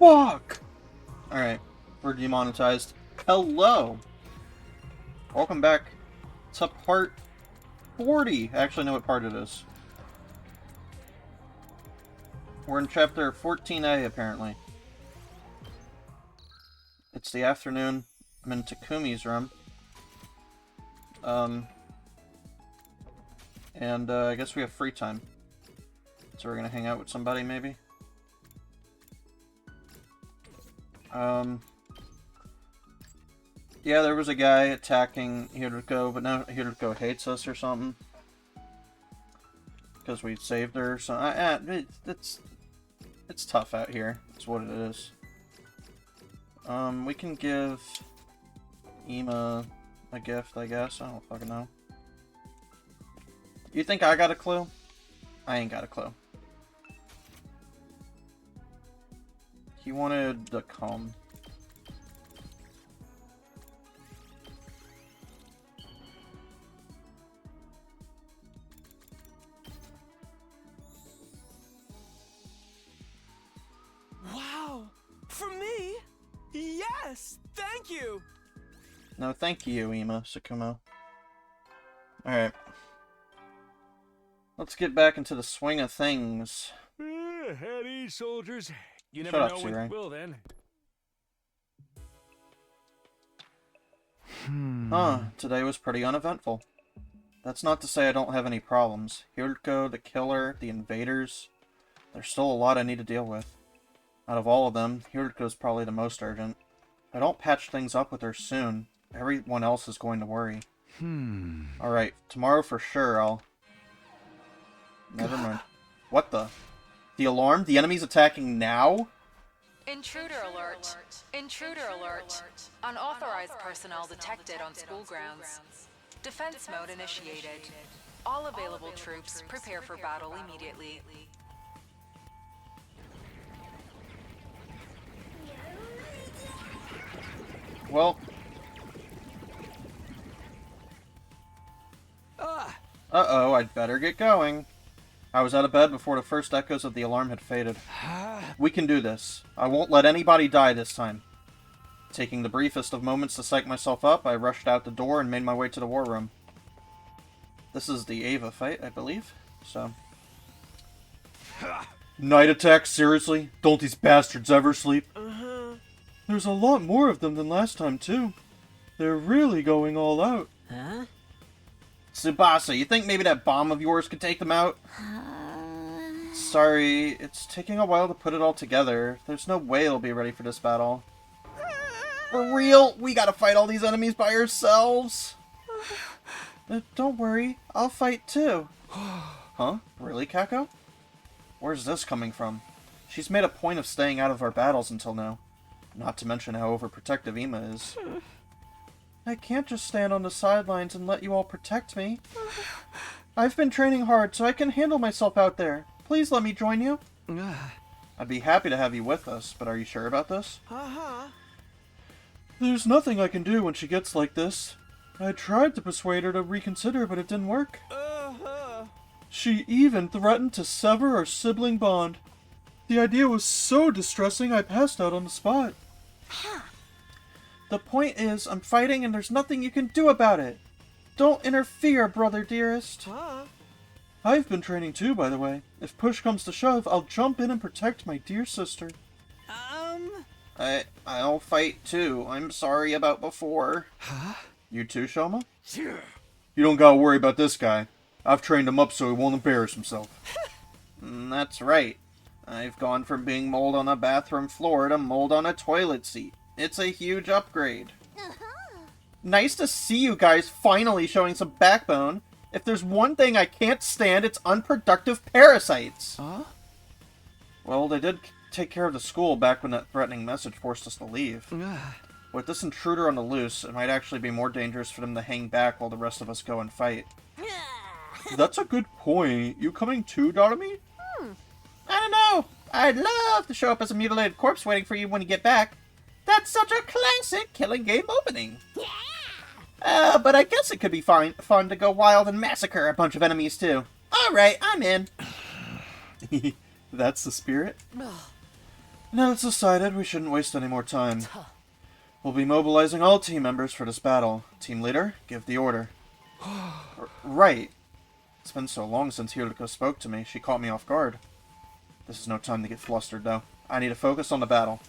Fuck! Alright, we're demonetized. Hello! Welcome back to part 40. I actually know what part it is. We're in chapter 14A, apparently. It's the afternoon. I'm in Takumi's room. And I guess we have free time. So we're gonna hang out with somebody, maybe? Yeah, there was a guy attacking Hiriko, but now Hiriko hates us or something. Because we saved her, so it's tough out here. That's what it is. We can give Ima a gift, I guess. I don't fucking know. You think I got a clue? I ain't got a clue. He wanted the comb. Wow! For me? Yes! Thank you! No, thank you, Ima, Sakumo. Alright. Let's get back into the swing of things. At ease, soldiers. You Shut never up, know when Sirei. it will, then. Today was pretty uneventful. That's not to say I don't have any problems. Hiriko, the killer, the invaders. There's still a lot I need to deal with. Out of all of them, Hiriko's probably the most urgent. If I don't patch things up with her soon, everyone else is going to worry. Alright, tomorrow for sure I'll... Never mind. What the? The alarm? The enemy's attacking now? Intruder alert. Intruder alert. Unauthorized personnel detected on school grounds. Defense mode initiated. All available troops prepare for battle immediately. Well... Uh-oh, I'd better get going. I was out of bed before the first echoes of the alarm had faded. We can do this. I won't let anybody die this time. Taking the briefest of moments to psych myself up, I rushed out the door and made my way to the war room. This is the Ava fight, I believe. So... Night attack? Seriously? Don't these bastards ever sleep? There's a lot more of them than last time, too. They're really going all out. Huh? Tsubasa, you think maybe that bomb of yours could take them out? Sorry, it's taking a while to put it all together. There's no way it'll be ready for this battle. For real? We gotta fight all these enemies by ourselves? Don't worry, I'll fight too. Huh? Really, Kako? Where's this coming from? She's made a point of staying out of our battles until now. Not to mention how overprotective Ima is. I can't just stand on the sidelines and let you all protect me. I've been training hard so I can handle myself out there. Please let me join you. I'd be happy to have you with us, but are you sure about this? There's nothing I can do when she gets like this. I tried to persuade her to reconsider, but it didn't work. She even threatened to sever our sibling bond. The idea was so distressing I passed out on the spot. The point is, I'm fighting and there's nothing you can do about it. Don't interfere, brother dearest. I've been training too, by the way. If push comes to shove, I'll jump in and protect my dear sister. I'll fight too. I'm sorry about before. You too, Shoma? Sure. You don't gotta worry about this guy. I've trained him up so he won't embarrass himself. That's right. I've gone from being mold on a bathroom floor to mold on a toilet seat. It's a huge upgrade. Nice to see you guys finally showing some backbone. If there's one thing I can't stand, it's unproductive parasites. Well, they did take care of the school back when that threatening message forced us to leave. With this intruder on the loose, it might actually be more dangerous for them to hang back while the rest of us go and fight. That's a good point. You coming too, Darumi? I don't know. I'd love to show up as a mutilated corpse waiting for you when you get back. That's such a classic killing game opening. But I guess it could be fun to go wild and massacre a bunch of enemies too. Alright, I'm in. That's the spirit? Now it's decided, we shouldn't waste any more time. We'll be mobilizing all team members for this battle. Team leader, give the order. Right. It's been so long since Hiriko spoke to me, she caught me off guard. This is no time to get flustered, though. I need to focus on the battle.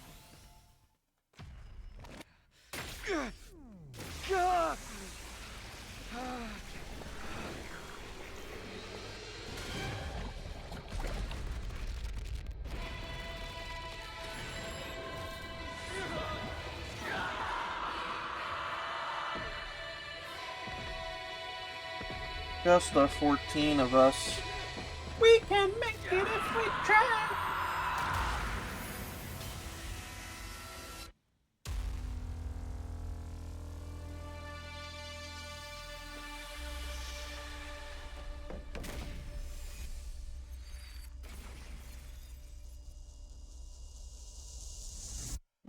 Just the 14 of us. We can make it if we try.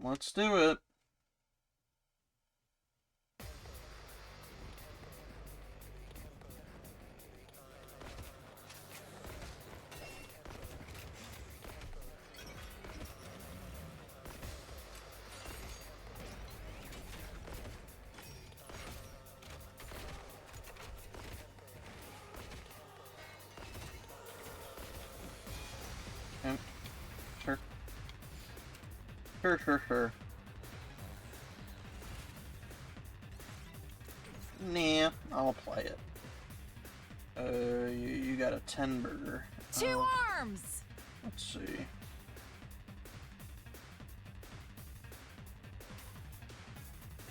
Let's do it. Sure. Nah, I'll play it. You got a 10 burger. Two arms! Let's see.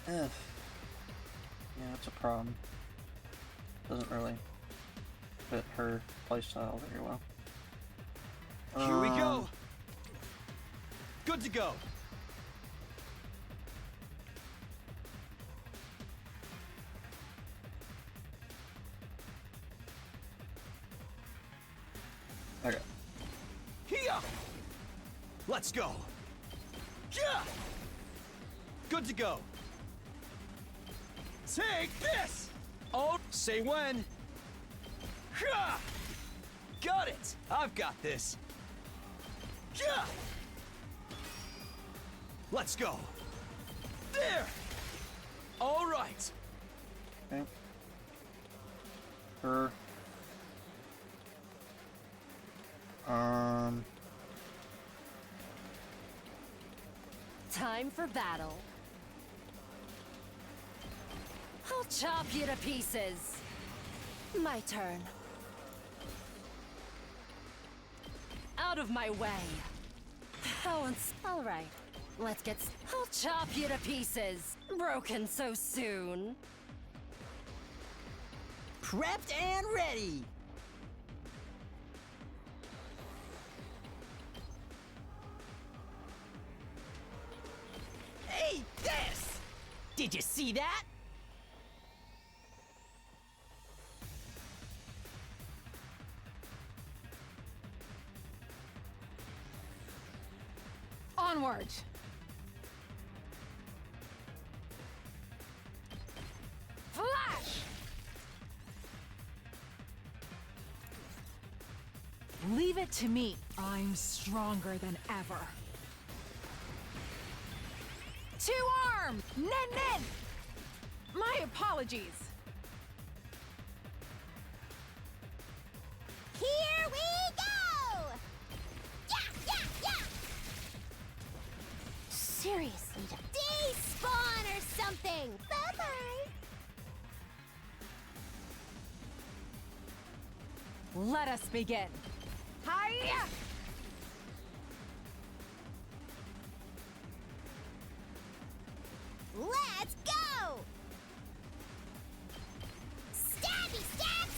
Yeah, that's a problem. Doesn't really fit her playstyle very well. Here we go. Good to go. Okay. Here. Let's go. Yeah. Good to go. Take this. Oh, say when. Yeah. Got it. I've got this. Yeah. Let's go. There. All right. Okay. Her. Time for battle. I'll chop you to pieces. My turn. Out of my way. All right. Let's get. I'll chop you to pieces. Broken so soon. Prepped and ready. Hey, this! Did you see that? Onward! Flash! Leave it to me. I'm stronger than ever. Two arms! Nen! My apologies. Here we go! Yeah! Seriously, despawn or something. Bye-bye. Let us begin. Hiya! Let's go! Stabby, stab!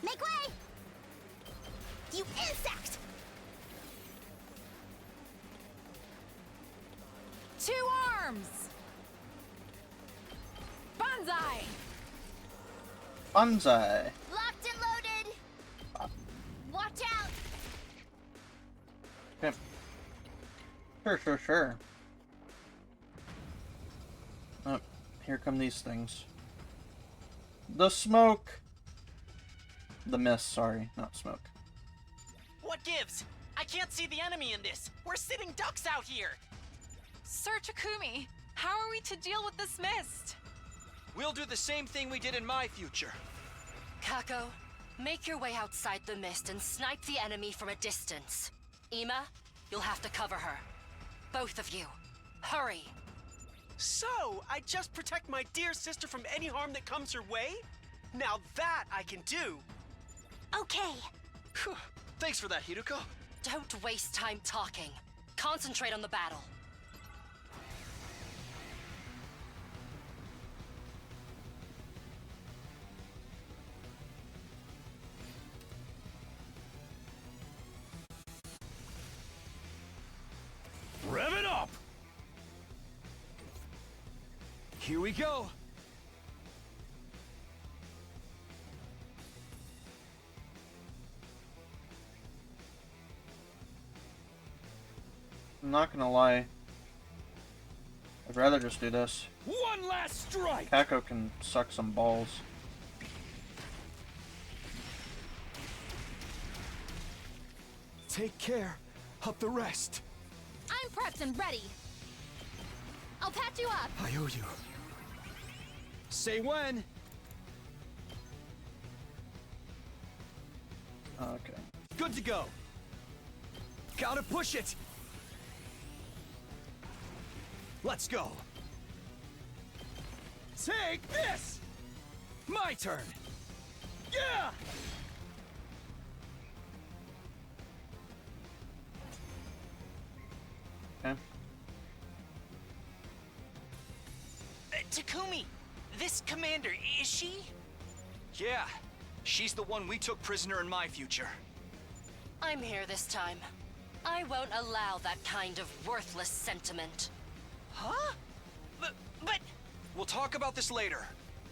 Make way! You insect! Two arms! Banzai! Banzai. Locked and loaded! Watch out! Okay. Sure. Oh, here come these things. The smoke! The mist, sorry, not smoke. What gives? I can't see the enemy in this. We're sitting ducks out here. Sir Takumi, how are we to deal with this mist? We'll do the same thing we did in my future. Kako, make your way outside the mist and snipe the enemy from a distance. Ima, you'll have to cover her. Both of you. Hurry. So, I just protect my dear sister from any harm that comes her way? Now that I can do. Okay. Phew. Thanks for that, Hiruko. Don't waste time talking. Concentrate on the battle. Rev it up! Here we go. I'm not gonna lie. I'd rather just do this. One last strike! Kako can suck some balls. Take care of the rest. I'm prepped and ready. I'll patch you up. I owe you. Say when. Okay. Good to go. Gotta push it. Let's go. Take this! My turn. Yeah! Okay. Takumi, this commander, is she? Yeah, she's the one we took prisoner in my future. I'm here this time. I won't allow that kind of worthless sentiment. Huh? But... We'll talk about this later.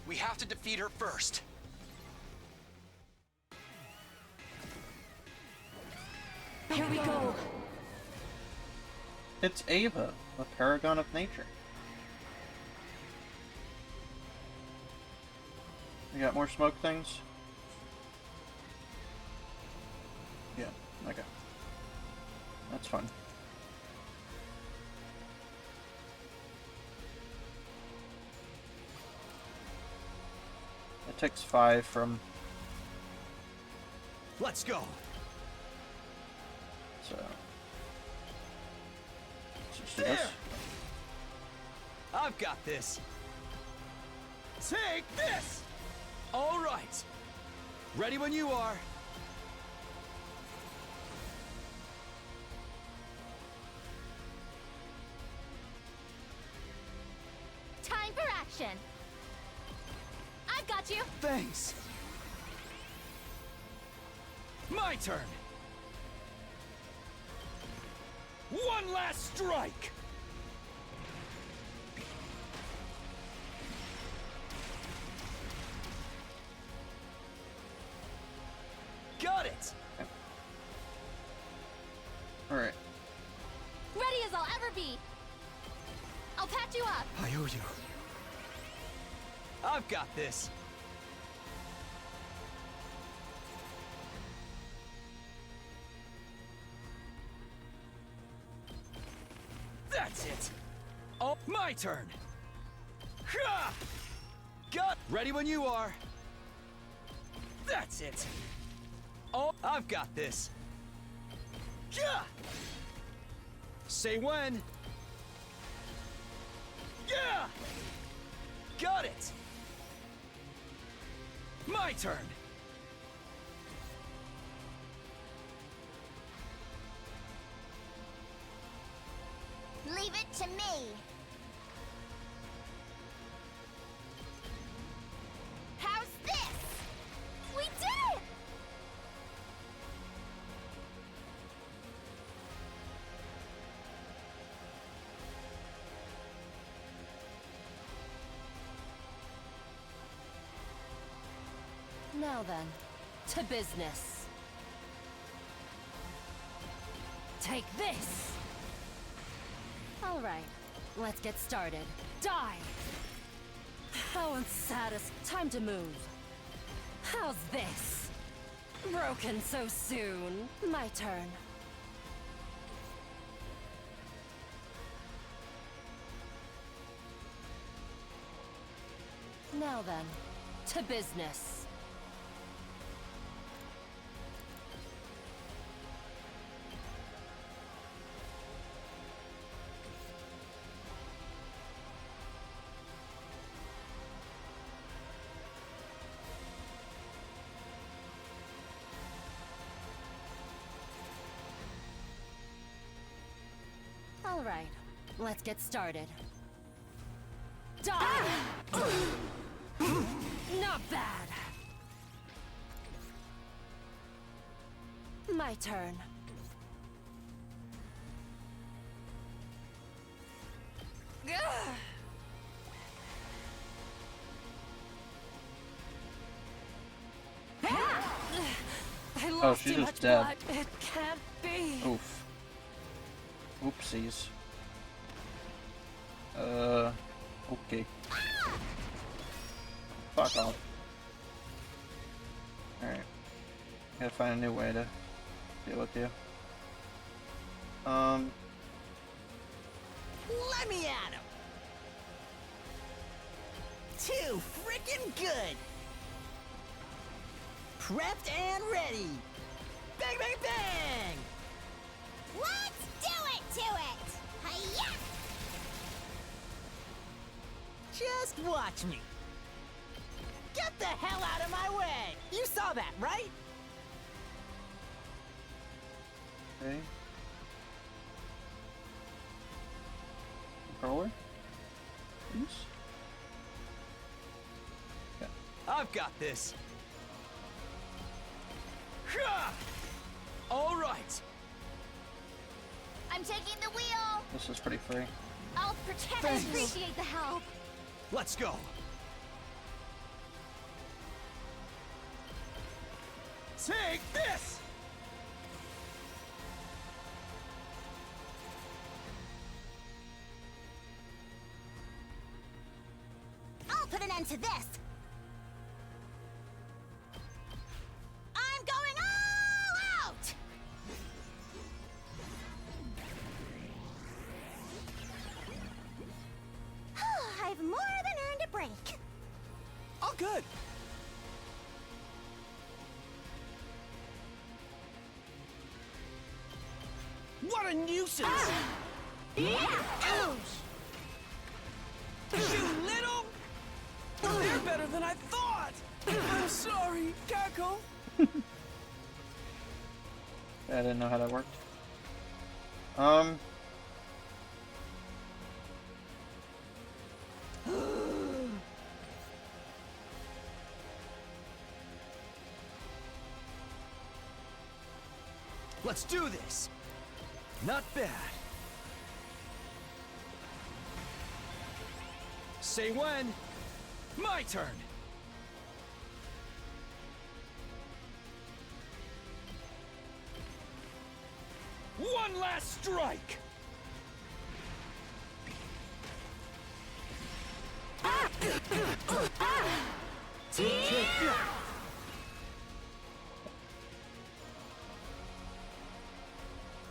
We have to defeat her first. Here we go. It's Ava, a paragon of nature. We got more smoke things? Yeah, okay. That's fun. It takes 5 from... Let's go. So... Let's just do this. There. I've got this. Take this! All right. Ready when you are. Time for action. I've got you. Thanks. My turn. One last strike. Got it. Alright. Ready as I'll ever be. I'll patch you up. I owe you. I've got this. That's it. Oh, my turn. Ha! Got. Ready when you are. That's it. Oh, I've got this. Yeah. Say when. Yeah. Got it. My turn. Leave it to me. How's this? We did it! Now then, to business. Take this! All right, Let's get started. Die! How unsatisfying. Time to move. How's this? Broken so soon. My turn. Now then, to business. All right, let's get started. Die! Not bad. My turn. I lost she's too just much dead. blood. It can't be. Oof. Oopsies. Okay. Fuck off. Alright. Gotta find a new way to deal with you. Let me at him. Too freaking good. Prepped and ready. Bang, bang, bang. Let's do it to it! Hi-ya! Just watch me. Get the hell out of my way. You saw that, right? Okay. Controller? Please? Yeah. I've got this. Ha! All right. I'm taking the wheel! This is pretty free. I'll protect I you! appreciate the help. Let's go. Take this! I'll put an end to this! I'm going all out! I've more than earned a break. All good. What a nuisance! Ouch! You little! They're better than I thought! I'm sorry, Cackle. I didn't know how that worked. Let's do this. Not bad. Say when. My turn. One last strike.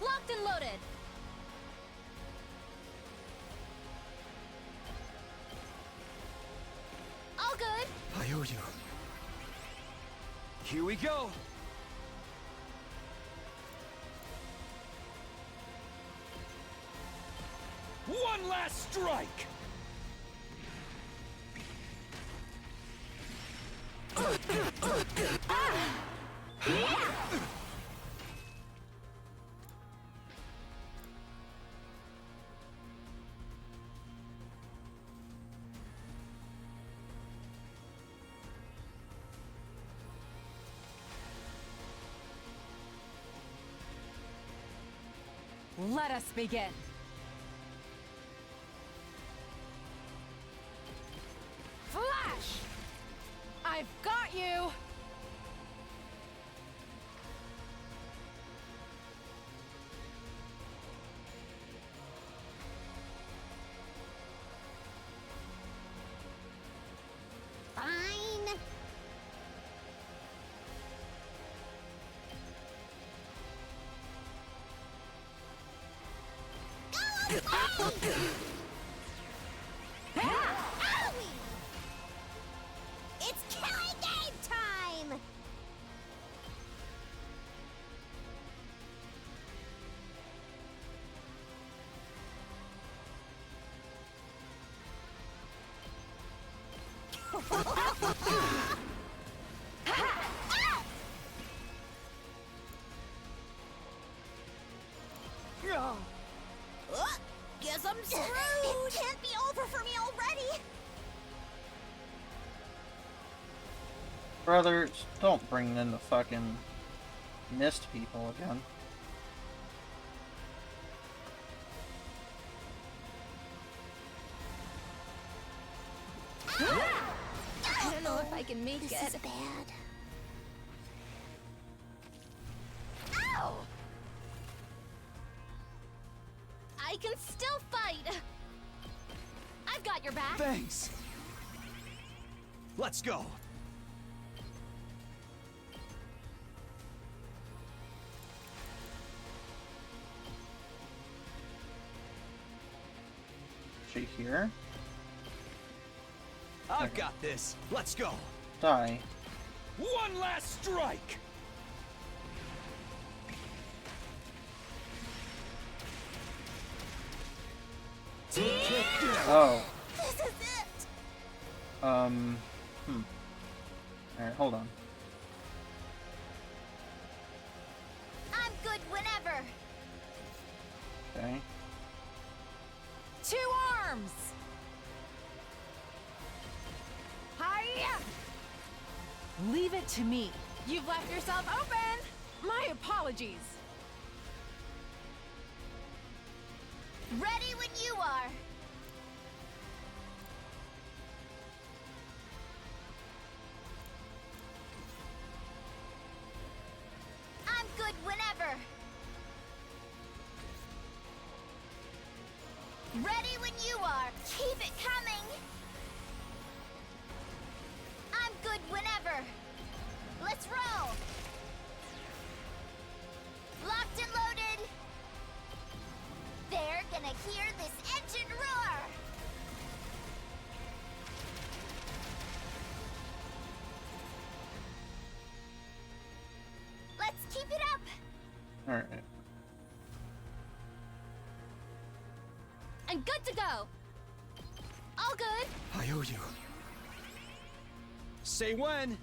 Locked and loaded. All good. I owe you. Here we go. One last strike. Let us begin. Flash! I've got you! Owie! It's killing game time! Guess I'm screwed! It can't be over for me already! Brothers, don't bring in the fucking mist people again. I don't know if I can make it. This is bad. Ow! I can still fight! I've got your back! Thanks. Let's go. Is she here? I've got this. Let's go. Die. One last strike. Oh. This is it! Alright, hold on. I'm good whenever! Okay. 2 arms! Hiya! Leave it to me. You've left yourself open! My apologies. Ready when you are! I'm good whenever! Ready when you are! Keep it coming! I'm good whenever! Let's roll! Locked and loaded! They're gonna hear this engine roar! Let's keep it up! Alright. I'm good to go! All good! I owe you. Say when.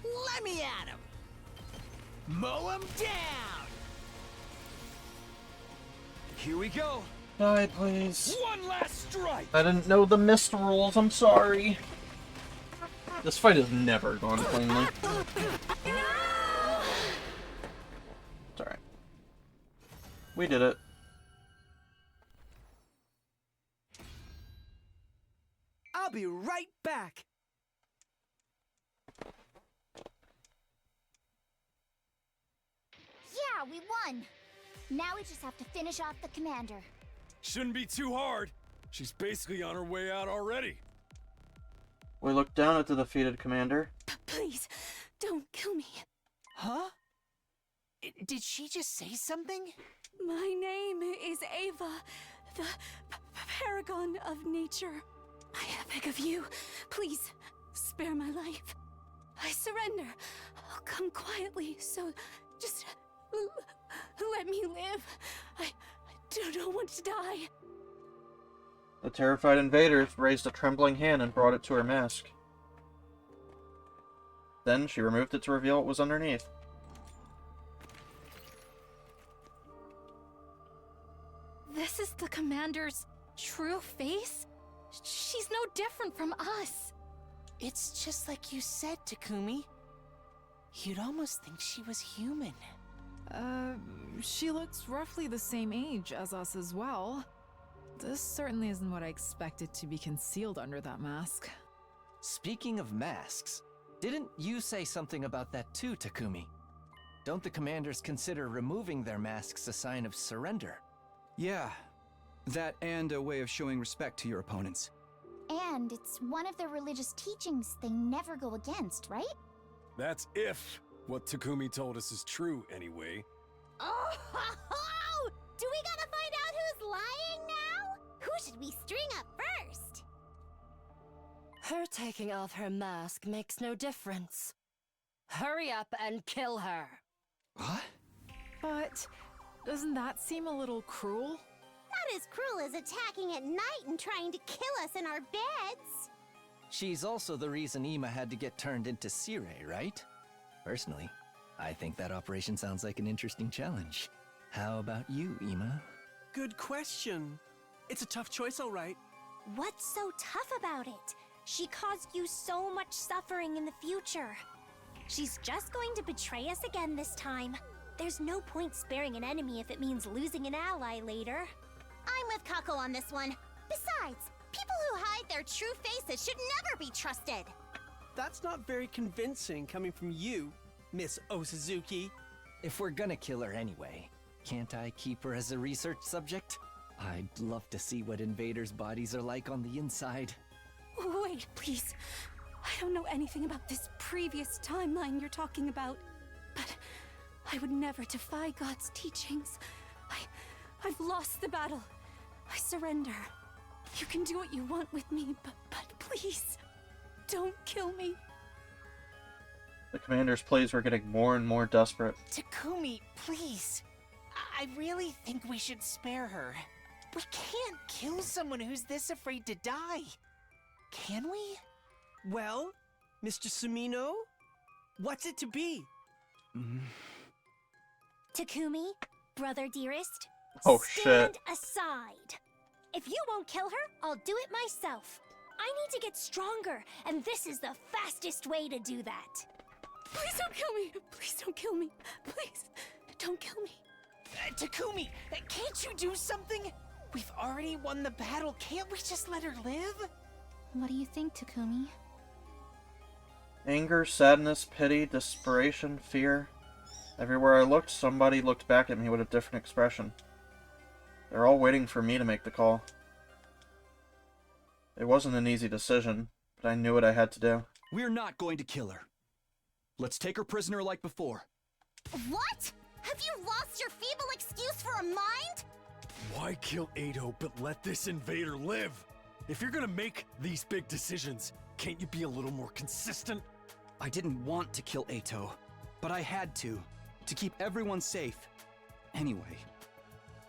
Let me at him! Mow him down! Here we go. Die, please. One last strike. I didn't know the mist rules, I'm sorry. This fight has never gone cleanly. It's alright. We did it. I'll be right back. Yeah, we won! Now we just have to finish off the commander. Shouldn't be too hard. She's basically on her way out already. We look down at the defeated commander. Please, don't kill me. Huh? Did she just say something? My name is Ava, the paragon of nature. I beg of you, please spare my life. I surrender. I'll come quietly, so just let me live. I don't want to die. The terrified invaders raised a trembling hand and brought it to her mask. Then she removed it to reveal what was underneath. This is the commander's true face? She's no different from us. It's just like you said, Takumi. You'd almost think she was human. She looks roughly the same age as us as well. This certainly isn't what I expected to be concealed under that mask. Speaking of masks, didn't you say something about that too, Takumi? Don't the commanders consider removing their masks a sign of surrender? Yeah, that and a way of showing respect to your opponents. And it's one of the religious teachings they never go against, right? That's if what Takumi told us is true, anyway. Oh, Her taking off her mask makes no difference. Hurry up and kill her. What? But doesn't that seem a little cruel? Not as cruel as attacking at night and trying to kill us in our beds. She's also the reason Ima had to get turned into Sire, right? Personally, I think that operation sounds like an interesting challenge. How about you, Ima? Good question. It's a tough choice, all right. What's so tough about it? She caused you so much suffering in the future. She's just going to betray us again this time. There's no point sparing an enemy if it means losing an ally later. I'm with Kako on this one. Besides, people who hide their true faces should never be trusted. That's not very convincing coming from you, Miss Osuzuki. If we're gonna kill her anyway, can't I keep her as a research subject? I'd love to see what invaders' bodies are like on the inside. Wait, please. I don't know anything about this previous timeline you're talking about. But I would never defy God's teachings. I've lost the battle. I surrender. You can do what you want with me, but please, don't kill me. The commander's pleas were getting more and more desperate. Takumi, please. I really think we should spare her. We can't kill someone who's this afraid to die. Can we? Well, Mr. Sumino, what's it to be? Takumi, brother dearest, Oh, stand shit. aside. If you won't kill her, I'll do it myself. I need to get stronger, and this is the fastest way to do that. Please don't kill me. Please don't kill me. Please, don't kill me. Takumi, can't you do something? We've already won the battle. Can't we just let her live? What do you think, Takumi? Anger, sadness, pity, desperation, fear. Everywhere I looked, somebody looked back at me with a different expression. They're all waiting for me to make the call. It wasn't an easy decision, but I knew what I had to do. We're not going to kill her. Let's take her prisoner like before. What? Have you lost your feeble excuse for a mind? Why kill Ado but let this invader live? If you're gonna make these big decisions, can't you be a little more consistent? I didn't want to kill Ato, but I had to keep everyone safe. Anyway,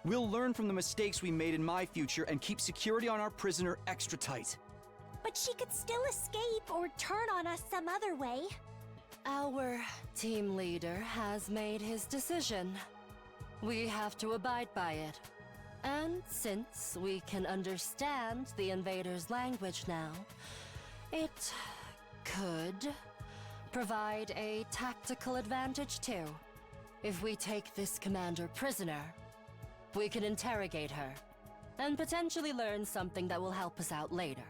we'll learn from the mistakes we made in my future and keep security on our prisoner extra tight. But she could still escape or turn on us some other way. Our team leader has made his decision. We have to abide by it. And since we can understand the invader's language now, it could provide a tactical advantage too. If we take this commander prisoner, we can interrogate her and potentially learn something that will help us out later.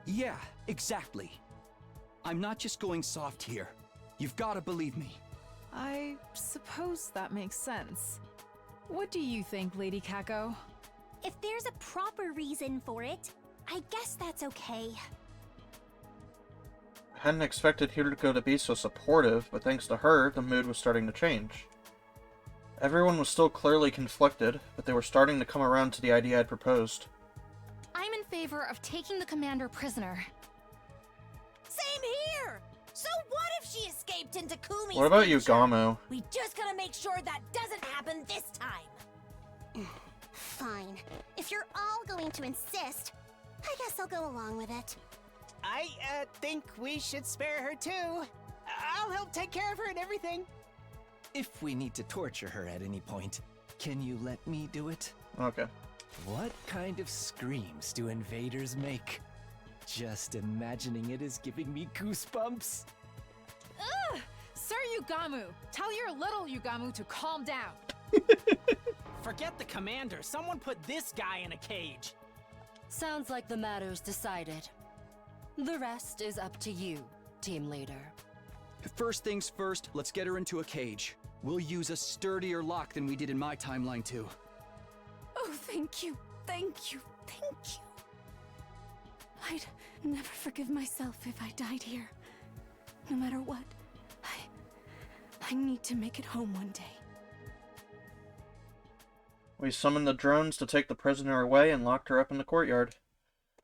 Yeah, exactly. I'm not just going soft here. You've got to believe me. I suppose that makes sense. What do you think, Lady Kako? If there's a proper reason for it, I guess that's okay. I hadn't expected Hiriko to be so supportive, but thanks to her, the mood was starting to change. Everyone was still clearly conflicted, but they were starting to come around to the idea I'd proposed. I'm in favor of taking the commander prisoner. Same here! So what if she escaped into Kumi's What about you, future? Gamu? We just gotta make sure that doesn't happen this time. Fine. If you're all going to insist, I guess I'll go along with it. I think we should spare her too. I'll help take care of her and everything. If we need to torture her at any point, can you let me do it? Okay. What kind of screams do invaders make? Just imagining it is giving me goosebumps. Ugh! Sir Yugamu, tell your little Yugamu to calm down. Forget the commander. Someone put this guy in a cage. Sounds like the matter's decided. The rest is up to you, team leader. First things first, let's get her into a cage. We'll use a sturdier lock than we did in my timeline too. Oh, thank you. Thank you. Thank you. I'd never forgive myself if I died here. No matter what, I need to make it home one day. We summoned the drones to take the prisoner away and locked her up in the courtyard.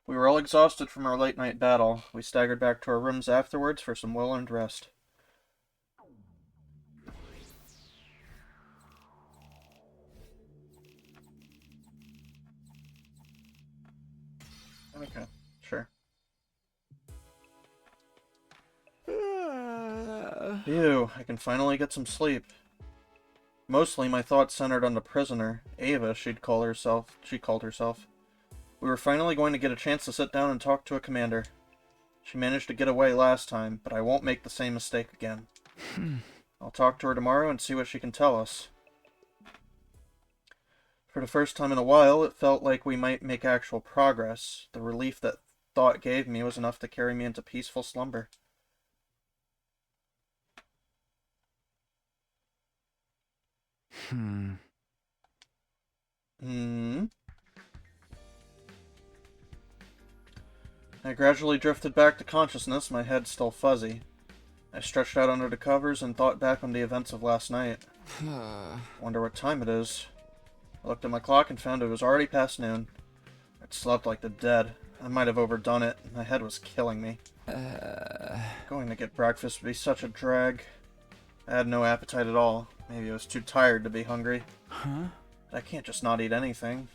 We were all exhausted from our late night battle. We staggered back to our rooms afterwards for some well-earned rest. Okay, sure. Phew, I can finally get some sleep. Mostly my thoughts centered on the prisoner, Ava, she called herself. We were finally going to get a chance to sit down and talk to a commander. She managed to get away last time, but I won't make the same mistake again. I'll talk to her tomorrow and see what she can tell us. For the first time in a while, it felt like we might make actual progress. The relief that thought gave me was enough to carry me into peaceful slumber. I gradually drifted back to consciousness, my head still fuzzy. I stretched out under the covers and thought back on the events of last night. Wonder what time it is. I looked at my clock and found it was already past noon. I'd slept like the dead. I might have overdone it. My head was killing me. Going to get breakfast would be such a drag. I had no appetite at all. Maybe I was too tired to be hungry. But I can't just not eat anything.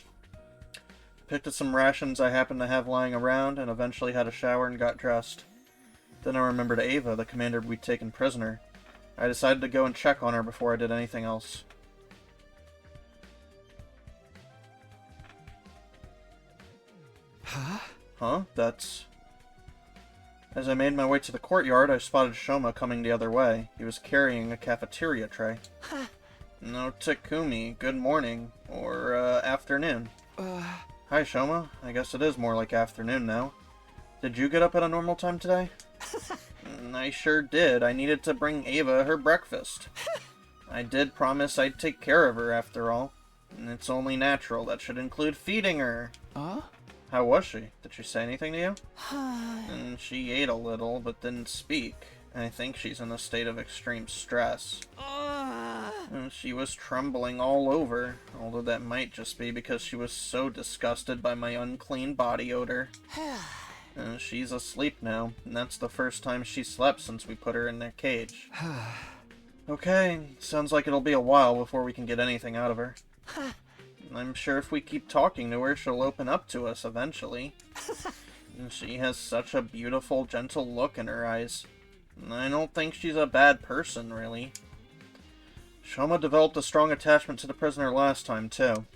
I picked at some rations I happened to have lying around and eventually had a shower and got dressed. Then I remembered Ava, the commander we'd taken prisoner. I decided to go and check on her before I did anything else. Huh? That's... As I made my way to the courtyard, I spotted Shoma coming the other way. He was carrying a cafeteria tray. No, Takumi, good morning. Or, afternoon. Hi, Shoma. I guess it is more like afternoon now. Did you get up at a normal time today? I sure did. I needed to bring Ava her breakfast. I did promise I'd take care of her, after all. And it's only natural. That should include feeding her. How was she? Did she say anything to you? And she ate a little, but didn't speak. I think she's in a state of extreme stress. And she was trembling all over, although that might just be because she was so disgusted by my unclean body odor. And she's asleep now, and that's the first time she slept since we put her in that cage. Okay, sounds like it'll be a while before we can get anything out of her. I'm sure if we keep talking to her, she'll open up to us eventually. And she has such a beautiful, gentle look in her eyes. I don't think she's a bad person, really. Shoma developed a strong attachment to the prisoner last time, too.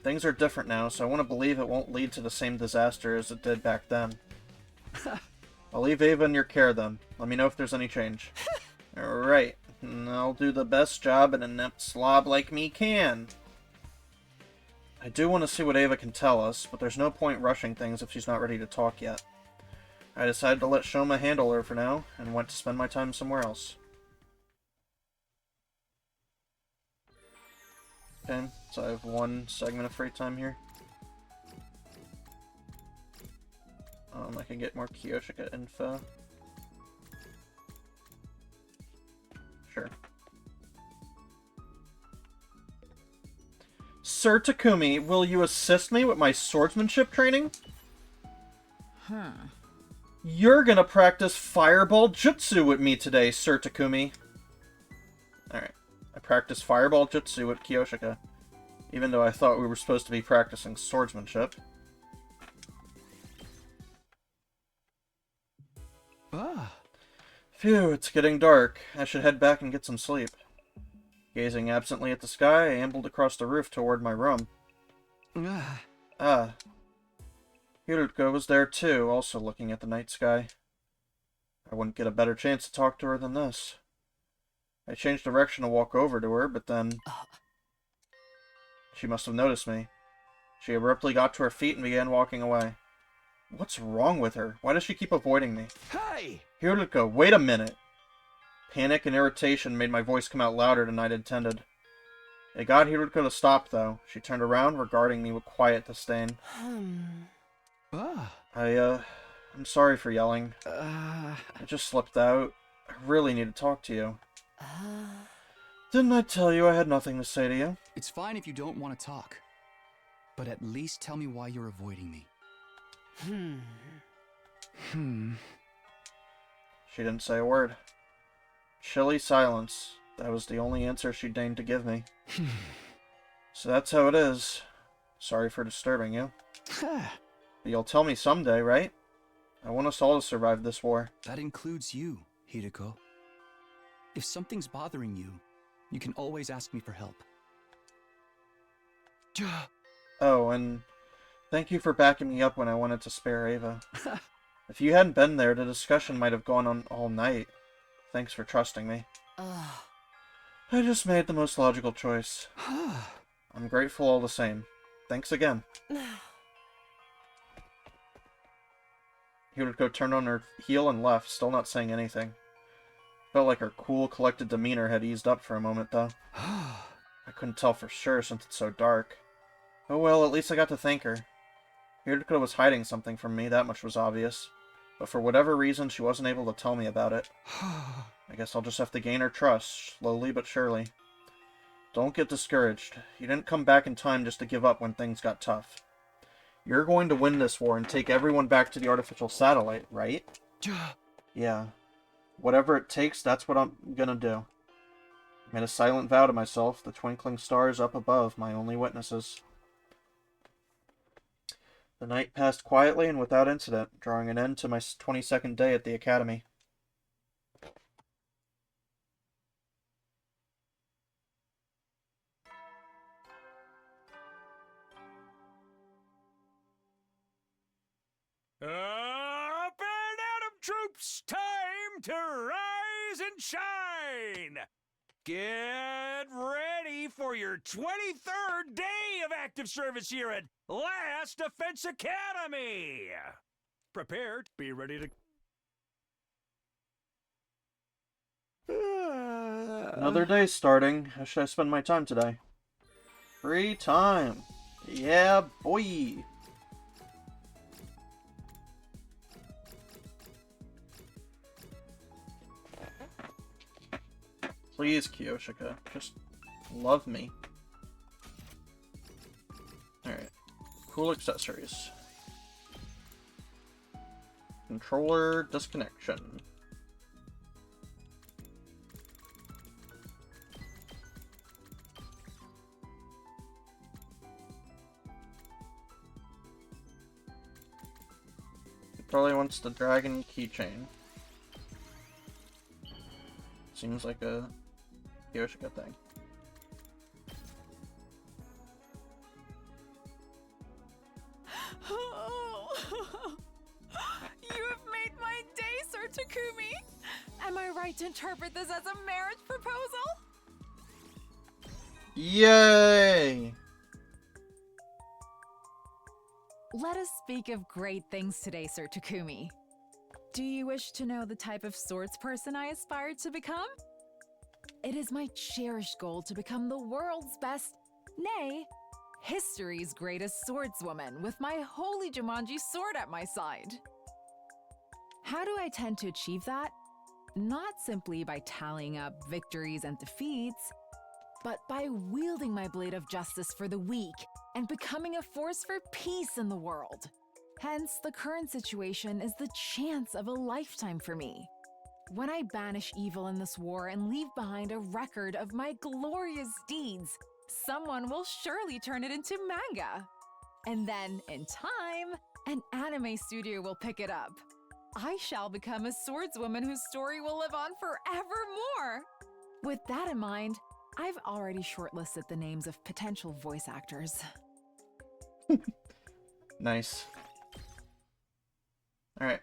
Things are different now, so I want to believe it won't lead to the same disaster as it did back then. I'll leave Ava in your care, then. Let me know if there's any change. Right. I'll do the best job an inept slob like me can. I do want to see what Ava can tell us, but there's no point rushing things if she's not ready to talk yet. I decided to let Shoma handle her for now, and went to spend my time somewhere else. Okay, so I have one segment of free time here. I can get more Kyoshika info. Sure. Sir Takumi, will you assist me with my swordsmanship training? You're gonna practice Fireball Jutsu with me today, Sir Takumi. Alright. I practiced Fireball Jutsu with Kyoshika, even though I thought we were supposed to be practicing swordsmanship. Phew, it's getting dark. I should head back and get some sleep. Gazing absently at the sky, I ambled across the roof toward my room. Hirutko was there too, also looking at the night sky. I wouldn't get a better chance to talk to her than this. I changed direction to walk over to her, but then... She must have noticed me. She abruptly got to her feet and began walking away. What's wrong with her? Why does she keep avoiding me? Hey! Hirutko, wait a minute! Panic and irritation made my voice come out louder than I'd intended. It got Hirutko to stop, though. She turned around, regarding me with quiet disdain. I'm sorry for yelling. I just slipped out. I really need to talk to you. Didn't I tell you I had nothing to say to you? It's fine if you don't want to talk. But at least tell me why you're avoiding me. She didn't say a word. Chilly silence. That was the only answer she deigned to give me. So that's how it is. Sorry for disturbing you. But you'll tell me someday, right? I want us all to survive this war. That includes you, Hideko. If something's bothering you, you can always ask me for help. Oh, and thank you for backing me up when I wanted to spare Ava. If you hadn't been there, the discussion might have gone on all night. Thanks for trusting me. I just made the most logical choice. I'm grateful all the same. Thanks again. Hideko turned on her heel and left, still not saying anything. Felt like her cool, collected demeanor had eased up for a moment, though. I couldn't tell for sure since it's so dark. Oh well, at least I got to thank her. Hideko was hiding something from me, that much was obvious. But for whatever reason, she wasn't able to tell me about it. I guess I'll just have to gain her trust, slowly but surely. Don't get discouraged. You didn't come back in time just to give up when things got tough. You're going to win this war and take everyone back to the artificial satellite, right? Yeah. Whatever it takes, that's what I'm gonna do. I made a silent vow to myself, the twinkling stars up above, my only witnesses. The night passed quietly and without incident, drawing an end to my 22nd day at the academy. Up and atom troops, time to rise and shine! Get ready for your 23rd day of active service here at Last Defense Academy! Prepare to be ready to... Another day starting. How should I spend my time today? Free time! Yeah, boy! Please, Kiyoshika, just love me. Alright. Cool accessories. Controller disconnection. He probably wants the dragon keychain. Seems like a Yoshika thing. You have made my day, Sir Takumi! Am I right to interpret this as a marriage proposal? Yay! Let us speak of great things today, Sir Takumi. Do you wish to know the type of swords person I aspire to become? It is my cherished goal to become the world's best, nay, history's greatest swordswoman with my holy Jumanji sword at my side. How do I tend to achieve that? Not simply by tallying up victories and defeats, but by wielding my blade of justice for the weak and becoming a force for peace in the world. Hence, the current situation is the chance of a lifetime for me. When I banish evil in this war and leave behind a record of my glorious deeds, someone will surely turn it into manga. And then, in time, an anime studio will pick it up. I shall become a swordswoman whose story will live on forevermore. With that in mind, I've already shortlisted the names of potential voice actors. Nice. Alright.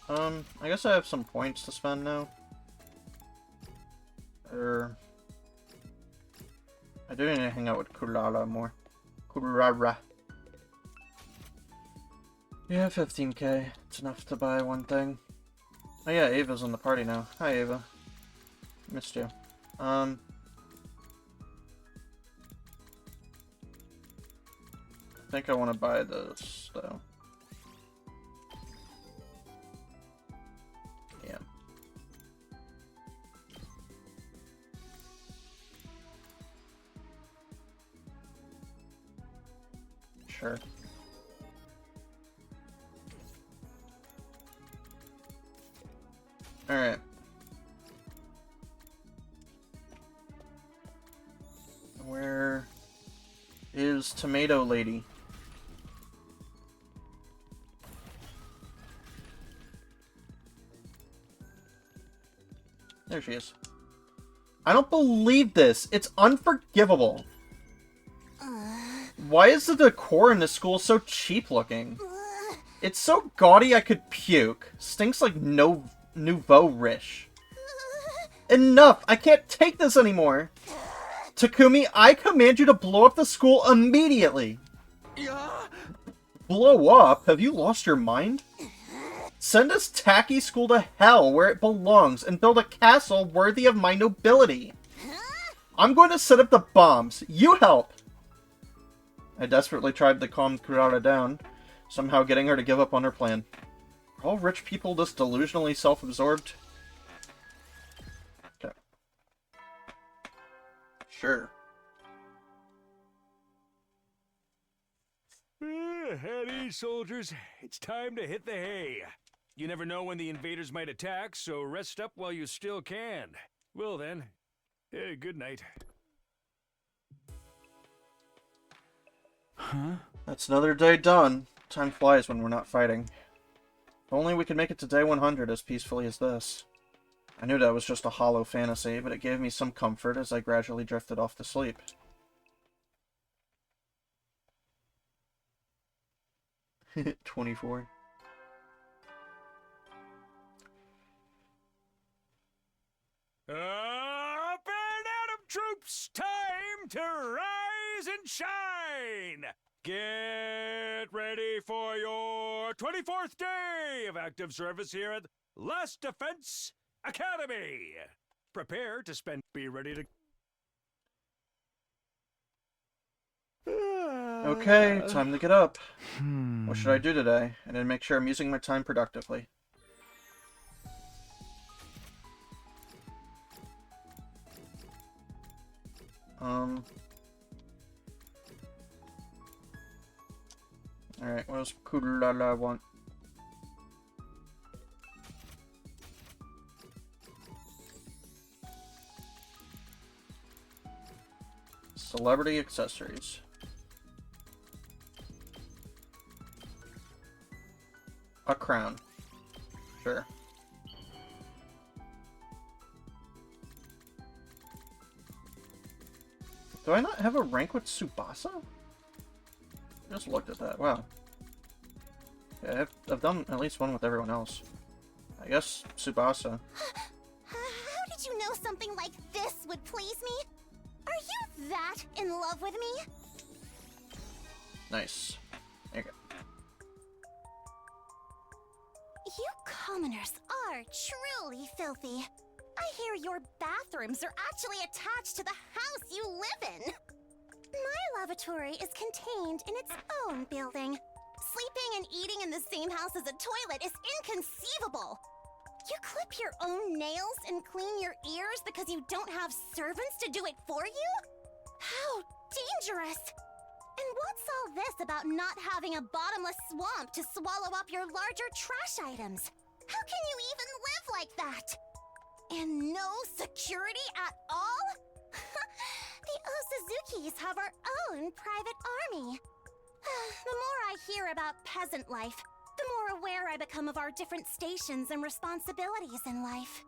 I guess I have some points to spend now. I do need to hang out with Kurara more. Kurara. Yeah, 15k. It's enough to buy one thing. Oh yeah, Ava's in the party now. Hi, Ava. Missed you. I think I want to buy this, though. Yeah. Sure. Alright. Where is Tomato Lady? There she is. I don't believe this. It's unforgivable. Why is the decor in this school so cheap looking? It's so gaudy I could puke. Stinks like no nouveau riche. Enough! I can't take this anymore! Takumi, I command you to blow up the school immediately! Blow up? Have you lost your mind? Send this tacky school to hell where it belongs and build a castle worthy of my nobility. I'm going to set up the bombs. You help! I desperately tried to calm Kurara down, somehow getting her to give up on her plan. Are all rich people this delusionally self-absorbed? Okay. Sure. At ease, soldiers. It's time to hit the hay. You never know when the invaders might attack, so rest up while you still can. Well then, good night. Huh? That's another day done. Time flies when we're not fighting. If only we could make it to day 100 as peacefully as this. I knew that was just a hollow fantasy, but it gave me some comfort as I gradually drifted off to sleep. $24. Up and atom, troops! Time to rise and shine! Get ready for your 24th day of active service here at Last Defense Academy. Prepare to spend... Be ready to... Okay, time to get up. What should I do today? I need to make sure I'm using my time productively. Alright, what does Kulala want? Celebrity accessories. A crown. Sure. Do I not have a rank with Tsubasa? I just looked at that. Wow. Yeah, I've done at least one with everyone else. I guess Tsubasa. How did you know something like this would please me? Are you that in love with me? Nice. There you go. You commoners are truly filthy. I hear your bathrooms are actually attached to the house you live in. My lavatory is contained in its own building. Sleeping and eating in the same house as a toilet is inconceivable. You clip your own nails and clean your ears because you don't have servants to do it for you? How dangerous! And what's all this about not having a bottomless swamp to swallow up your larger trash items? How can you even live like that? And no security at all? The Osuzukis have our own private army. The more I hear about peasant life, the more aware I become of our different stations and responsibilities in life.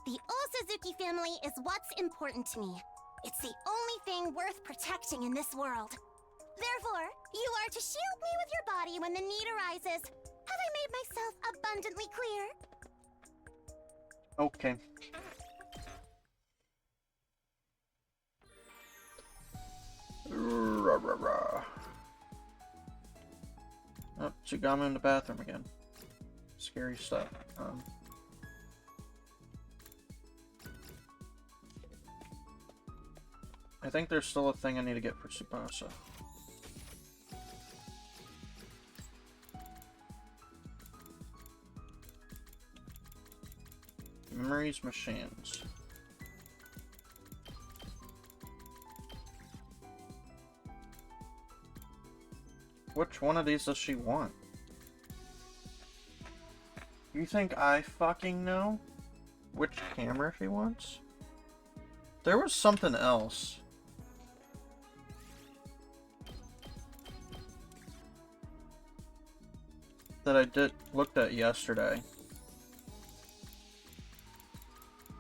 The Osuzuki family is what's important to me. It's the only thing worth protecting in this world. Therefore, you are to shield me with your body when the need arises. Have I made myself abundantly clear? Okay. Rah, rah, rah. Oh, Tsugami in the bathroom again. Scary stuff. I think there's still a thing I need to get for Tsubasa. Memories machines. Which one of these does she want? You think I fucking know? which camera she wants. There was something else. That I looked at yesterday.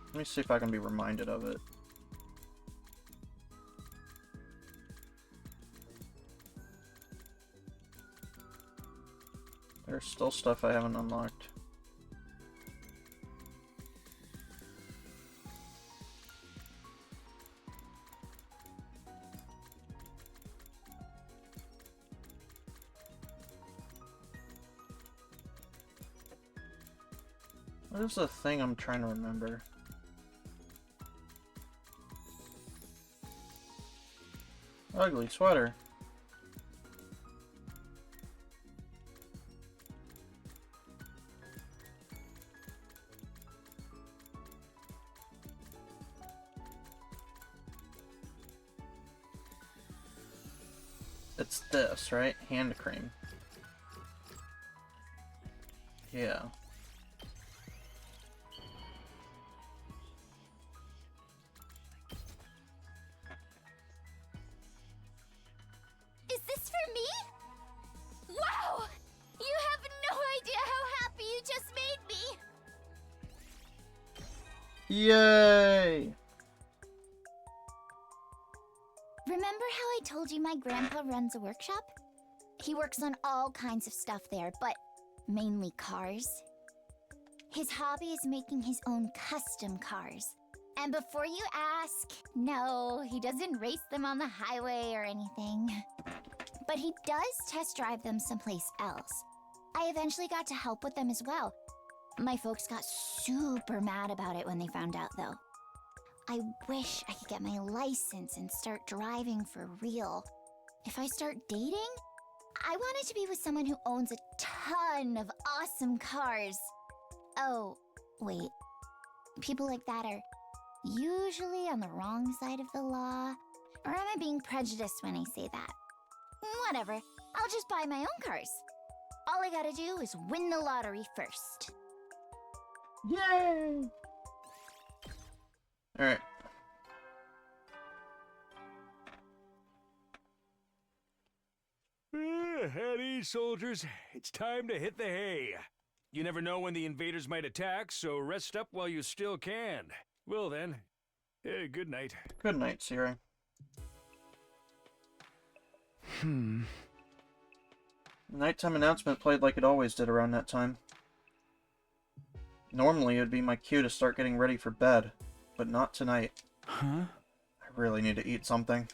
Let me see if I can be reminded of it. There's still stuff I haven't unlocked. What is the thing I'm trying to remember? Ugly sweater. It's this, right? Hand cream. Yeah. Is this for me? Wow! You have no idea how happy you just made me! Yay! Remember how I told you my grandpa runs a workshop? He works on all kinds of stuff there, but mainly cars. His hobby is making his own custom cars. And before you ask, no, he doesn't race them on the highway or anything. But he does test drive them someplace else. I eventually got to help with them as well. My folks got super mad about it when they found out, though. I wish I could get my license and start driving for real. If I start dating, I want it to be with someone who owns a ton of awesome cars. Oh, wait. People like that are usually on the wrong side of the law. Or am I being prejudiced when I say that? Whatever. I'll just buy my own cars. All I gotta do is win the lottery first. Yay! Alright. Howdy, soldiers. It's time to hit the hay. You never know when the invaders might attack, so rest up while you still can. Well then, good night. Good night, Siri. The nighttime announcement played like it always did around that time. Normally, it would be my cue to start getting ready for bed, but not tonight. Huh? I really need to eat something.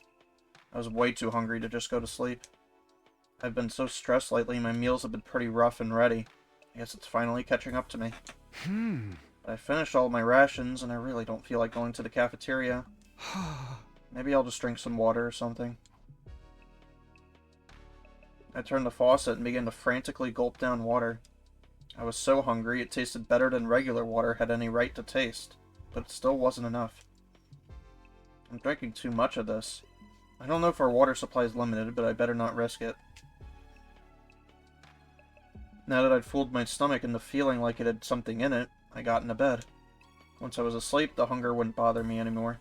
I was way too hungry to just go to sleep. I've been so stressed lately, my meals have been pretty rough and ready. I guess it's finally catching up to me. But I finished all my rations, and I really don't feel like going to the cafeteria. Maybe I'll just drink some water or something. I turned the faucet and began to frantically gulp down water. I was so hungry, it tasted better than regular water had any right to taste, but it still wasn't enough. I'm drinking too much of this. I don't know if our water supply is limited, but I better not risk it. Now that I'd fooled my stomach into feeling like it had something in it, I got into bed. Once I was asleep, the hunger wouldn't bother me anymore.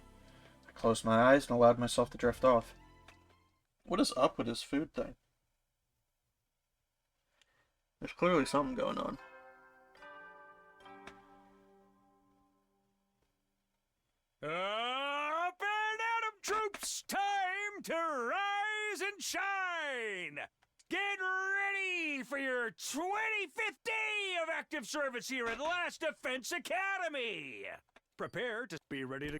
I closed my eyes and allowed myself to drift off. What is up with this food thing? There's clearly something going on. Up and Atom troops, time to rise and shine! Get ready for your 25th day of active service here at Last Defense Academy! Prepare to be ready to...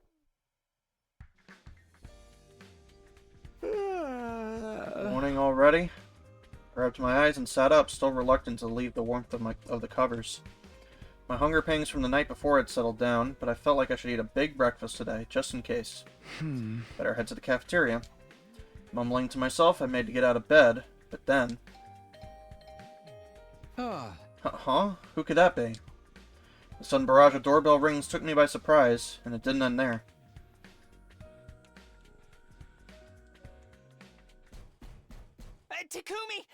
Morning already? I rubbed my eyes and sat up, still reluctant to leave the warmth of the covers. My hunger pangs from the night before had settled down, but I felt like I should eat a big breakfast today, just in case. Better head to the cafeteria. Mumbling to myself, I made to get out of bed, but then... Huh? Who could that be? The sudden barrage of doorbell rings took me by surprise, and it didn't end there. Takumi!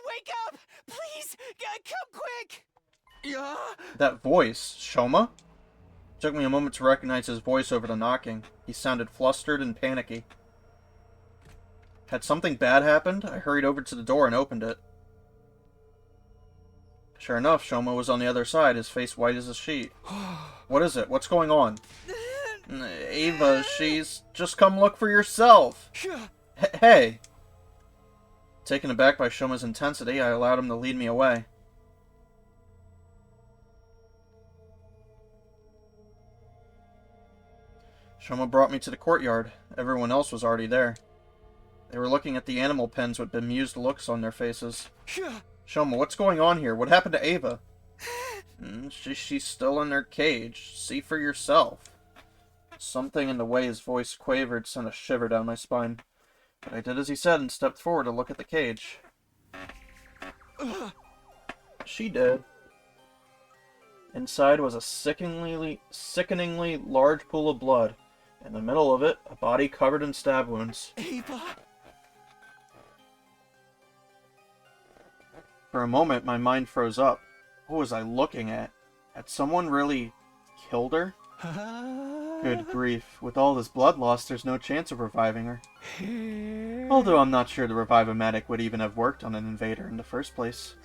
Wake up! Please! Come quick! That voice, Shoma? took me a moment to recognize his voice over the knocking. He sounded flustered and panicky. Had something bad happened? I hurried over to the door and opened it. Sure enough, Shoma was on the other side, his face white as a sheet. What is it? What's going on? Ava, she's... Just come look for yourself! Hey! Taken aback by Shoma's intensity, I allowed him to lead me away. Shoma brought me to the courtyard. Everyone else was already there. They were looking at the animal pens with bemused looks on their faces. Shoma, what's going on here? What happened to Ava? She's still in her cage. See for yourself. Something in the way his voice quavered sent a shiver down my spine. But I did as he said and stepped forward to look at the cage. She did. Inside was a sickeningly large pool of blood. In the middle of it, a body covered in stab wounds. Ava! For a moment, my mind froze up. What was I looking at? Had someone really killed her? Good grief. With all this blood loss, there's no chance of reviving her. Although I'm not sure the Revive-O-Matic would even have worked on an invader in the first place.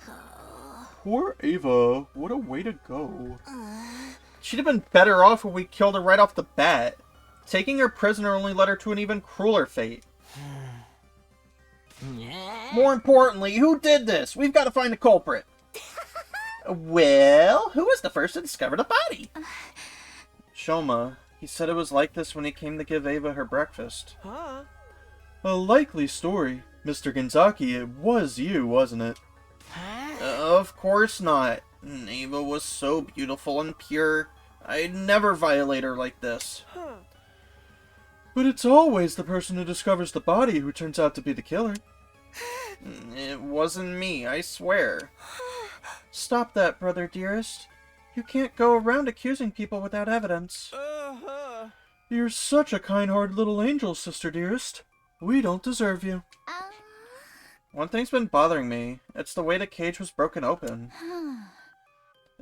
Poor Ava. What a way to go. She'd have been better off if we killed her right off the bat. Taking her prisoner only led her to an even crueler fate. More importantly, who did this? We've got to find the culprit. Well, who was the first to discover the body? Shoma. He said it was like this when he came to give Ava her breakfast. Huh? A likely story. Mr. Gonzaki, it was you, wasn't it? Of course not. Ava was so beautiful and pure. I'd never violate her like this. But it's always the person who discovers the body who turns out to be the killer. It wasn't me, I swear. Stop that, brother dearest. You can't go around accusing people without evidence. You're such a kind-hearted little angel, sister dearest. We don't deserve you. One thing's been bothering me. It's the way the cage was broken open.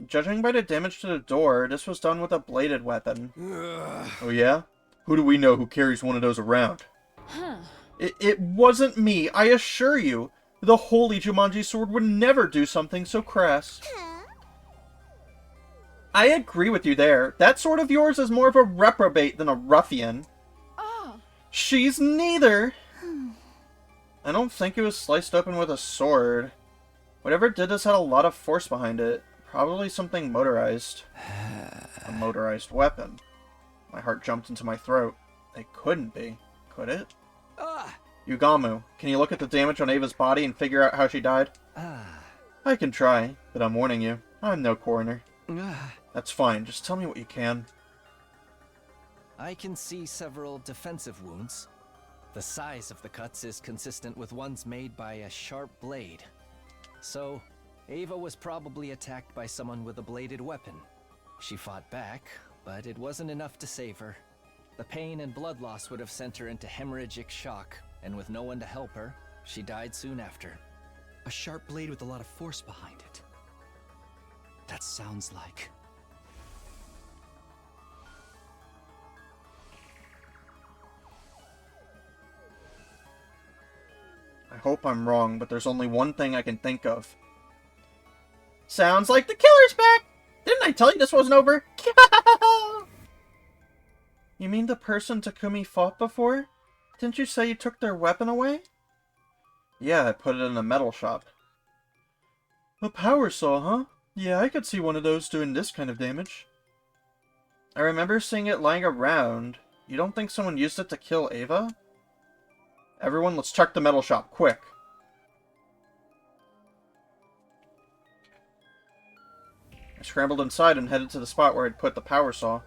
Judging by the damage to the door, this was done with a bladed weapon. Oh yeah? Who do we know who carries one of those around? It wasn't me, I assure you. The holy Jumanji sword would never do something so crass. I agree with you there. That sword of yours is more of a reprobate than a ruffian. She's neither. I don't think it was sliced open with a sword. Whatever did this had a lot of force behind it. Probably something motorized. A motorized weapon. My heart jumped into my throat. It couldn't be. Could it? Yugamu, can you look at the damage on Ava's body and figure out how she died? I can try, but I'm warning you. I'm no coroner. That's fine. Just tell me what you can. I can see several defensive wounds. The size of the cuts is consistent with ones made by a sharp blade. So, Ava was probably attacked by someone with a bladed weapon. She fought back, but it wasn't enough to save her. The pain and blood loss would have sent her into hemorrhagic shock, and with no one to help her, she died soon after. A sharp blade with a lot of force behind it. That sounds like... I hope I'm wrong, but there's only one thing I can think of. Sounds like the killer's back! Didn't I tell you this wasn't over? You mean the person Takumi fought before? Didn't you say you took their weapon away? Yeah, I put it in a metal shop. A power saw, huh? Yeah, I could see one of those doing this kind of damage. I remember seeing it lying around. You don't think someone used it to kill Ava? Everyone, let's check the metal shop, quick. I scrambled inside and headed to the spot where I'd put the power saw.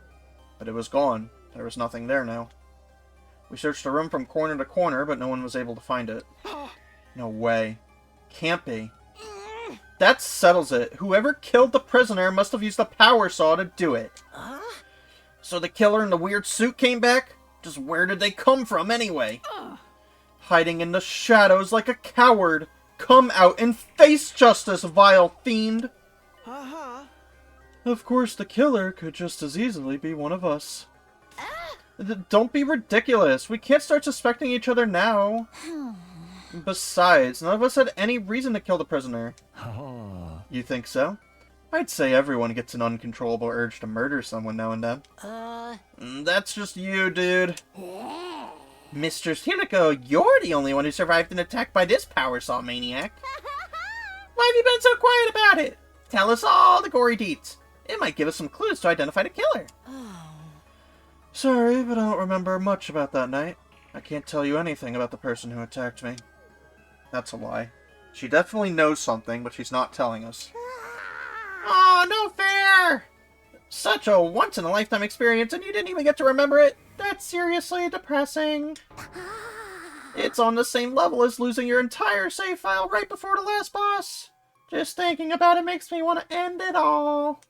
But it was gone. There was nothing there now. We searched the room from corner to corner, but no one was able to find it. No way. Can't be. That settles it. Whoever killed the prisoner must have used the power saw to do it. So the killer in the weird suit came back? Just where did they come from anyway? Hiding in the shadows like a coward. Come out and face justice, vile fiend! Of course, the killer could just as easily be one of us. Don't be ridiculous. We can't start suspecting each other now. Besides, none of us had any reason to kill the prisoner. You think so? I'd say everyone gets an uncontrollable urge to murder someone now and then. That's just you, dude. Mr. Himiko, you're the only one who survived an attack by this power saw maniac. Why have you been so quiet about it? Tell us all the gory deets. It might give us some clues to identify the killer. Sorry, but I don't remember much about that night. I can't tell you anything about the person who attacked me. That's a lie. She definitely knows something, but she's not telling us. Oh, no fair! Such a once-in-a-lifetime experience, and you didn't even get to remember it? That's seriously depressing. It's on the same level as losing your entire save file right before the last boss. Just thinking about it makes me want to end it all.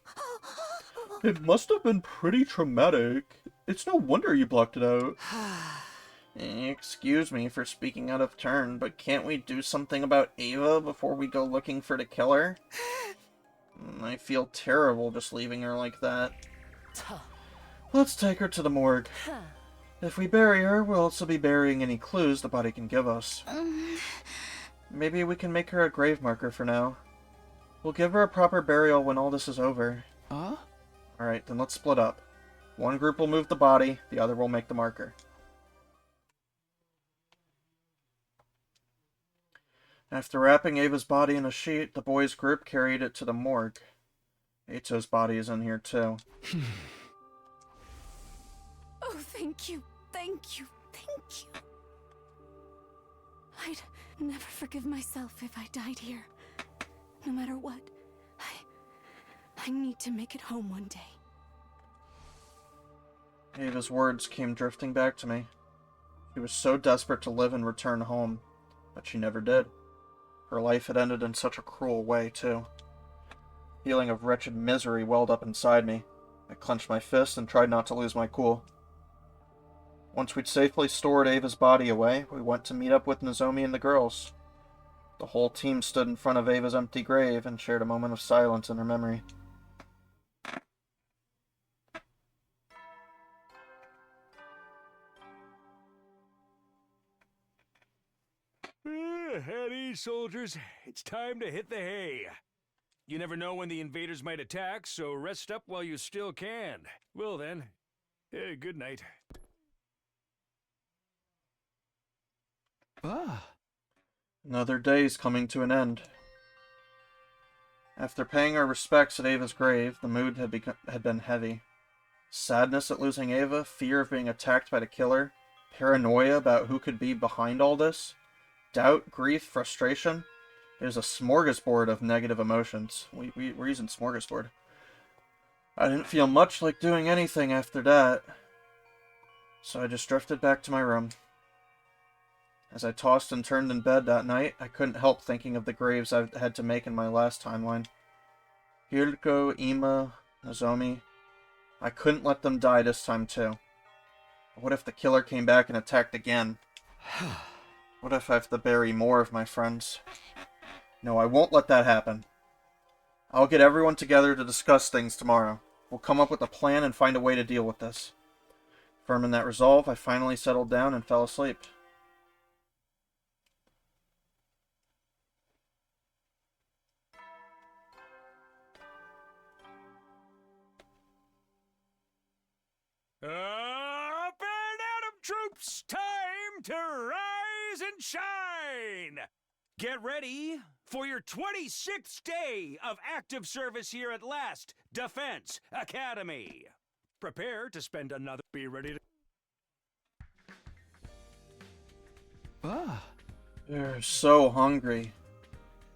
It must have been pretty traumatic. It's no wonder you blocked it out. Excuse me for speaking out of turn, but can't we do something about Ava before we go looking for the killer? I feel terrible just leaving her like that. Let's take her to the morgue. If we bury her, we'll also be burying any clues the body can give us. Maybe we can make her a grave marker for now. We'll give her a proper burial when all this is over. Alright, then let's split up. One group will move the body, the other will make the marker. After wrapping Ava's body in a sheet, the boys' group carried it to the morgue. Eito's body is in here too. Oh, thank you, thank you, thank you. I'd never forgive myself if I died here. No matter what, I need to make it home one day. Ava's words came drifting back to me. She was so desperate to live and return home, but she never did. Her life had ended in such a cruel way, too. A feeling of wretched misery welled up inside me. I clenched my fist and tried not to lose my cool. Once we'd safely stored Ava's body away, we went to meet up with Nozomi and the girls. The whole team stood in front of Ava's empty grave and shared a moment of silence in her memory. At ease, soldiers. It's time to hit the hay. You never know when the invaders might attack, so rest up while you still can. Well then, good night. Another day's coming to an end. After paying our respects at Ava's grave, the mood had been heavy. Sadness at losing Ava, fear of being attacked by the killer, paranoia about who could be behind all this, doubt, grief, frustration. It was a smorgasbord of negative emotions. We're using smorgasbord. I didn't feel much like doing anything after that, so I just drifted back to my room. As I tossed and turned in bed that night, I couldn't help thinking of the graves I had to make in my last timeline. Hiriko, Ima, Nozomi. I couldn't let them die this time too. What if the killer came back and attacked again? What if I have to bury more of my friends? No, I won't let that happen. I'll get everyone together to discuss things tomorrow. We'll come up with a plan and find a way to deal with this. Firm in that resolve, I finally settled down and fell asleep. Up and Adam troops, time to rise and shine! Get ready for your 26th day of active service here at last, Defense Academy. Prepare to spend another... Be ready to... You're so hungry.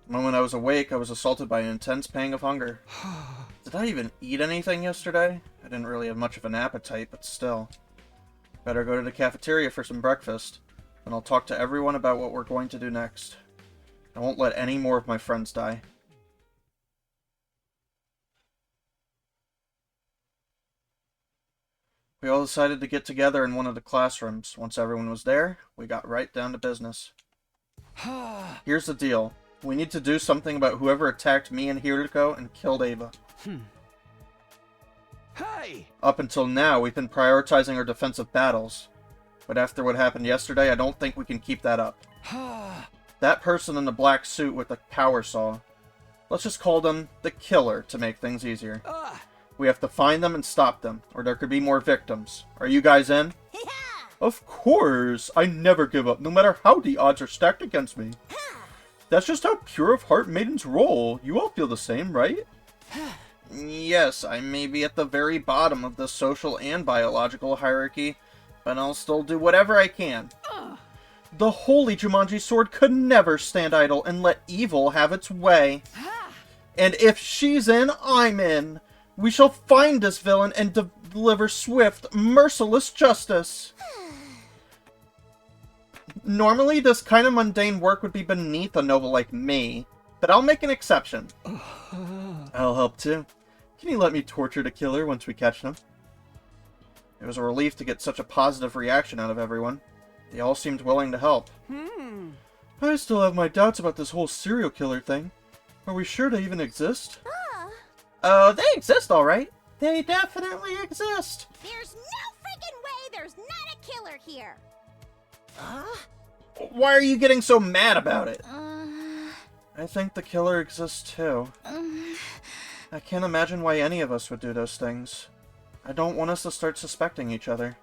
The moment I was awake, I was assaulted by an intense pang of hunger. Did I even eat anything yesterday? I didn't really have much of an appetite, but still. Better go to the cafeteria for some breakfast, and I'll talk to everyone about what we're going to do next. I won't let any more of my friends die. We all decided to get together in one of the classrooms. Once everyone was there, we got right down to business. Here's the deal. We need to do something about whoever attacked me and Hiriko and killed Ava. Hey! Up until now, we've been prioritizing our defensive battles. But after what happened yesterday, I don't think we can keep that up. That person in the black suit with the power saw. Let's just call them the Killer to make things easier. We have to find them and stop them, or there could be more victims. Are you guys in? Yeah! Of course! I never give up, no matter how the odds are stacked against me. That's just how pure of heart maidens roll. You all feel the same, right? Yes, I may be at the very bottom of the social and biological hierarchy, but I'll still do whatever I can. The holy Jumanji sword could never stand idle and let evil have its way. And if she's in, I'm in. We shall find this villain and deliver swift, merciless justice. Normally, this kind of mundane work would be beneath a noble like me, but I'll make an exception. I'll help too. Can you let me torture the Killer once we catch them? It was a relief to get such a positive reaction out of everyone. They all seemed willing to help. I still have my doubts about this whole serial killer thing. Are we sure they even exist? Oh, they exist alright. They definitely exist. There's no freaking way there's not a killer here. Why are you getting so mad about it? I think the Killer exists too. I can't imagine why any of us would do those things. I don't want us to start suspecting each other.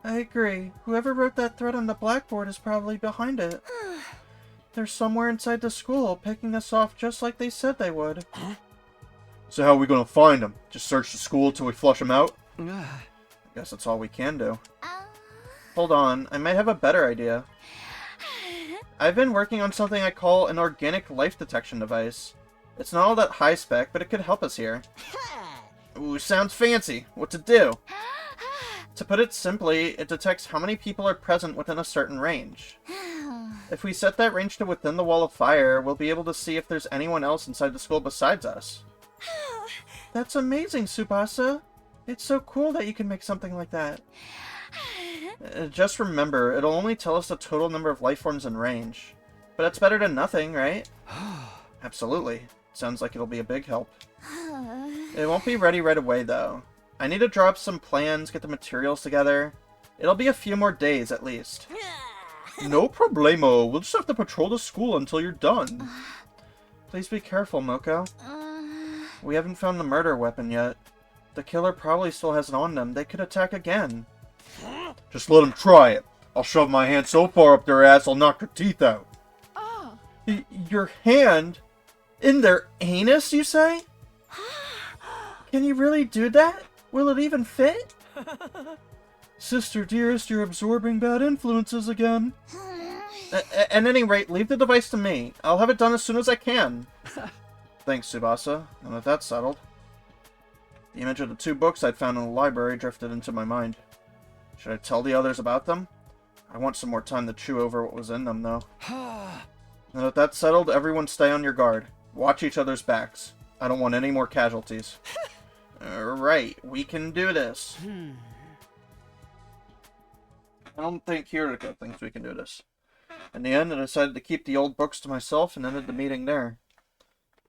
I agree. Whoever wrote that thread on the blackboard is probably behind it. They're somewhere inside the school, picking us off just like they said they would. So how are we gonna find them? Just search the school till we flush them out? I guess that's all we can do. Hold on, I might have a better idea. I've been working on something I call an organic life detection device. It's not all that high spec, but it could help us here. Ooh, sounds fancy. What to do? To put it simply, it detects how many people are present within a certain range. If we set that range to within the wall of fire, we'll be able to see if there's anyone else inside the school besides us. That's amazing, Tsubasa. It's so cool that you can make something like that. Just remember, it'll only tell us the total number of life forms in range. But it's better than nothing, right? Absolutely. Sounds like it'll be a big help. It won't be ready right away, though. I need to draw up some plans, get the materials together. It'll be a few more days, at least. No problemo. We'll just have to patrol the school until you're done. Please be careful, Moko. We haven't found the murder weapon yet. The Killer probably still has it on them. They could attack again. Just let them try it. I'll shove my hand so far up their ass I'll knock their teeth out. Your hand? In their anus, you say? Can you really do that? Will it even fit? Sister dearest, you're absorbing bad influences again. At any rate, leave the device to me. I'll have it done as soon as I can. Thanks, Tsubasa. Now that that's settled. The image of the 2 books I'd found in the library drifted into my mind. Should I tell the others about them? I want some more time to chew over what was in them, though. Now that that's settled, everyone stay on your guard. Watch each other's backs. I don't want any more casualties. Right, we can do this. I don't think Hirika thinks we can do this. In the end, I decided to keep the old books to myself and ended the meeting there.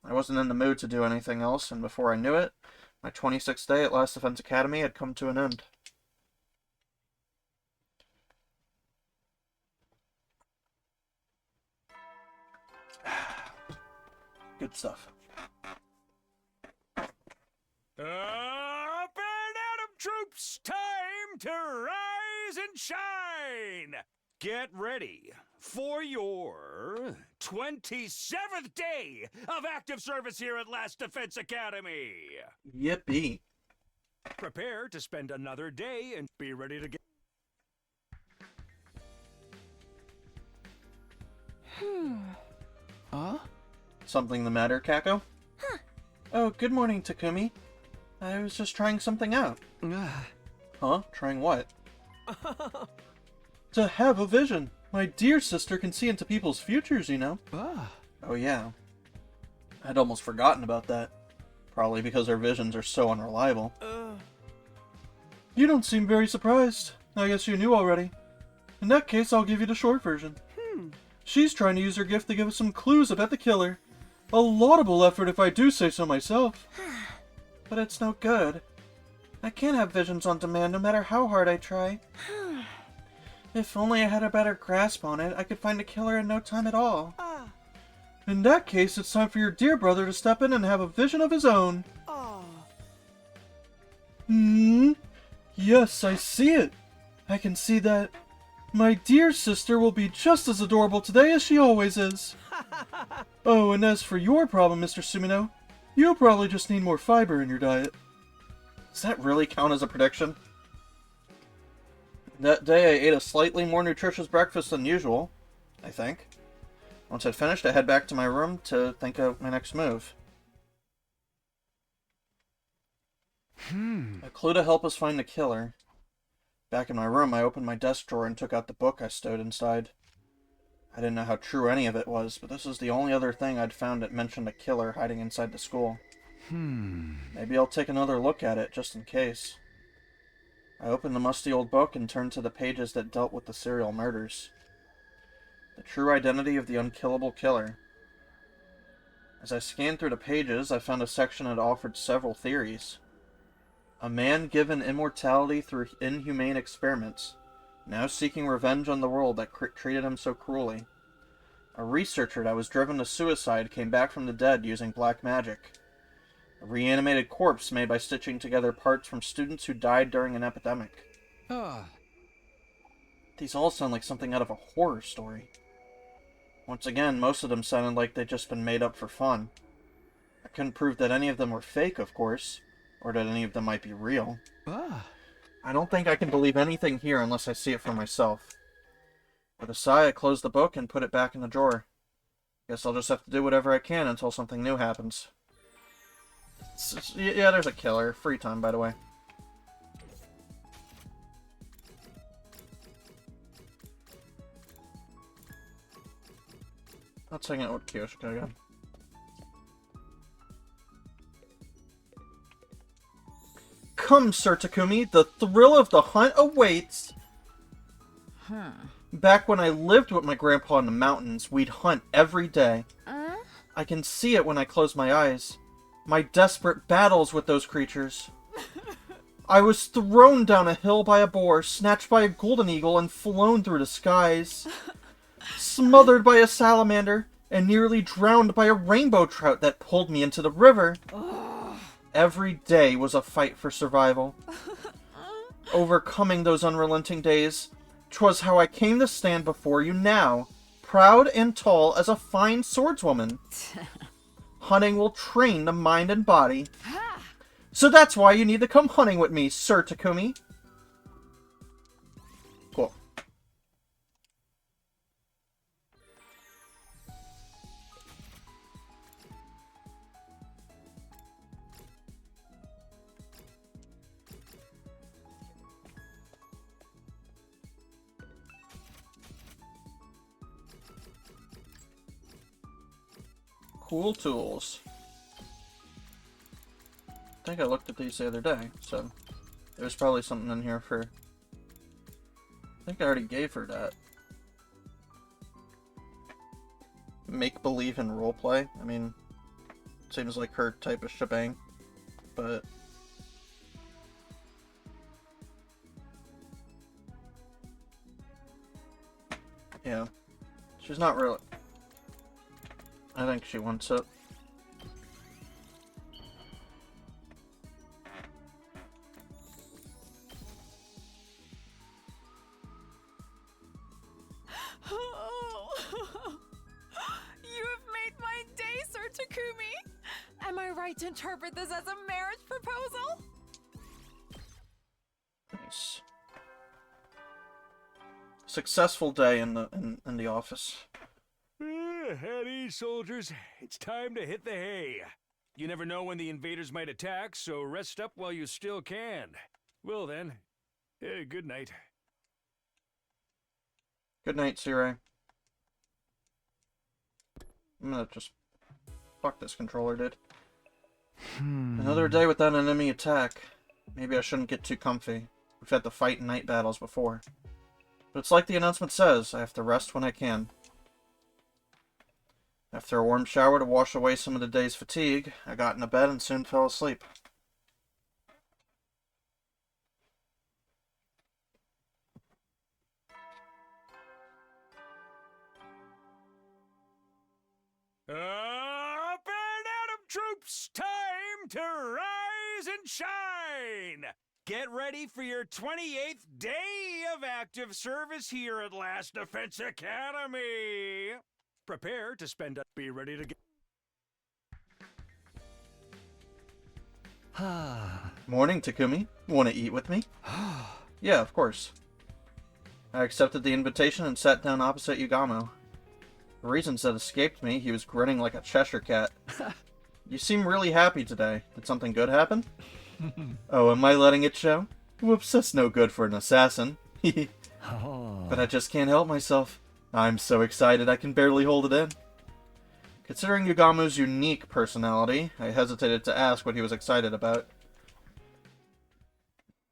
I wasn't in the mood to do anything else, and before I knew it, my 26th day at Last Defense Academy had come to an end. Good stuff. Up and at 'em, troops! Time to rise and shine! Get ready for your 27th day of active service here at Last Defense Academy! Yippee. Prepare to spend another day and be ready to get... Huh? Something the matter, Kako? Oh, good morning, Takumi. I was just trying something out. Huh? Trying what? To have a vision. My dear sister can see into people's futures, you know. Oh, yeah. I'd almost forgotten about that. Probably because her visions are so unreliable. You don't seem very surprised. I guess you knew already. In that case, I'll give you the short version. She's trying to use her gift to give us some clues about the killer. A laudable effort if I do say so myself. But it's no good. I can't have visions on demand no matter how hard I try. If only I had a better grasp on it, I could find a killer in no time at all. In that case, it's time for your dear brother to step in and have a vision of his own. Yes, I see it. I can see that my dear sister will be just as adorable today as she always is. Oh, and as for your problem, Mr. Sumino, you'll probably just need more fiber in your diet. Does that really count as a prediction? That day I ate a slightly more nutritious breakfast than usual, I think. Once I'd finished, I head back to my room to think of my next move. A clue to help us find the killer. Back in my room, I opened my desk drawer and took out the book I stowed inside. I didn't know how true any of it was, but this was the only other thing I'd found that mentioned a killer hiding inside the school. Maybe I'll take another look at it, just in case. I opened the musty old book and turned to the pages that dealt with the serial murders. The true identity of the unkillable killer. As I scanned through the pages, I found a section that offered several theories. A man given immortality through inhumane experiments, now seeking revenge on the world that treated him so cruelly. A researcher that was driven to suicide came back from the dead using black magic. A reanimated corpse made by stitching together parts from students who died during an epidemic. These all sound like something out of a horror story. Once again, most of them sounded like they'd just been made up for fun. I couldn't prove that any of them were fake, of course, or that any of them might be real. I don't think I can believe anything here unless I see it for myself. With a sigh, I closed the book and put it back in the drawer. Guess I'll just have to do whatever I can until something new happens. Yeah, there's a killer. Free time, by the way. Let's hang out with Kyoshika again. Come, Sir Takumi, the thrill of the hunt awaits! Back when I lived with my grandpa in the mountains, we'd hunt every day. I can see it when I close my eyes. My desperate battles with those creatures. I was thrown down a hill by a boar, snatched by a golden eagle, and flown through the skies. Smothered by a salamander, and nearly drowned by a rainbow trout that pulled me into the river. Every day was a fight for survival. Overcoming those unrelenting days, 'twas how I came to stand before you now, proud and tall as a fine swordswoman. Hunting will train the mind and body. So that's why you need to come hunting with me, Sir Takumi. Cool. Cool tools. I think I looked at these the other day, so there's probably something in here for... I think I already gave her that. Make believe and roleplay. I mean, seems like her type of shebang, but... yeah. She's not really... I think she wants it. You have made my day, Sir Takumi! Am I right to interpret this as a marriage proposal? Nice. Successful day in the office. At ease, soldiers. It's time to hit the hay. You never know when the invaders might attack, so rest up while you still can. Well then, good night. Good night, Sirai. I'm gonna just... fuck this controller, dude. Another day without an enemy attack. Maybe I shouldn't get too comfy. We've had to fight in night battles before. But it's like the announcement says, I have to rest when I can. After a warm shower to wash away some of the day's fatigue, I got into bed and soon fell asleep. troops! Time to rise and shine! Get ready for your 28th day of active service here at Last Defense Academy! Prepare to spend a... Be ready to get... Morning, Takumi. Want to eat with me? Yeah, of course. I accepted the invitation and sat down opposite Yugamo. For reasons that escaped me, he was grinning like a Cheshire cat. You seem really happy today. Did something good happen? Oh, am I letting it show? Whoops, that's no good for an assassin. But I just can't help myself. I'm so excited I can barely hold it in. Considering Yugamo's unique personality, I hesitated to ask what he was excited about.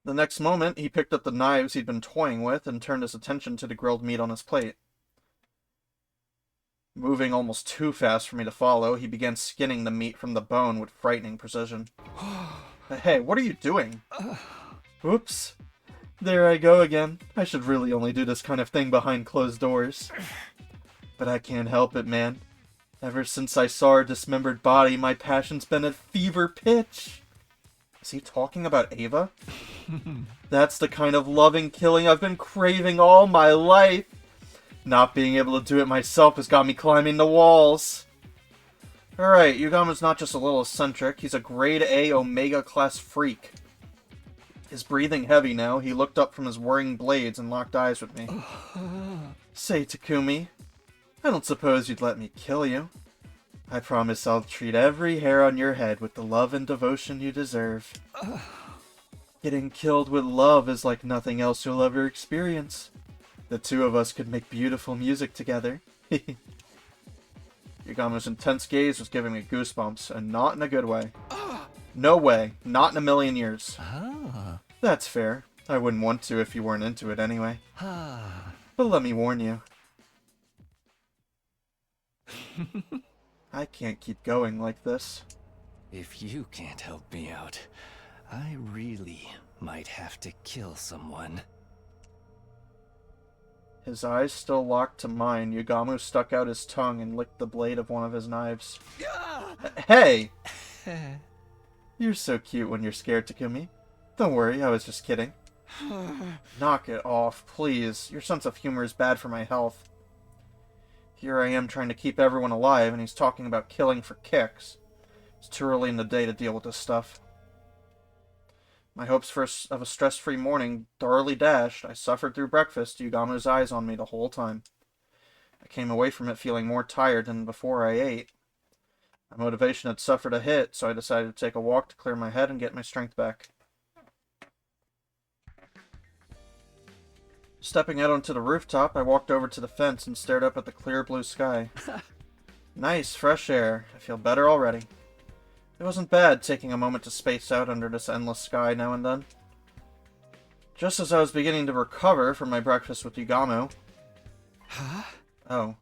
The next moment, he picked up the knives he'd been toying with and turned his attention to the grilled meat on his plate. Moving almost too fast for me to follow, he began skinning the meat from the bone with frightening precision. Hey, what are you doing? Oops. There I go again. I should really only do this kind of thing behind closed doors. But I can't help it, man. Ever since I saw her dismembered body, my passion's been at fever pitch. Is he talking about Ava? That's the kind of loving killing I've been craving all my life. Not being able to do it myself has got me climbing the walls. Alright, Yugamo's not just a little eccentric, he's a grade A Omega class freak. His breathing heavy now, he looked up from his whirring blades and locked eyes with me. Say, Takumi, I don't suppose you'd let me kill you. I promise I'll treat every hair on your head with the love and devotion you deserve. Getting killed with love is like nothing else you'll ever experience. The two of us could make beautiful music together. Yugamo's intense gaze was giving me goosebumps, and not in a good way. No way. Not in a million years. That's fair. I wouldn't want to if you weren't into it anyway. But let me warn you. I can't keep going like this. If you can't help me out, I really might have to kill someone. His eyes still locked to mine, Yugamo stuck out his tongue and licked the blade of one of his knives. Hey! You're so cute when you're scared, Takumi. Don't worry, I was just kidding. Knock it off, please. Your sense of humor is bad for my health. Here I am trying to keep everyone alive, and he's talking about killing for kicks. It's too early in the day to deal with this stuff. My hopes of a stress-free morning thoroughly dashed. I suffered through breakfast, Yugamo's eyes on me the whole time. I came away from it feeling more tired than before I ate. My motivation had suffered a hit, so I decided to take a walk to clear my head and get my strength back. Stepping out onto the rooftop, I walked over to the fence and stared up at the clear blue sky. Nice, fresh air. I feel better already. It wasn't bad taking a moment to space out under this endless sky now and then. Just as I was beginning to recover from my breakfast with Yugamo... Oh.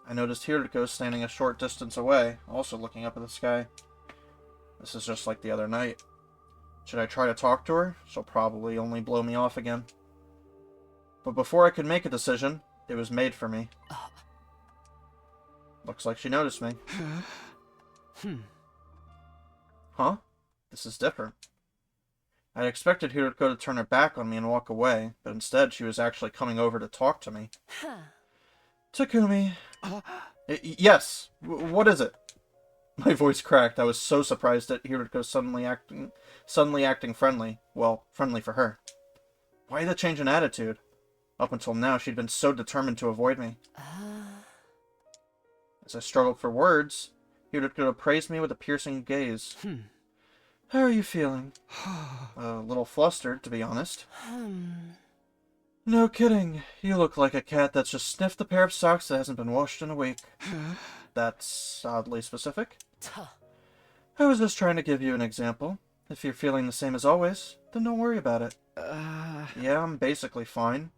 I noticed Hiriko standing a short distance away, also looking up at the sky. This is just like the other night. Should I try to talk to her? She'll probably only blow me off again. But before I could make a decision, it was made for me. Looks like she noticed me. Huh? This is different. I'd expected Hiriko to turn her back on me and walk away, but instead she was actually coming over to talk to me. Takumi. Yes. What is it? My voice cracked. I was so surprised at Hiriko suddenly acting friendly. Well, friendly for her. Why the change in attitude? Up until now, she'd been so determined to avoid me. As I struggled for words, Hiriko praised me with a piercing gaze. How are you feeling? A little flustered, to be honest. No kidding. You look like a cat that's just sniffed a pair of socks that hasn't been washed in a week. That's oddly specific. I was just trying to give you an example. If you're feeling the same as always, then don't worry about it. Yeah, I'm basically fine.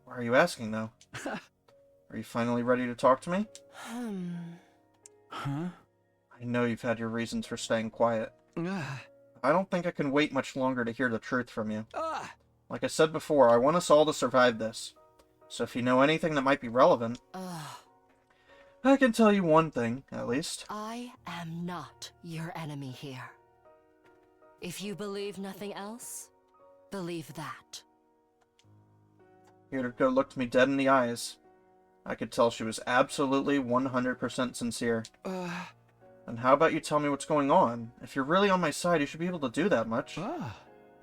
Why are you asking, though? Are you finally ready to talk to me? I know you've had your reasons for staying quiet. I don't think I can wait much longer to hear the truth from you. Like I said before, I want us all to survive this. So if you know anything that might be relevant... I can tell you one thing, at least. I am not your enemy here. If you believe nothing else, believe that. Yuriko looked me dead in the eyes. I could tell she was absolutely 100% sincere. And how about you tell me what's going on? If you're really on my side, you should be able to do that much.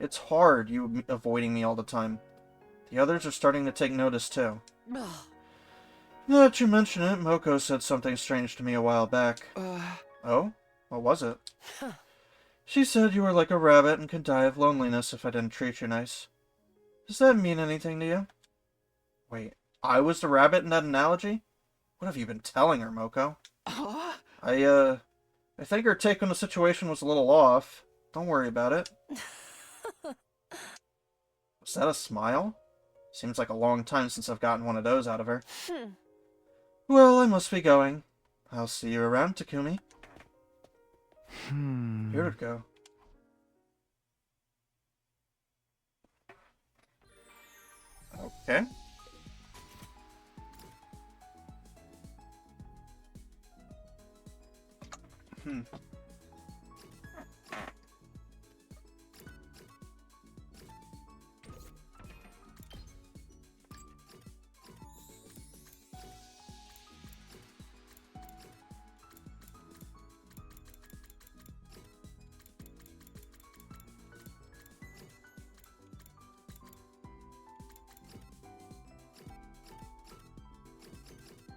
It's hard, you avoiding me all the time. The others are starting to take notice, too. Now that you mention it, Moko said something strange to me a while back. Oh? What was it? She said you were like a rabbit and could die of loneliness if I didn't treat you nice. Does that mean anything to you? Wait, I was the rabbit in that analogy? What have you been telling her, Moko? I think her take on the situation was a little off. Don't worry about it. Was that a smile? Seems like a long time since I've gotten one of those out of her. Well, I must be going. I'll see you around, Takumi. Here it go. Okay.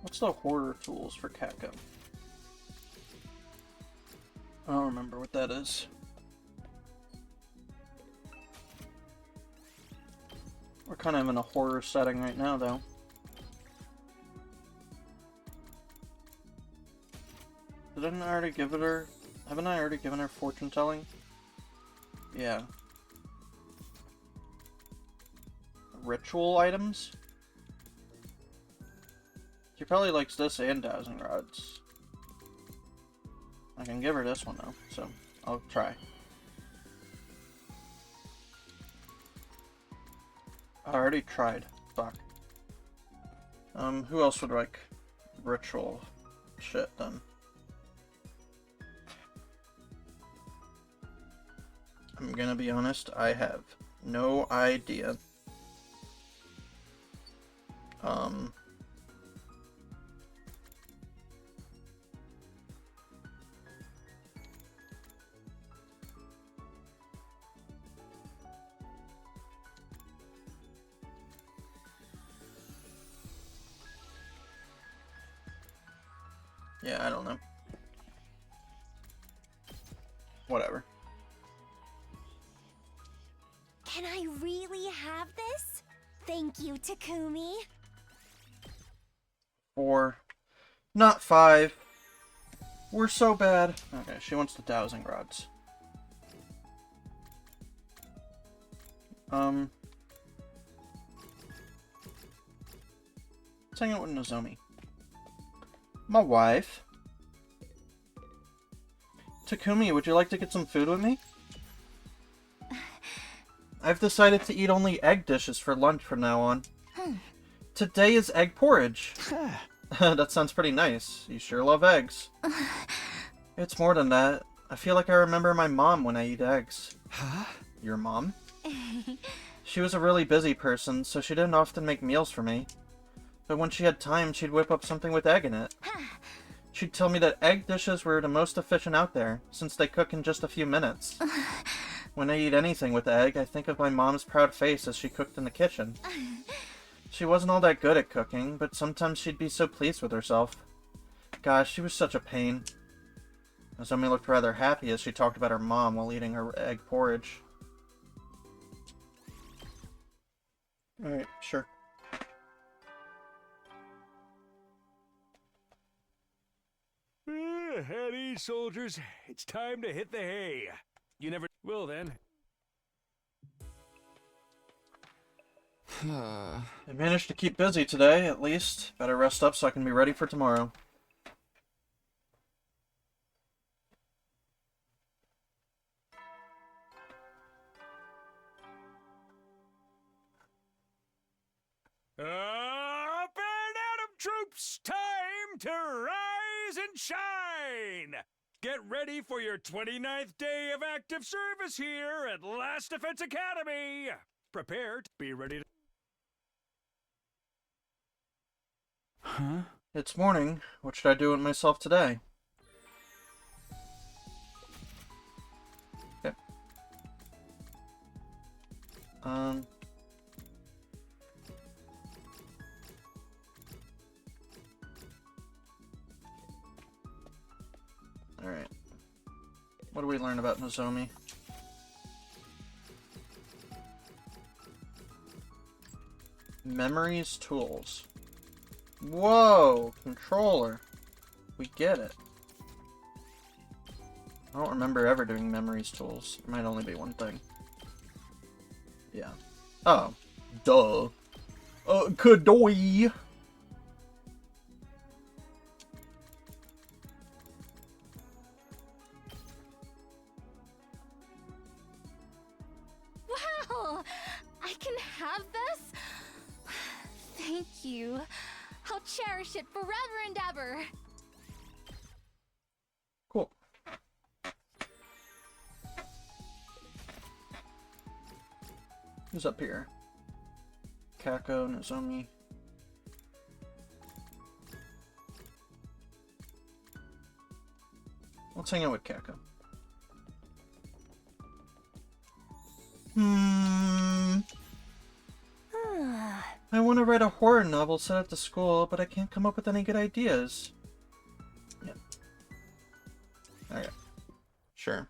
What's the horror tools for Kako? I don't remember what that is. We're kind of in a horror setting right now, though. Didn't I already give it her? Haven't I already given her fortune telling? Yeah. Ritual items? She probably likes this and dowsing rods. I can give her this one though, so I'll try. I already tried. Fuck. Who else would like ritual shit then? I'm gonna be honest, I have no idea. Yeah, I don't know. Whatever. Can I really have this? Thank you, Takumi. 4. Not 5. We're so bad. Okay, she wants the dowsing rods. Let's hang out with Nozomi. My wife. Takumi, would you like to get some food with me? I've decided to eat only egg dishes for lunch from now on. Today is egg porridge. That sounds pretty nice. You sure love eggs. It's more than that. I feel like I remember my mom when I eat eggs. Huh? Your mom? She was a really busy person, so she didn't often make meals for me. But when she had time, she'd whip up something with egg in it. She'd tell me that egg dishes were the most efficient out there, since they cook in just a few minutes. When I eat anything with egg, I think of my mom's proud face as she cooked in the kitchen. She wasn't all that good at cooking, but sometimes she'd be so pleased with herself. Gosh, she was such a pain. Nozomi looked rather happy as she talked about her mom while eating her egg porridge. Alright, sure. At ease, soldiers. It's time to hit the hay. You never will then. I managed to keep busy today, at least. Better rest up so I can be ready for tomorrow. Up and Adam troops, time to rise and shine! Get ready for your 29th day of active service here at Last Defense Academy! Prepare to be ready to... Huh? It's morning. What should I do with myself today? Okay. Alright. What do we learn about Nozomi? Memories tools. Whoa! Controller. We get it. I don't remember ever doing memories tools. It might only be one thing. Yeah. Oh. Duh. Kadoy! Wow! I can have this? Thank you. I'll cherish it forever and ever. Cool. Who's up here? Kako, Nozomi. Let's hang out with Kako. I want to write a horror novel set at the school, but I can't come up with any good ideas. Yeah. Okay. Sure.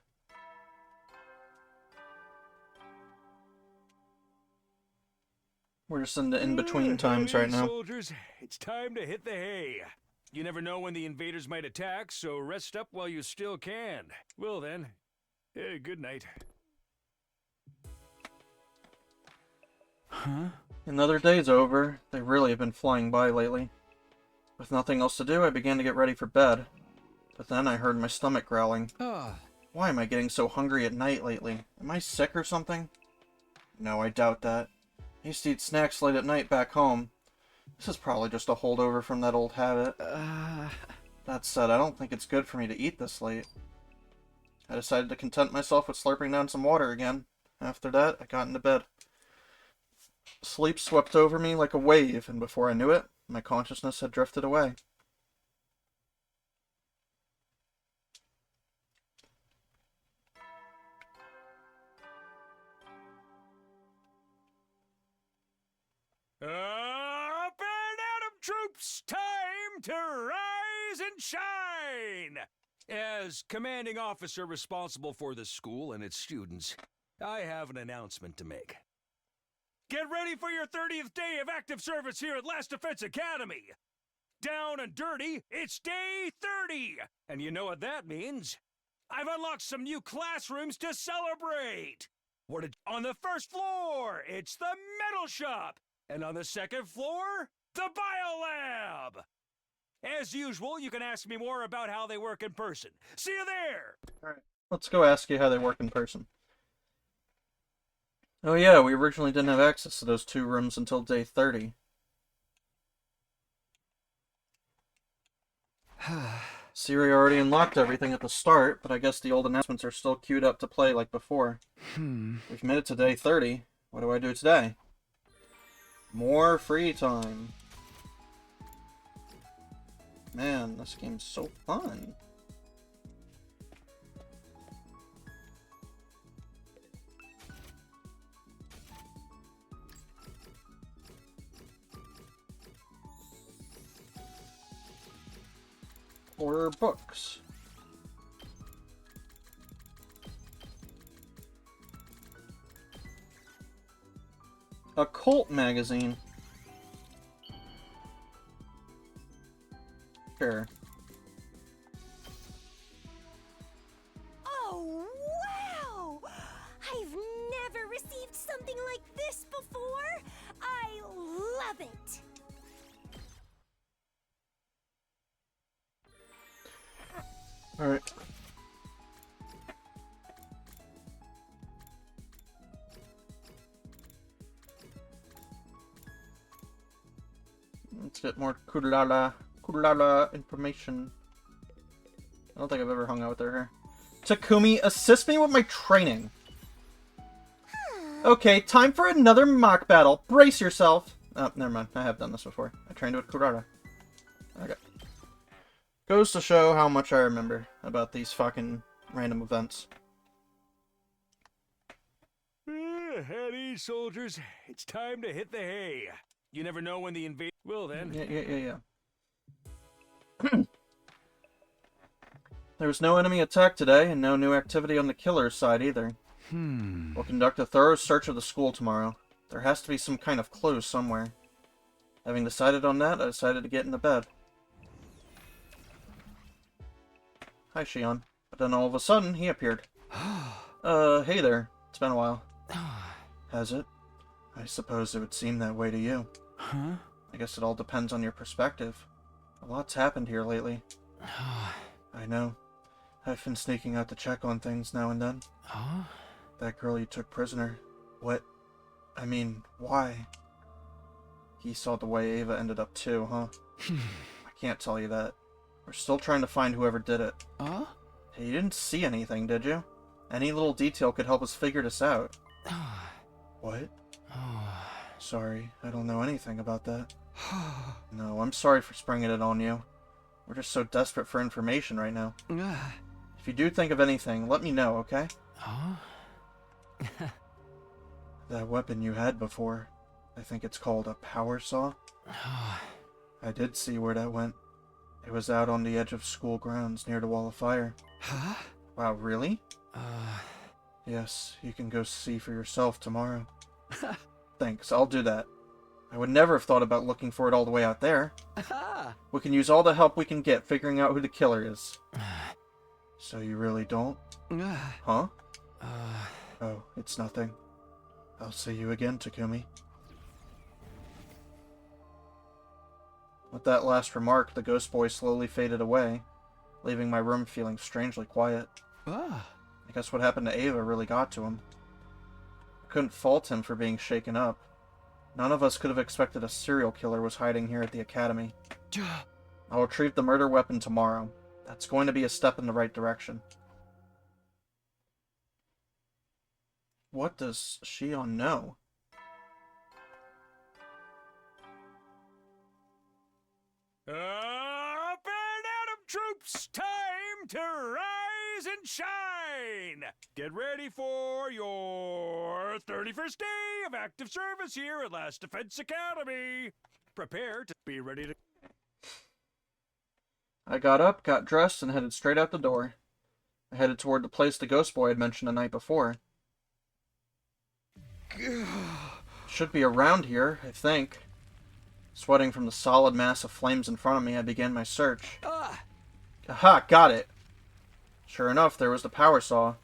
We're just in the in-between times right now. Soldiers, it's time to hit the hay. You never know when the invaders might attack, so rest up while you still can. Well then, good night. Huh? Another day's over. They really have been flying by lately. With nothing else to do, I began to get ready for bed. But then I heard my stomach growling. Why am I getting so hungry at night lately? Am I sick or something? No, I doubt that. I used to eat snacks late at night back home. This is probably just a holdover from that old habit. That said, I don't think it's good for me to eat this late. I decided to content myself with slurping down some water again. After that, I got into bed. Sleep swept over me like a wave, and before I knew it, my consciousness had drifted away. Up and at 'em, troops! Time to rise and shine! As commanding officer responsible for the school and its students, I have an announcement to make. Get ready for your 30th day of active service here at Last Defense Academy! Down and dirty, it's day 30! And you know what that means? I've unlocked some new classrooms to celebrate! On the first floor, it's the metal shop! And on the second floor, the biolab! As usual, you can ask me more about how they work in person. See you there! Alright, let's go ask you how they work in person. Oh yeah, we originally didn't have access to those two rooms until day 30. Siri already unlocked everything at the start, but I guess the old announcements are still queued up to play like before. We've made it to day 30. What do I do today? More free time. Man, this game's so fun. Horror books. A cult magazine. Sure. Oh, wow! I've never received something like this before. I love it. Alright. Let's get more kulala Kurara information. I don't think I've ever hung out with her here. Takumi, assist me with my training. Okay, time for another mock battle. Brace yourself. Oh, never mind. I have done this before. I trained with Kurara. Okay. Goes to show how much I remember about these fucking random events. At ease, soldiers. It's time to hit the hay. You never know when the invader will then. Yeah. There was no enemy attack today, and no new activity on the killer's side either. We'll conduct a thorough search of the school tomorrow. There has to be some kind of clue somewhere. Having decided on that, I decided to get into bed. Hi, Shion. But then all of a sudden, he appeared. Hey there. It's been a while. Has it? I suppose it would seem that way to you. Huh? I guess it all depends on your perspective. A lot's happened here lately. I know. I've been sneaking out to check on things now and then. Huh? That girl you took prisoner. What? I mean, why? He saw the way Ava ended up too, huh? I can't tell you that. We're still trying to find whoever did it. Huh? Hey, you didn't see anything, did you? Any little detail could help us figure this out. What? Sorry, I don't know anything about that. No, I'm sorry for springing it on you. We're just so desperate for information right now. If you do think of anything, let me know, okay? Huh? That weapon you had before, I think it's called a power saw. I did see where that went. It was out on the edge of school grounds near the wall of fire. Huh? Wow, really? Yes, you can go see for yourself tomorrow. Thanks, I'll do that. I would never have thought about looking for it all the way out there. We can use all the help we can get figuring out who the killer is. So you really don't? Huh? Oh, it's nothing. I'll see you again, Takumi. With that last remark, the ghost boy slowly faded away, leaving my room feeling strangely quiet. I guess what happened to Ava really got to him. I couldn't fault him for being shaken up. None of us could have expected a serial killer was hiding here at the academy. I'll retrieve the murder weapon tomorrow. That's going to be a step in the right direction. What does Shion know? Up and at 'em, troops! Time to rise and shine! Get ready for your 31st day of active service here at Last Defense Academy. Prepare to be ready to... I got up, got dressed, and headed straight out the door. I headed toward the place the ghost boy had mentioned the night before. Should be around here, I think. Sweating from the solid mass of flames in front of me, I began my search. Aha, got it! Sure enough, there was the power saw,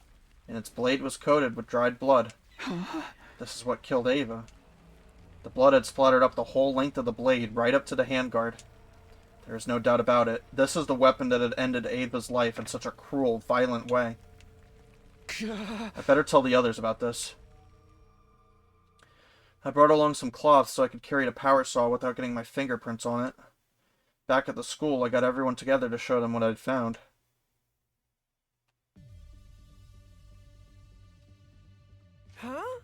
and its blade was coated with dried blood. This is what killed Ava. The blood had splattered up the whole length of the blade, right up to the handguard. There is no doubt about it. This is the weapon that had ended Ava's life in such a cruel, violent way. I better tell the others about this. I brought along some cloths so I could carry the power saw without getting my fingerprints on it. Back at the school, I got everyone together to show them what I'd found. Huh?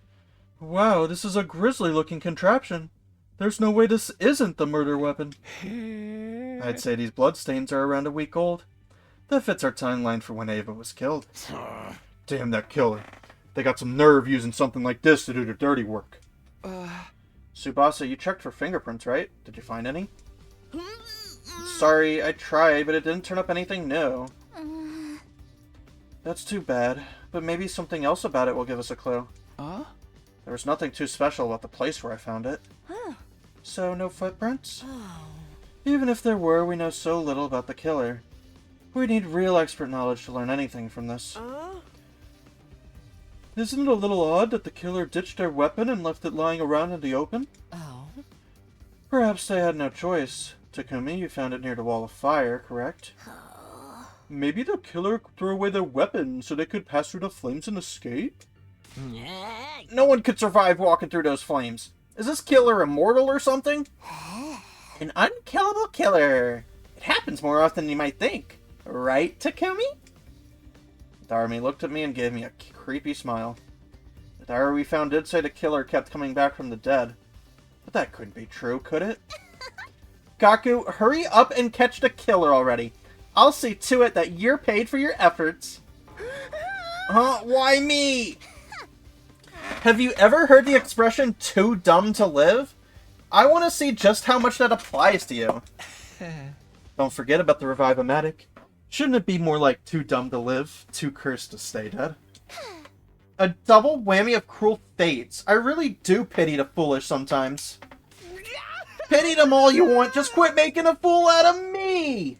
Wow, this is a grisly-looking contraption. There's no way this isn't the murder weapon. I'd say these bloodstains are around a week old. That fits our timeline for when Ava was killed. Damn that killer. They got some nerve using something like this to do their dirty work. Tsubasa, you checked for fingerprints, right? Did you find any? Sorry, I tried, but it didn't turn up anything new. That's too bad, but maybe something else about it will give us a clue. There was nothing too special about the place where I found it. So, no footprints? Even if there were, we know so little about the killer. We need real expert knowledge to learn anything from this. Isn't it a little odd that the killer ditched their weapon and left it lying around in the open? Perhaps they had no choice. Takumi, you found it near the wall of fire, correct? Maybe the killer threw away their weapon so they could pass through the flames and escape? No one could survive walking through those flames. Is this killer immortal or something? An unkillable killer. It happens more often than you might think. Right, Takumi? Darumi looked at me and gave me a creepy smile. The diary we found did say the killer kept coming back from the dead. But that couldn't be true, could it? Gaku, hurry up and catch the killer already. I'll see to it that you're paid for your efforts. Huh? Why me? Have you ever heard the expression, too dumb to live? I want to see just how much that applies to you. Don't forget about the Revive-O-Matic. Shouldn't it be more like too dumb to live, too cursed to stay dead? A double whammy of cruel fates. I really do pity the foolish sometimes. Pity them all you want, just quit making a fool out of me!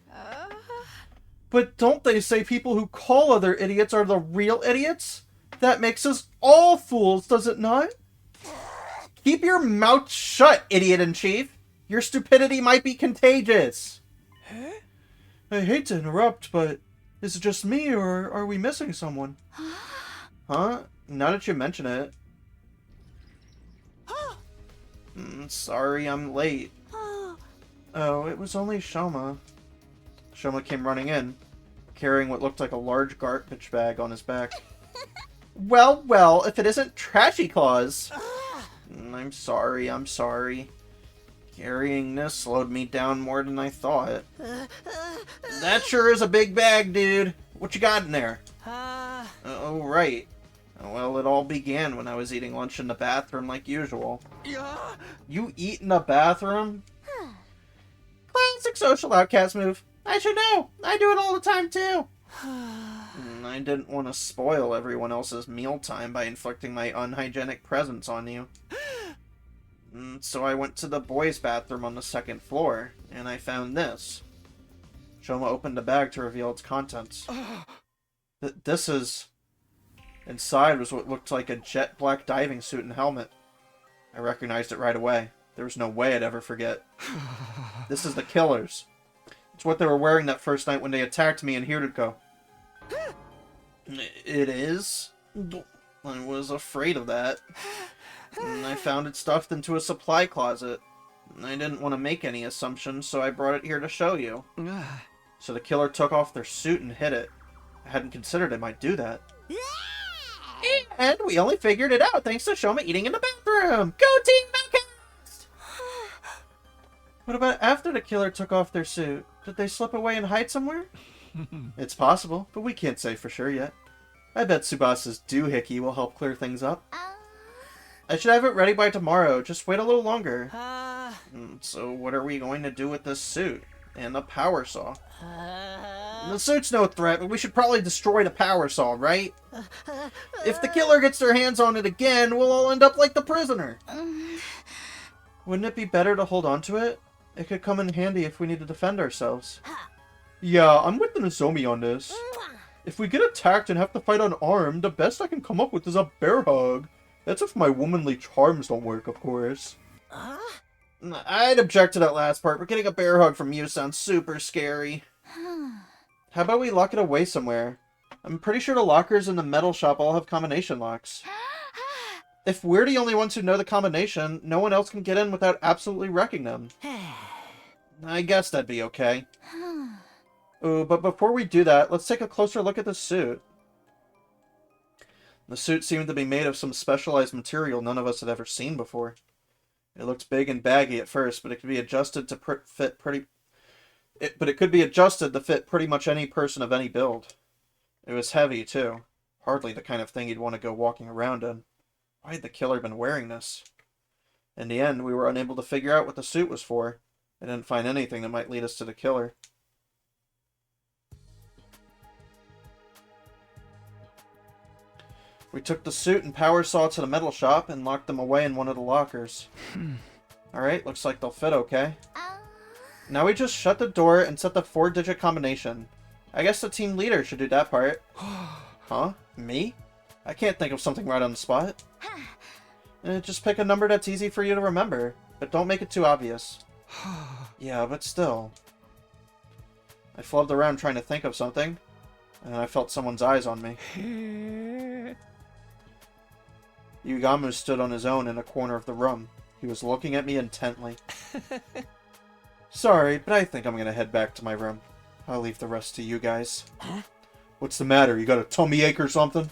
But don't they say people who call other idiots are the real idiots? That makes us all fools, does it not? Keep your mouth shut, idiot-in-chief! Your stupidity might be contagious! Huh? I hate to interrupt, but is it just me, or are we missing someone? Huh? Now that you mention it. Sorry, I'm late. Oh, it was only Shoma. Shoma came running in, carrying what looked like a large garbage bag on his back. Well, if it isn't Trashy Claus! I'm sorry. Carrying this slowed me down more than I thought. That sure is a big bag, dude. What you got in there? Oh, right. Well, it all began when I was eating lunch in the bathroom like usual. You eat in the bathroom? Classic social outcast move. I should know. I do it all the time, too. I didn't want to spoil everyone else's mealtime by inflicting my unhygienic presence on you. So I went to the boys' bathroom on the second floor, and I found this. Shoma opened the bag to reveal its contents. This is... Inside was what looked like a jet black diving suit and helmet. I recognized it right away. There was no way I'd ever forget. This is the killer's. It's what they were wearing that first night when they attacked me in Hiruko. It is? I was afraid of that. And I found it stuffed into a supply closet. I didn't want to make any assumptions, so I brought it here to show you. So the killer took off their suit and hid it. I hadn't considered it might do that. And we only figured it out thanks to Shoma eating in the bathroom! Go Team Outcast! What about after the killer took off their suit? Did they slip away and hide somewhere? It's possible, but we can't say for sure yet. I bet Tsubasa's doohickey will help clear things up. I should have it ready by tomorrow, just wait a little longer. So what are we going to do with this suit? And the power saw? The suit's no threat, but we should probably destroy the power saw, right? If the killer gets their hands on it again, we'll all end up like the prisoner. Wouldn't it be better to hold on to it? It could come in handy if we need to defend ourselves. Yeah, I'm with the Nozomi on this. If we get attacked and have to fight unarmed, the best I can come up with is a bear hug. That's if my womanly charms don't work, of course. I'd object to that last part, but getting a bear hug from you sounds super scary. How about we lock it away somewhere? I'm pretty sure the lockers in the metal shop all have combination locks. If we're the only ones who know the combination, no one else can get in without absolutely wrecking them. I guess that'd be okay. Ooh, but before we do that, let's take a closer look at the suit. The suit seemed to be made of some specialized material none of us had ever seen before. It looked big and baggy at first, but it could be adjusted to fit pretty much any person of any build. It was heavy, too. Hardly the kind of thing you'd want to go walking around in. Why had the killer been wearing this? In the end, we were unable to figure out what the suit was for. I didn't find anything that might lead us to the killer. We took the suit and power saw to the metal shop and locked them away in one of the lockers. Alright, looks like they'll fit okay. Now we just shut the door and set the 4-digit combination. I guess the team leader should do that part. Huh? Me? I can't think of something right on the spot. Just pick a number that's easy for you to remember, but don't make it too obvious. Yeah, but still. I flubbed around trying to think of something, and I felt someone's eyes on me. Yugamu stood on his own in a corner of the room. He was looking at me intently. Sorry, but I think I'm gonna head back to my room. I'll leave the rest to you guys. Huh? What's the matter? You got a tummy ache or something?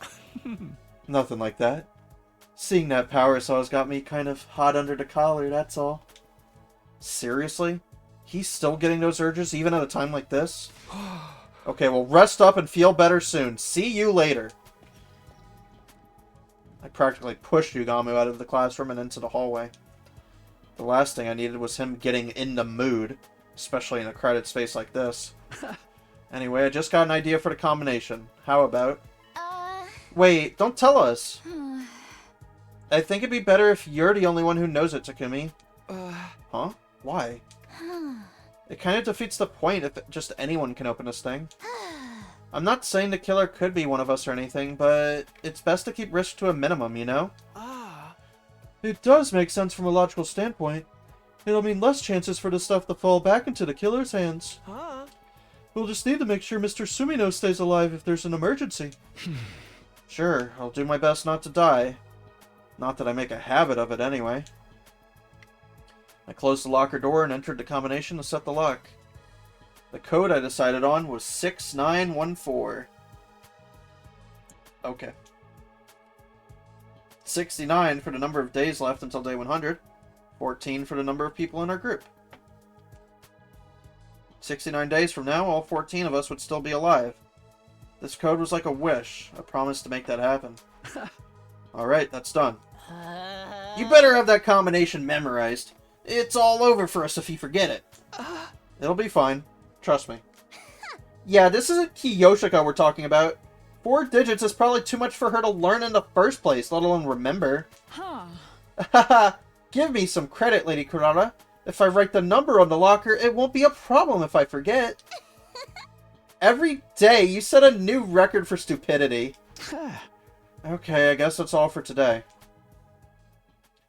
Nothing like that. Seeing that power saw's got me kind of hot under the collar, that's all. Seriously? He's still getting those urges even at a time like this? Okay, well, rest up and feel better soon. See you later. I practically pushed Yugamo out of the classroom and into the hallway. The last thing I needed was him getting in the mood, especially in a crowded space like this. Anyway, I just got an idea for the combination. How about... Wait, don't tell us. I think it'd be better if you're the only one who knows it, Takumi. Huh? Why? It kind of defeats the point if just anyone can open this thing. I'm not saying the killer could be one of us or anything, but it's best to keep risk to a minimum, you know? It does make sense from a logical standpoint. It'll mean less chances for the stuff to fall back into the killer's hands. We'll just need to make sure Mr. Sumino stays alive if there's an emergency. Sure, I'll do my best not to die. Not that I make a habit of it anyway. I closed the locker door and entered the combination to set the lock. The code I decided on was 6914. Okay. 69 for the number of days left until day 100. 14 for the number of people in our group. 69 days from now, all 14 of us would still be alive. This code was like a wish. I promised to make that happen. Alright, that's done. You better have that combination memorized. It's all over for us if you forget it. It'll be fine. Trust me. Yeah, this isn't Kiyoshika we're talking about. 4 digits is probably too much for her to learn in the first place, let alone remember. Haha, give me some credit, Lady Kurata. If I write the number on the locker, it won't be a problem if I forget. Every day, you set a new record for stupidity. Okay, I guess that's all for today.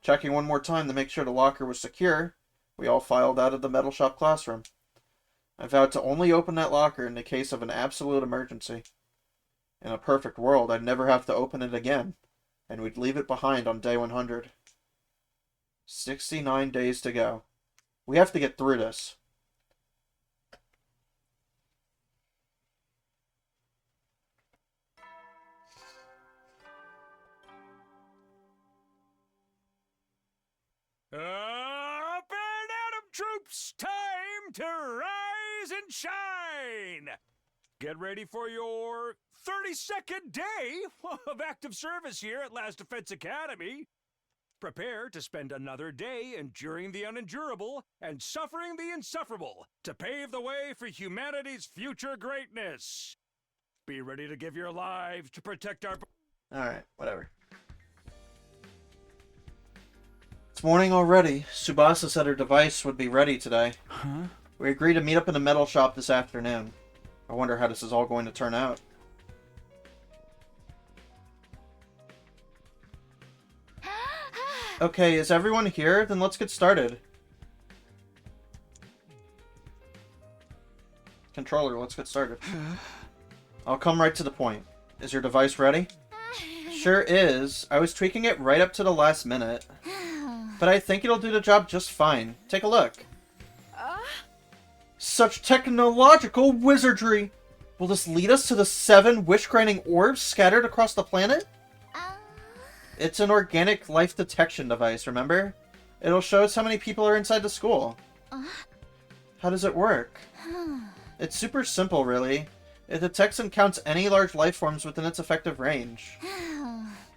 Checking one more time to make sure the locker was secure, we all filed out of the metal shop classroom. I vowed to only open that locker in the case of an absolute emergency. In a perfect world, I'd never have to open it again, and we'd leave it behind on day 100. 69 days to go. We have to get through this. Up and at 'em, troops! Time to rise and shine! Get ready for your 32nd day of active service here at Last Defense Academy. Prepare to spend another day enduring the unendurable and suffering the insufferable to pave the way for humanity's future greatness. Be ready to give your lives to protect our... Alright, whatever. It's morning already. Tsubasa said her device would be ready today. Huh? We agreed to meet up in the metal shop this afternoon. I wonder how this is all going to turn out. Okay, is everyone here? Then let's get started. Controller, let's get started. I'll come right to the point. Is your device ready? Sure is. I was tweaking it right up to the last minute. But I think it'll do the job just fine. Take a look. Such technological wizardry! Will this lead us to the 7 wish-granting orbs scattered across the planet? It's an organic life detection device, remember? It'll show us how many people are inside the school. How does it work? It's super simple, really. It detects and counts any large life forms within its effective range.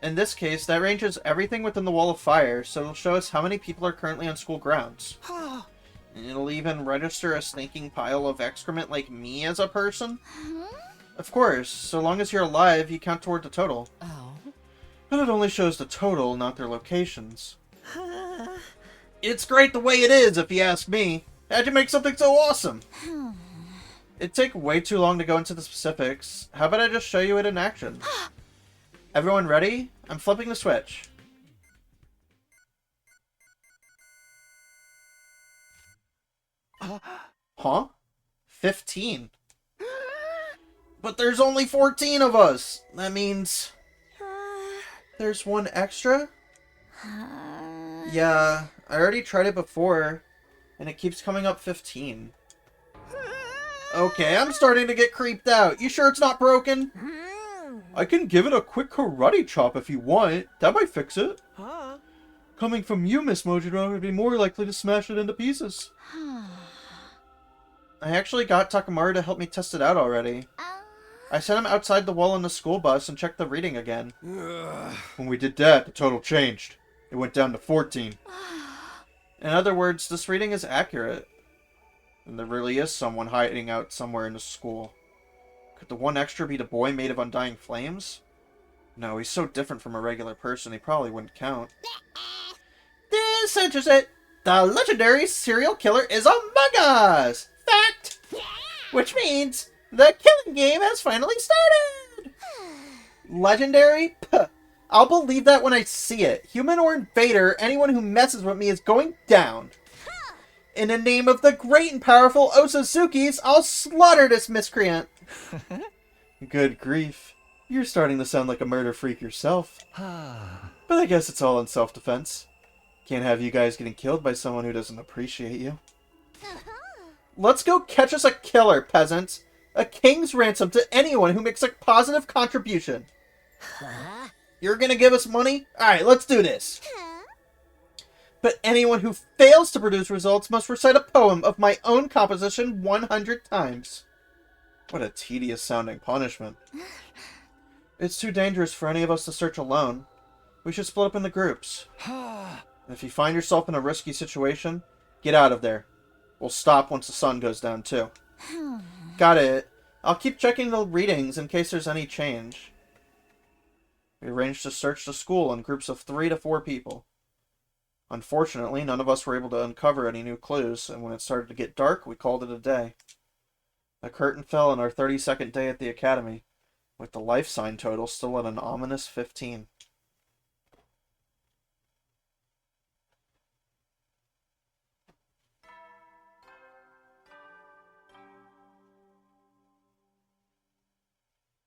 In this case, that range is everything within the wall of fire, so it'll show us how many people are currently on school grounds. It'll even register a stinking pile of excrement like me as a person? Of course, so long as you're alive, you count toward the total. But it only shows the total, not their locations. It's great the way it is, if you ask me. How'd you make something so awesome? It'd take way too long to go into the specifics. How about I just show you it in action? Everyone ready? I'm flipping the switch. Huh? 15. But there's only 14 of us. That means... there's one extra? Yeah, I already tried it before. And it keeps coming up 15. Okay, I'm starting to get creeped out. You sure it's not broken? I can give it a quick karate chop if you want. That might fix it. Huh? Coming from you, Miss Mojiro, I'd be more likely to smash it into pieces. I actually got Takamaru to help me test it out already. I sent him outside the wall on the school bus and checked the reading again. When we did that, the total changed. It went down to 14. In other words, this reading is accurate. And there really is someone hiding out somewhere in the school. Could the one extra be the boy made of undying flames? No, he's so different from a regular person, he probably wouldn't count. This cinches it! The legendary serial killer is among us! Fact! Which means the killing game has finally started! Legendary? Puh. I'll believe that when I see it. Human or invader, anyone who messes with me is going down. In the name of the great and powerful Osazukis, I'll slaughter this miscreant! Good grief. You're starting to sound like a murder freak yourself. But I guess it's all in self-defense. Can't have you guys getting killed by someone who doesn't appreciate you. Let's go catch us a killer, peasants! A king's ransom to anyone who makes a positive contribution. You're gonna give us money? Alright, let's do this. But anyone who fails to produce results must recite a poem of my own composition 100 times. What a tedious sounding punishment. It's too dangerous for any of us to search alone. We should split up into groups. If you find yourself in a risky situation, get out of there. We'll stop once the sun goes down too. Got it. I'll keep checking the readings in case there's any change. We arranged to search the school in groups of 3 to 4 people. Unfortunately, none of us were able to uncover any new clues, and when it started to get dark, we called it a day. The curtain fell on our 32nd day at the academy, with the life sign total still at an ominous 15.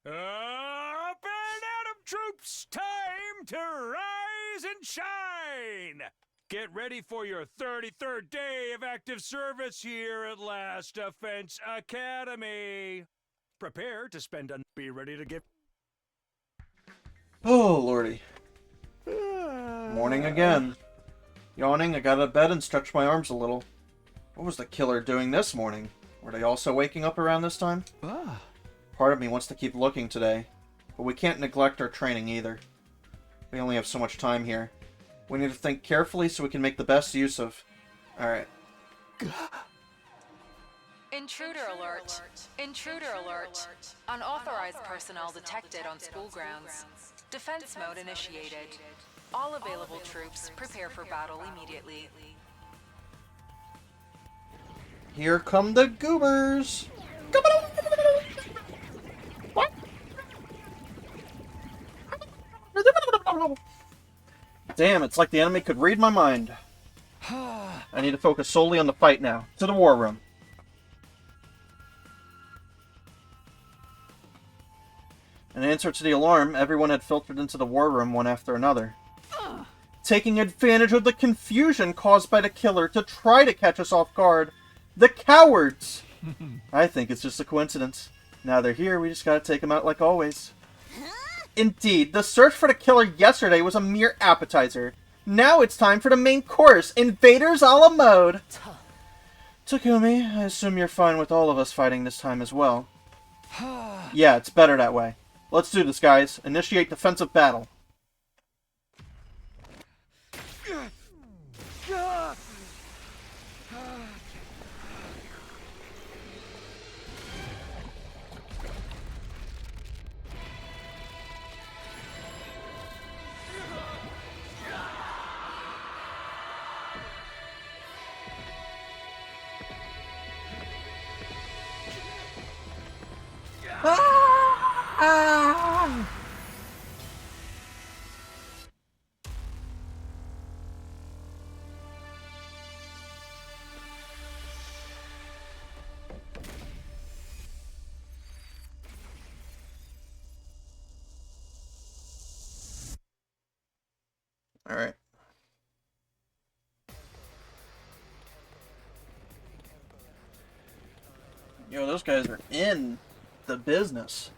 Up and at 'em, troops! Time to rise and shine! Get ready for your 33rd day of active service here at Last Defense Academy. Prepare to spend and be ready to give. Oh, lordy. Morning again. Yawning, I got out of bed and stretched my arms a little. What was the killer doing this morning? Were they also waking up around this time? Part of me wants to keep looking today, but we can't neglect our training either. We only have so much time here. We need to think carefully so we can make the best use of... Alright. Intruder alert. Intruder alert. Unauthorized personnel detected on school grounds. Defense mode initiated. All available troops prepare for battle immediately. Here come the goobers! What? Damn, it's like the enemy could read my mind. I need to focus solely on the fight now. To the war room. In answer to the alarm, everyone had filtered into the war room one after another. Taking advantage of the confusion caused by the killer to try to catch us off guard. The cowards! I think it's just a coincidence. Now they're here, we just gotta take them out like always. Indeed, the search for the killer yesterday was a mere appetizer. Now it's time for the main course, Invaders a la mode. Takumi, I assume you're fine with all of us fighting this time as well. Yeah, it's better that way. Let's do this, guys. Initiate defensive battle. Alright. Yo, those guys are in the business.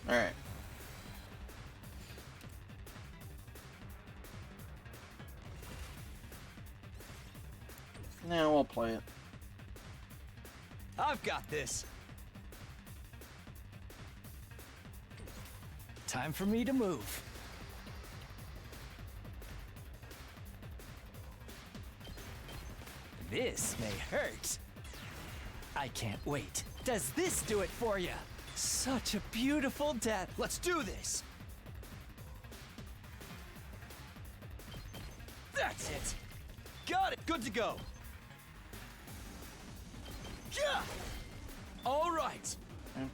Alright. Now we'll play it. I've got this. Time for me to move. This may hurt. I can't wait. Does this do it for you? Such a beautiful death. Let's do this. That's it. Got it. Good to go. Yeah. All right. Okay.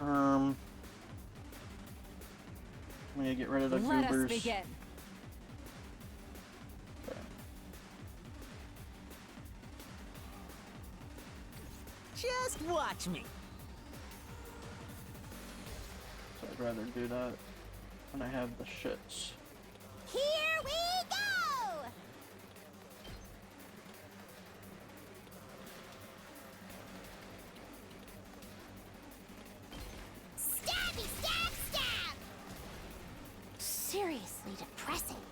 I'm gonna get rid of the Let us goobers. begin. Okay. Just watch me. So I'd rather do that when I have the shits. Here we go! Stabby, stab, stab! Seriously depressing.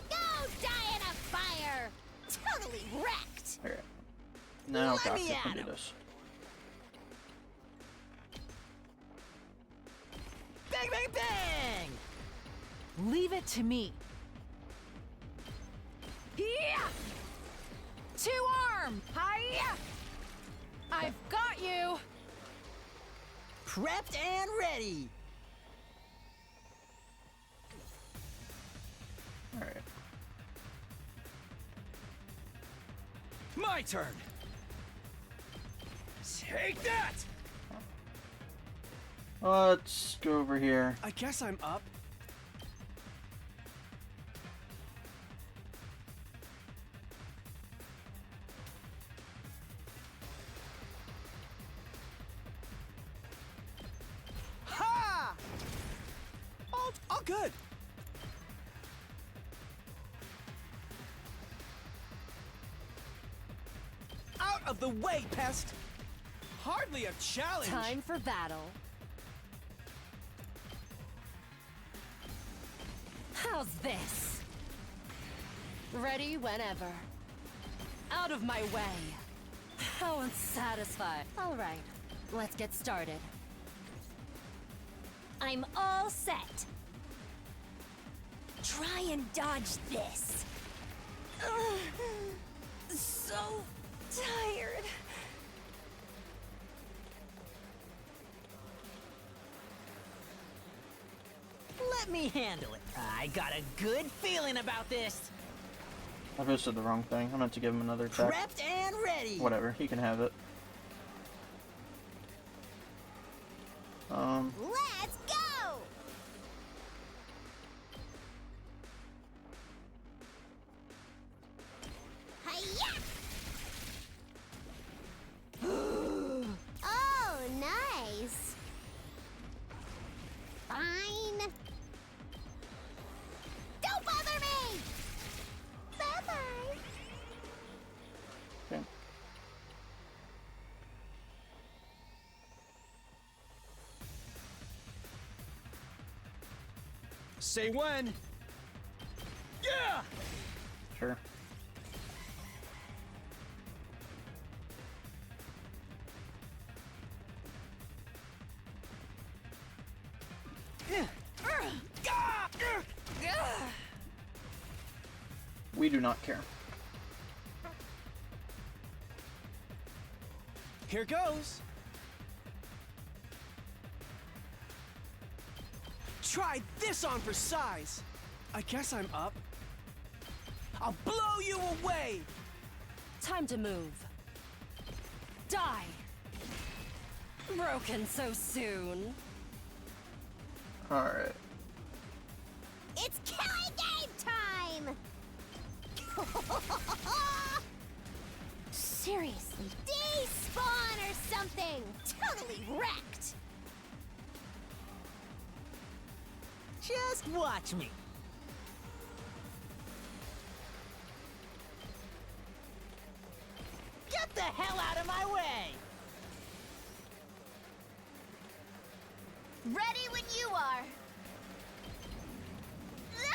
Go die in a fire! Totally wrecked! Alright. Now Let me Doctor at can do him. this. Bang, bang, bang! Leave it to me. Yeah! Two arm! Hiya! I've got you! Prepped and ready. Alright. My turn. Take that. Let's go over here. I guess I'm up. Ha! All good. Out of the way, pest! Hardly a challenge. Time for battle. How's this? Ready whenever. Out of my way. How unsatisfied. All right, let's get started. I'm all set. Try and dodge this. Ugh, so tired. Let me handle it. I got a good feeling about this. I posted the wrong thing. I meant to give him another attack. Prepped and ready. Whatever, he can have it. Let's go! Hi-ya! Oh, nice. Fine. Don't bother me! Bye-bye. Okay. Say when. Yeah. Sure. We do not care. Here goes. Try this on for size. I guess I'm up. I'll blow you away. Time to move. Die. Broken so soon. Alright. It's killing game time! Seriously, despawn or something! Totally wrecked! Just watch me. Get the hell out of my way! Ready when you are.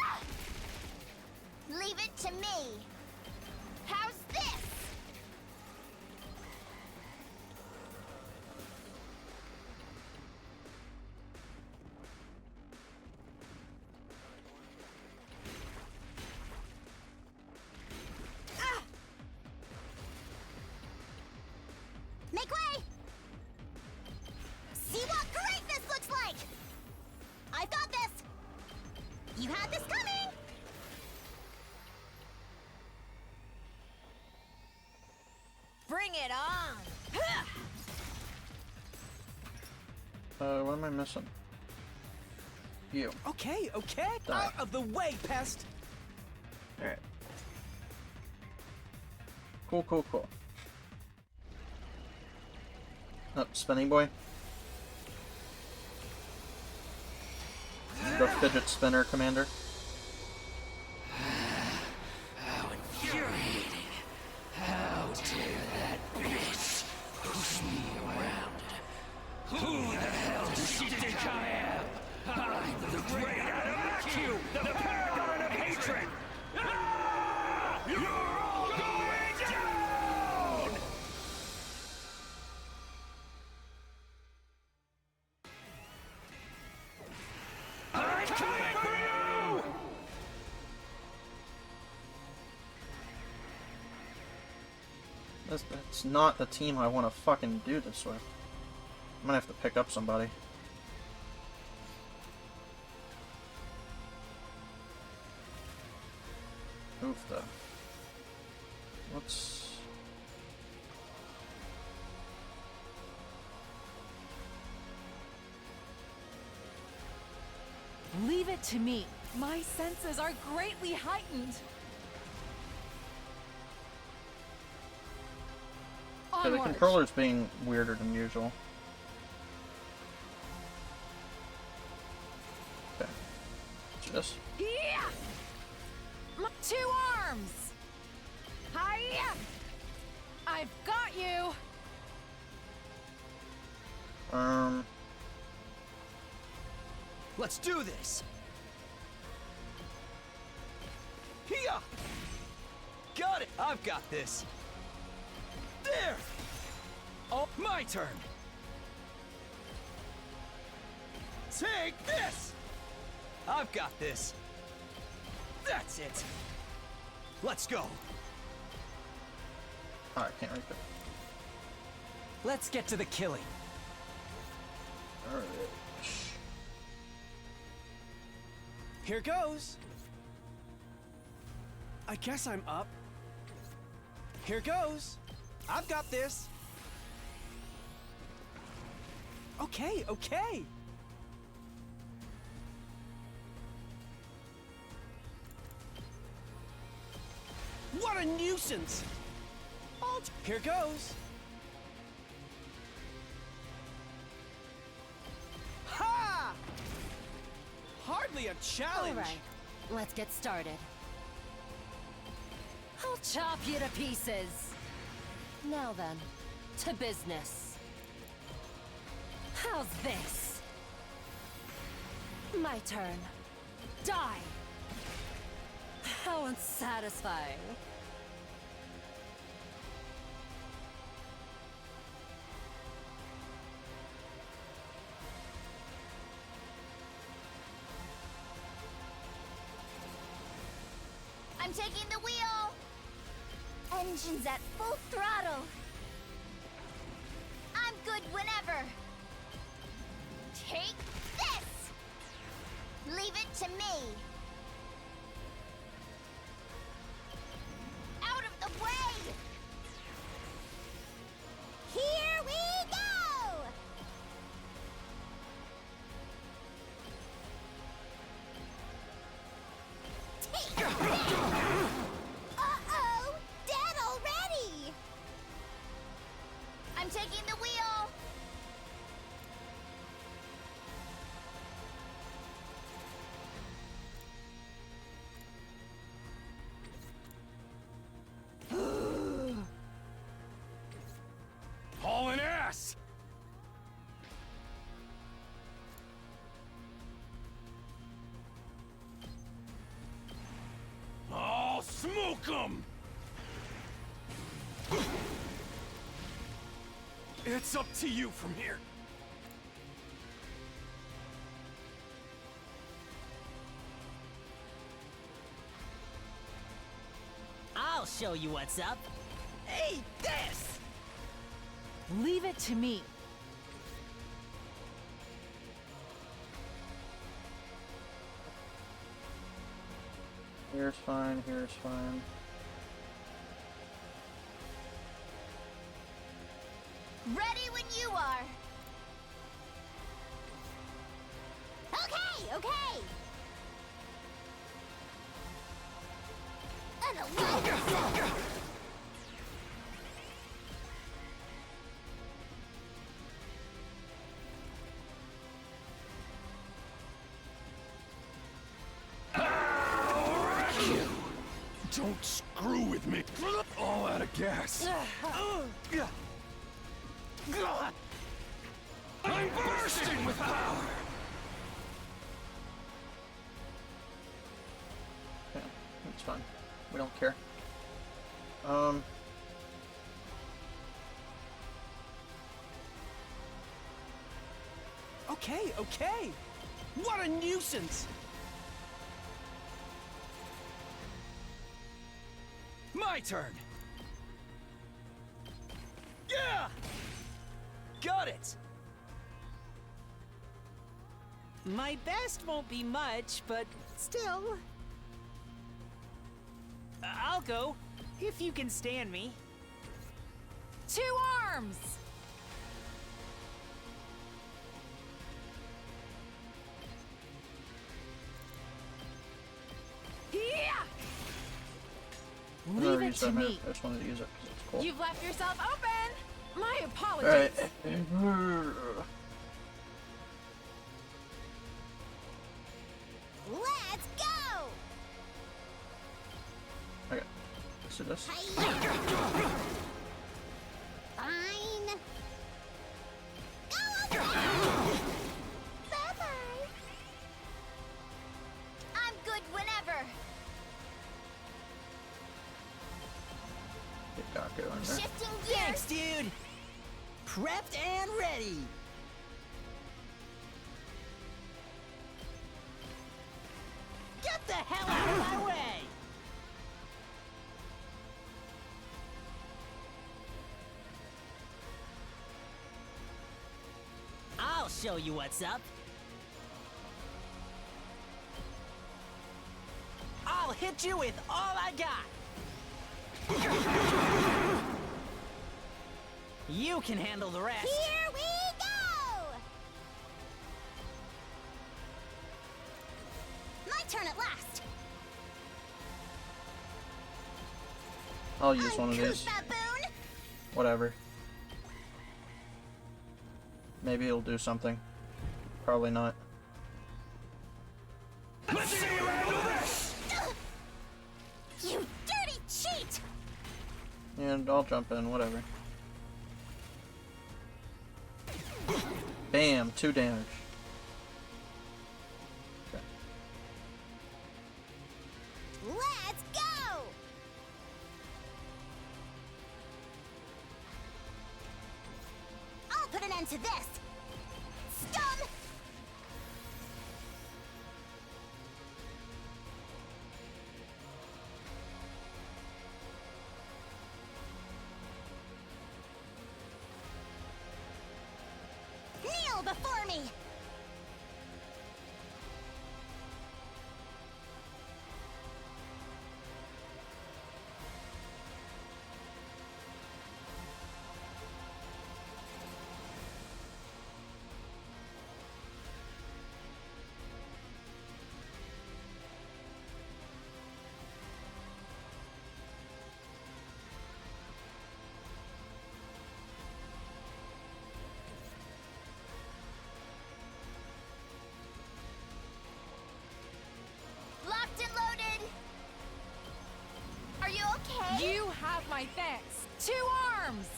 Ah! Leave it to me. How's this? Ah! Make way! See what greatness looks like! I've got this! You had this coming! Bring it on! What am I missing? You. Okay, okay. Die. Out of the way, pest! Alright. Cool, cool, cool. Up, spinning boy. The fidget spinner commander. How infuriating. How dare that bitch push me around. Who the hell does she think I am? I'm the great Adamakyu, the paragon of hatred! Ah! You're all going down! I'm coming for you! That's not the team I want to fucking do this with. I'm gonna have to pick up somebody. Oof, though. Let's... Leave it to me. My senses are greatly heightened. Okay, the Onward. controller's being weirder than usual. Okay. Just... Yeah! Two arms! Hiya! I've got you! Let's do this! Here! Got it! I've got this! There! Oh, my turn! Take this! I've got this! That's it! Let's go! Alright, can't read it. Let's get to the killing. Alright. Here goes. I guess I'm up. Here goes. I've got this. Okay, okay. What a nuisance! Here goes. Ha! Hardly a challenge. All right, let's get started. I'll chop you to pieces. Now then, to business. How's this? My turn. Die! How unsatisfying. I'm taking the wheel! Engines at full throttle! I'm good whenever! Take this! Leave it to me! Out of the way! Here we go! Take this! Uh-oh! welcome! It's up to you from here. I'll show you what's up. Eat this! Leave it to me. Here's fine, here's fine. Ready when you are. Okay, okay. And a light. Don't screw with me. All out of gas. I'm bursting with power. Yeah, it's fine. We don't care. Okay, okay. What a nuisance! My turn! Yeah! Got it! My best won't be much, but still. I'll go, if you can stand me. 2 arms! Leave it to me. I just wanted to use it because it's cool. You've left yourself open! My apologies! Let's go! Okay. Let's do this. Fine. Go away! Bye-bye. I'm good whenever. Get Daku in there. Shifting gears. Thanks, dude! Prepped and ready! Get the hell out of my way! I'll show you what's up. I'll hit you with all I got. You can handle the rest. Here we go! My turn at last. I'll use one of Uncouth these. baboon. Whatever. Maybe it'll do something. Probably not. Let's see you handle this! You dirty cheat! And I'll jump in, whatever. Bam! 2 damage. Okay. Let's go! I'll put an end to this. Stun! Kneel before me! Locked and loaded! Are you okay? You have my thanks. 2 arms!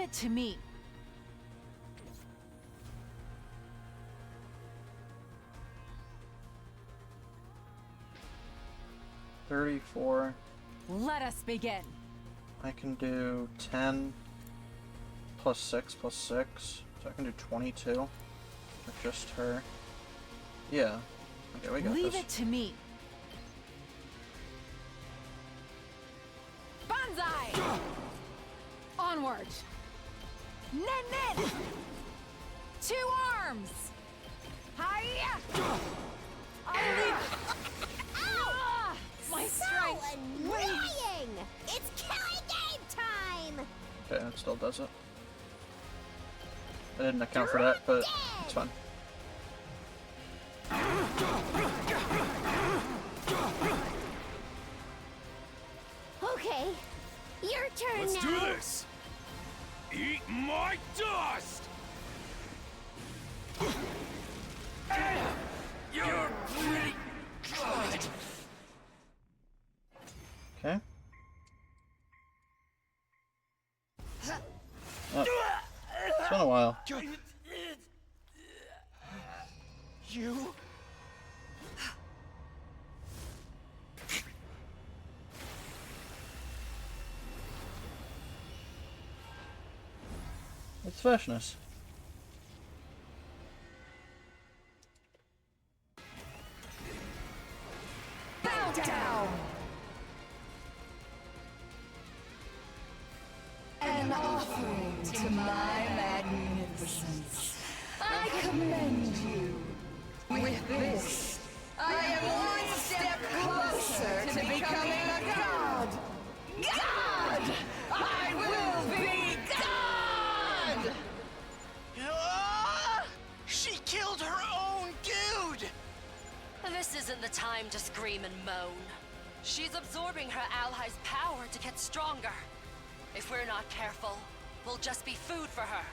it to me. 34. Let us begin. I can do 10 plus 6 plus 6. So I can do 22 with just her. Yeah. Okay, we got Leave this. it to me. Banzai! Onward! Nen! 2 arms! Hiya! I leave. Ah, my strength. Annoying! It's killing game time! Okay, that still does it. I didn't account for that, but it's fine. Okay, your turn Let's now. do this! Eat my dust! You're pretty good! Okay. Oh. It's been a while. You? It's freshness. Bow down! An offering to my magnificence. I commend you. With this, I am one step closer to becoming a god. God! I will be God! Ah! She killed her own dude! This isn't the time to scream and moan. She's absorbing her allies' power to get stronger. If we're not careful, we'll just be food for her.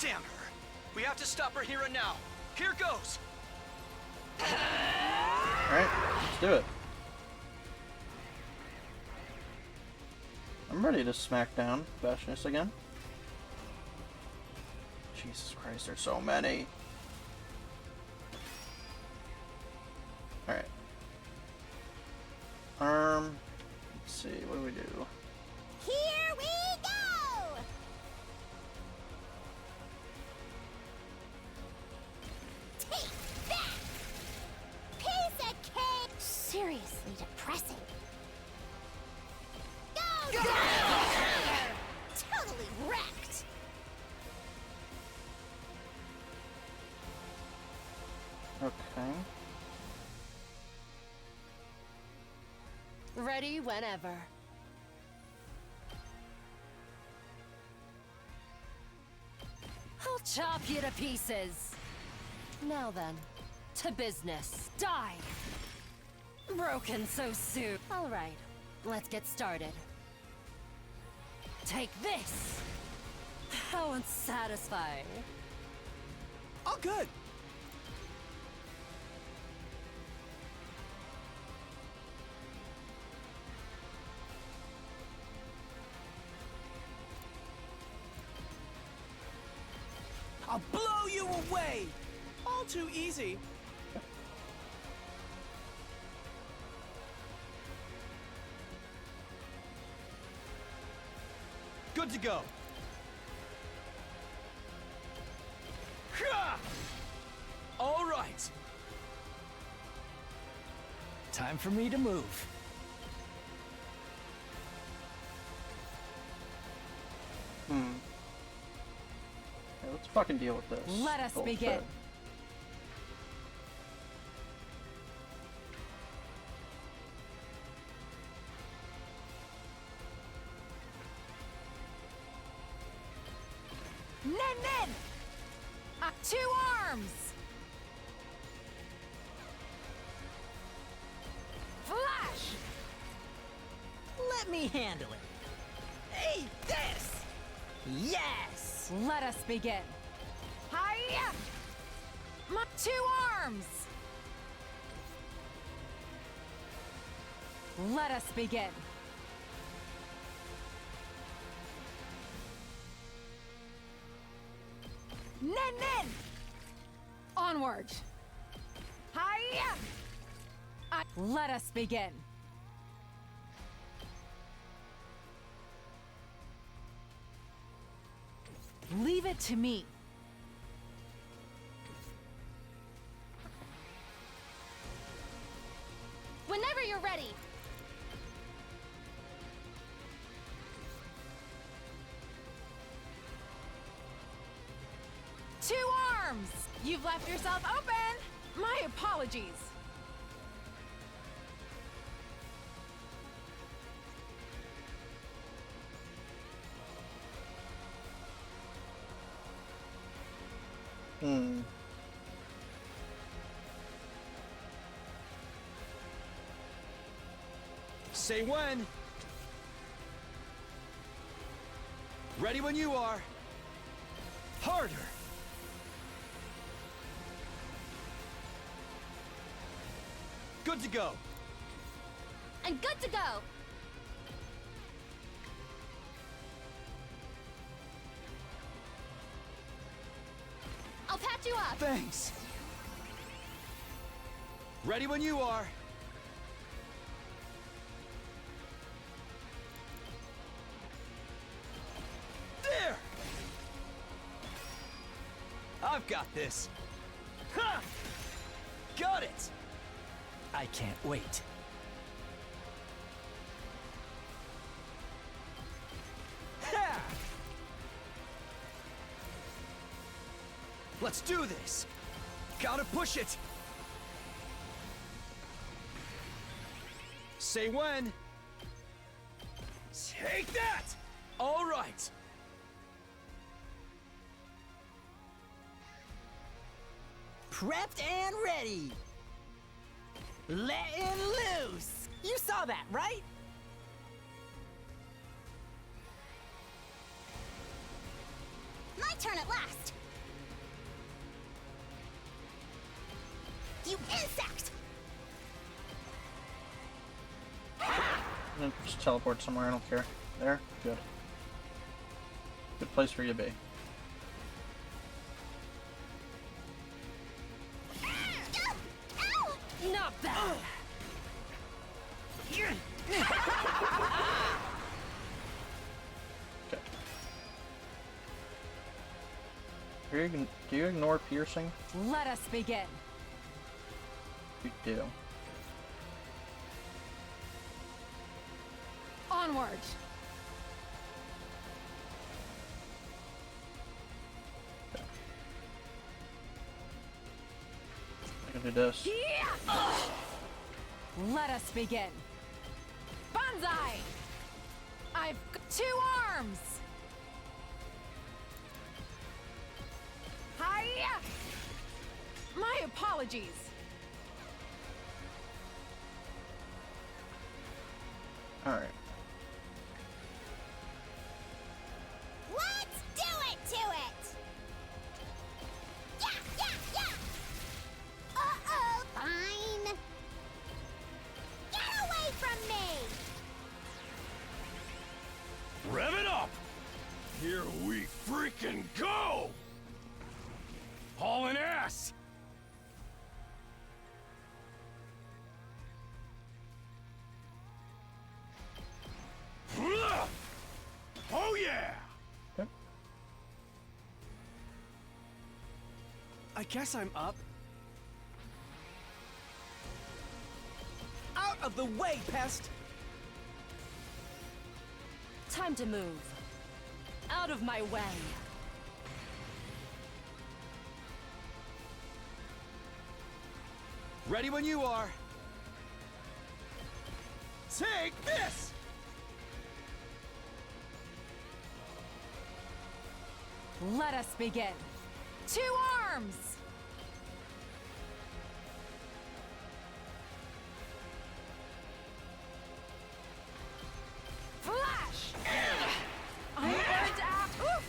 Damn her. We have to stop her here and now. Here goes. Alright, let's do it. I'm ready to smack down Bastionist again. Jesus Christ, there's so many. Alright. Let's see, what do we do? Here we go! Take that! Piece of cake! Seriously depressing. Go! Totally wrecked! Okay. Ready whenever. I'll chop you to pieces. Now then, to business. Die! Broken so soon. All right, let's get started. Take this! How unsatisfying. All good. I'll blow you away! All too easy. Good to go. Ha! All right. Time for me to move. Okay, let's fucking deal with this. Let us bullshit. begin. Nen! 2 arms! Flash! Let me handle it. Hey, this! Yes! Let us begin. Hiya! 2 arms! Let us begin. Nin! Onward! Hiya! Let us begin. Leave it to me. Whenever you're ready. Two arms! You've left yourself open! My apologies. Say when. Ready when you are. Harder. Good to go. I'm good to go. I'll patch you up. Thanks. Ready when you are. There! I've got this. Ha! Got it! I can't wait. Ha! Let's do this! Gotta push it! Say when! Take that! All right! Prepped and ready. Letting loose. You saw that, right? My turn at last. You insect! Just teleport somewhere, I don't care. There? Good. Good place for you to be. Not bad. Okay. Do you ignore piercing? Let us begin. You do. Onward. I can do this. Let us begin. Banzai! I've got 2 arms! Hiya! My apologies. Alright. Let's do it to it! Yeah, yeah, yeah! Uh-oh, fine. Get away from me! Rev it up! Here we freaking go! Hauling ass! Oh yeah! Okay. I guess I'm up. Out of the way, pest! Time to move. Out of my way. Ready when you are. Take this! Let us begin. 2 arms! Flash! I'm burnt out. Oof!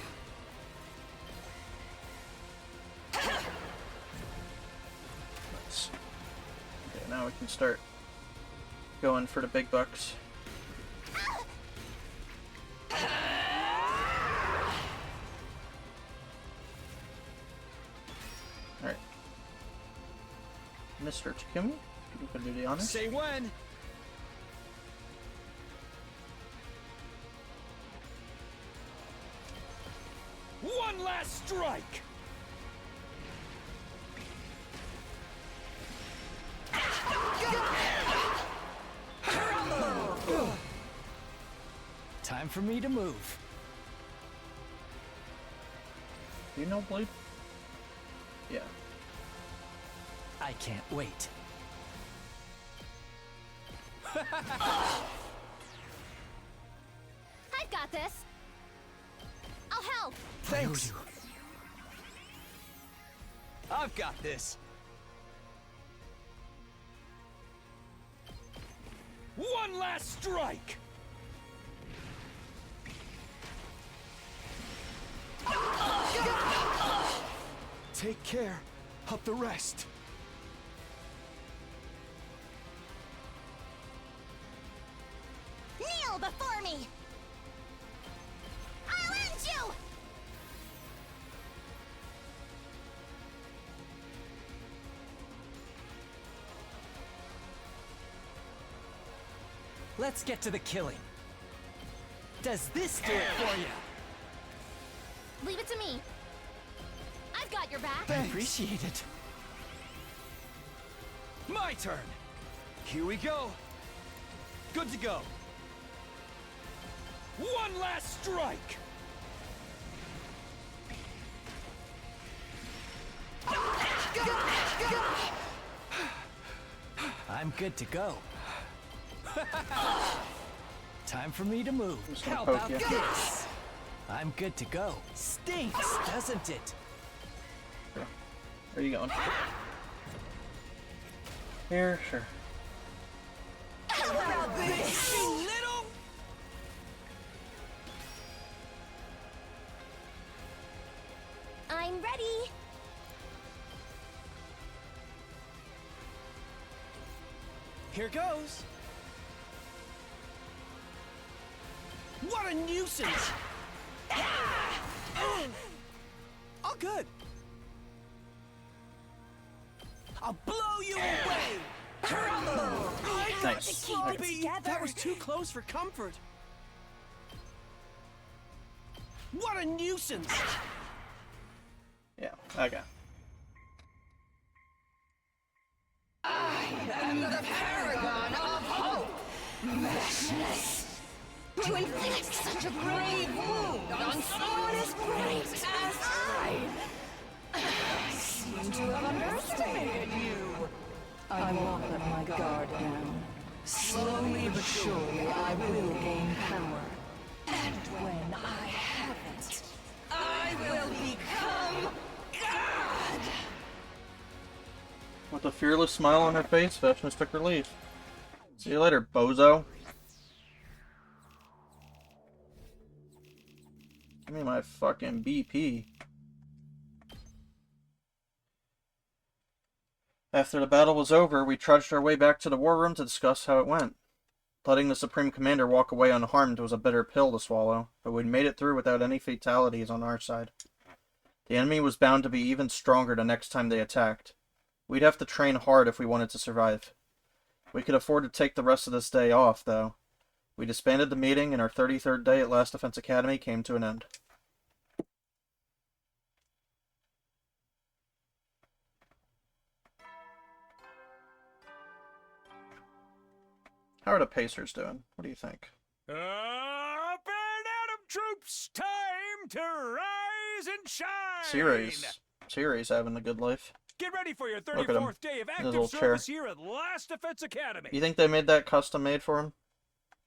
Nice. Okay, now we can start going for the big bucks. Mr. Takumi, you can do the honors. Say when. One last strike! Time for me to move. Do you know Blade? Yeah. I can't wait. I've got this. I'll help. Thanks. I've got this. One last strike! Take care of the rest. Kneel before me. I'll end you. Let's get to the killing. Does this do it for you? Leave it to me. I've got your back. Thanks. Appreciate it. My turn. Here we go. Good to go. One last strike! I'm good to go. Time for me to move. How poke about you. this? I'm good to go. Stinks, doesn't it? Where are you going? Here, sure. How about this, you little? I'm ready. Here goes. What a nuisance! All good. I'll blow you away. I got Nice. to keep it together. That was too close for comfort. What a nuisance! Yeah, okay. I'm the paragon of hope. Meshness. To inflict such a grave wound on someone as great as I seem to have underestimated you. I won't let my guard down. Slowly but surely, I will gain power. And when I have it, I will become God. With a fearless smile on her face, Vashnis took her leave. See you later, bozo. Give me my fucking BP. After the battle was over, we trudged our way back to the war room to discuss how it went. Letting the Supreme Commander walk away unharmed was a bitter pill to swallow, but we'd made it through without any fatalities on our side. The enemy was bound to be even stronger the next time they attacked. We'd have to train hard if we wanted to survive. We could afford to take the rest of this day off, though. We disbanded the meeting, and our 33rd day at Last Defense Academy came to an end. How are the Pacers doing? What do you think? Up and at 'em, troops! Time to rise and shine! Siri's having a good life. Get ready for your Look at him. 34th day of His active little service chair. here at Last Defense Academy. You think they made that custom made for him?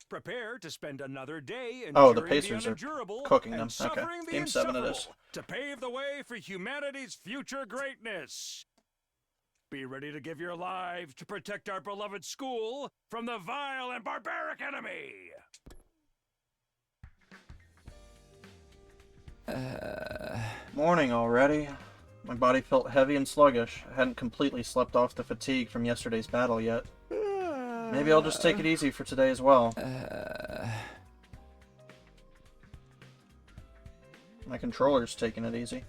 Prepare to spend another day Oh, the enduring Pacers the are unendurable cooking and them. Okay. suffering the Game 7 it is. insufferable to pave the way for humanity's future greatness. Be ready to give your lives to protect our beloved school from the vile and barbaric enemy. Morning already. My body felt heavy and sluggish. I hadn't completely slept off the fatigue from yesterday's battle yet. Maybe I'll just take it easy for today as well. My controller's taking it easy.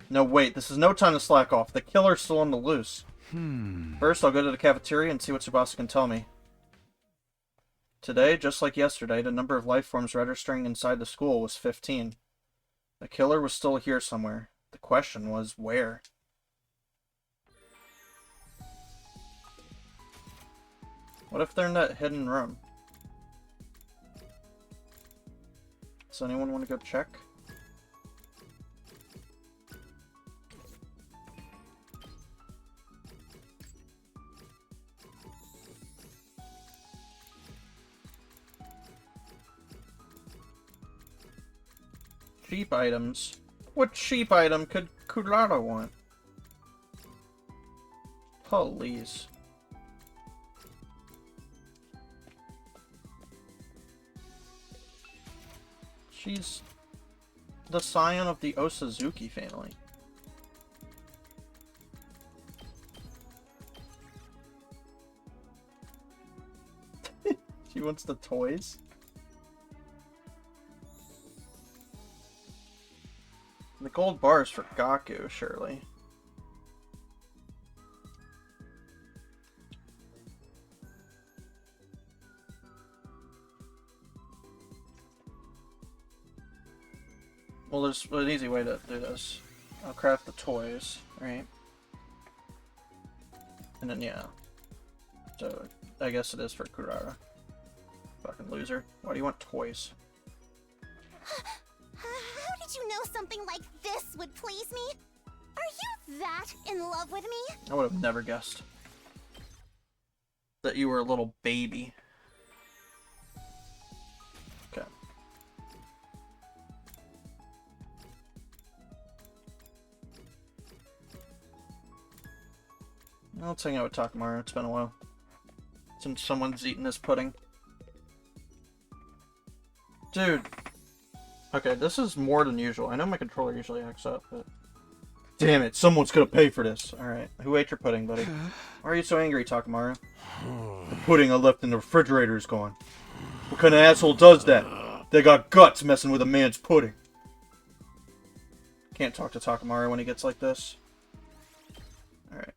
No, wait, this is no time to slack off. The killer's still on the loose. First, I'll go to the cafeteria and see what Tsubasa can tell me. Today, just like yesterday, the number of life forms registering inside the school was 15. The killer was still here somewhere. The question was, where? What if they're in that hidden room? Does anyone want to go check? Cheap items. What cheap item could Kurara want? Please. She's the scion of the Osazuki family. She wants the toys. The gold bar is for Gaku, surely. Well, there's an easy way to do this. I'll craft the toys, right? And then, yeah. So, I guess it is for Kurara. Fucking loser. Why do you want toys? How did you know something like this would please me? Are you that in love with me? I would have never guessed that you were a little baby. Okay. Let's hang out with Takamaru. It's been a while since someone's eaten this pudding. Dude. Okay, this is more than usual. I know my controller usually acts up, but... Damn it, someone's gonna pay for this. Alright, who ate your pudding, buddy? Why are you so angry, Takamaru? The pudding I left in the refrigerator is gone. What kind of asshole does that? They got guts messing with a man's pudding. Can't talk to Takamaru when he gets like this. Alright.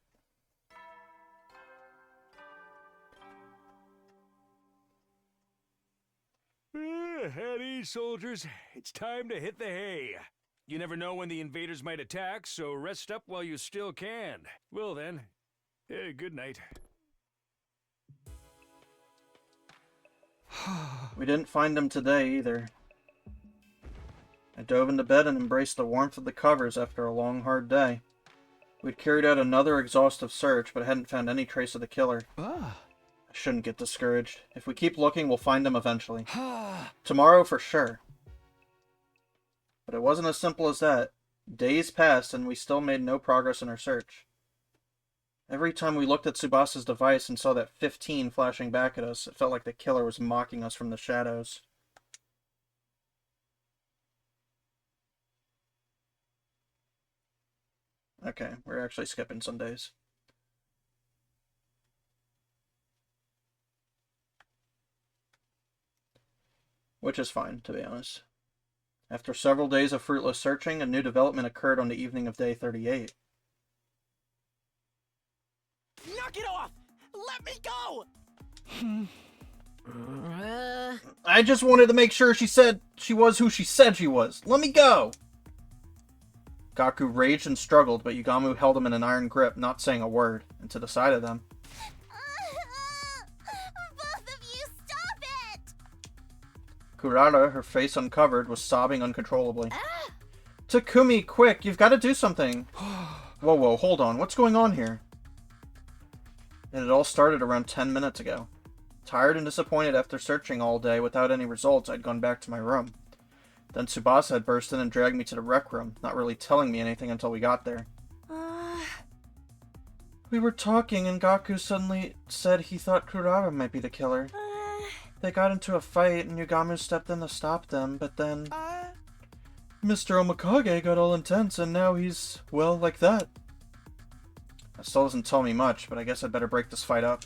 At ease, soldiers. It's time to hit the hay. You never know when the invaders might attack, so rest up while you still can. Well then, good night. We didn't find him today, either. I dove into bed and embraced the warmth of the covers after a long, hard day. We'd carried out another exhaustive search, but hadn't found any trace of the killer. I shouldn't get discouraged. If we keep looking, we'll find him eventually. Tomorrow for sure. But it wasn't as simple as that. Days passed and we still made no progress in our search. Every time we looked at Tsubasa's device and saw that 15 flashing back at us, it felt like the killer was mocking us from the shadows. Okay, we're actually skipping some days. Which is fine, to be honest. After several days of fruitless searching, a new development occurred on the evening of day 38. Knock it off! Let me go! I just wanted to make sure she said she was who she said she was. Let me go! Gaku raged and struggled, but Yugamu held him in an iron grip, not saying a word, and to the side of them. Both of you, stop it! Kurara, her face uncovered, was sobbing uncontrollably. Takumi, quick, you've got to do something. Whoa, hold on, what's going on here? It had all started around 10 minutes ago. Tired and disappointed after searching all day without any results, I'd gone back to my room. Then Tsubasa had burst in and dragged me to the rec room, not really telling me anything until we got there. We were talking and Gaku suddenly said he thought Kurara might be the killer. They got into a fight and Yugamu stepped in to stop them, but then... Mr. Omakage got all intense and now he's, well, like that. That still doesn't tell me much, but I guess I'd better break this fight up.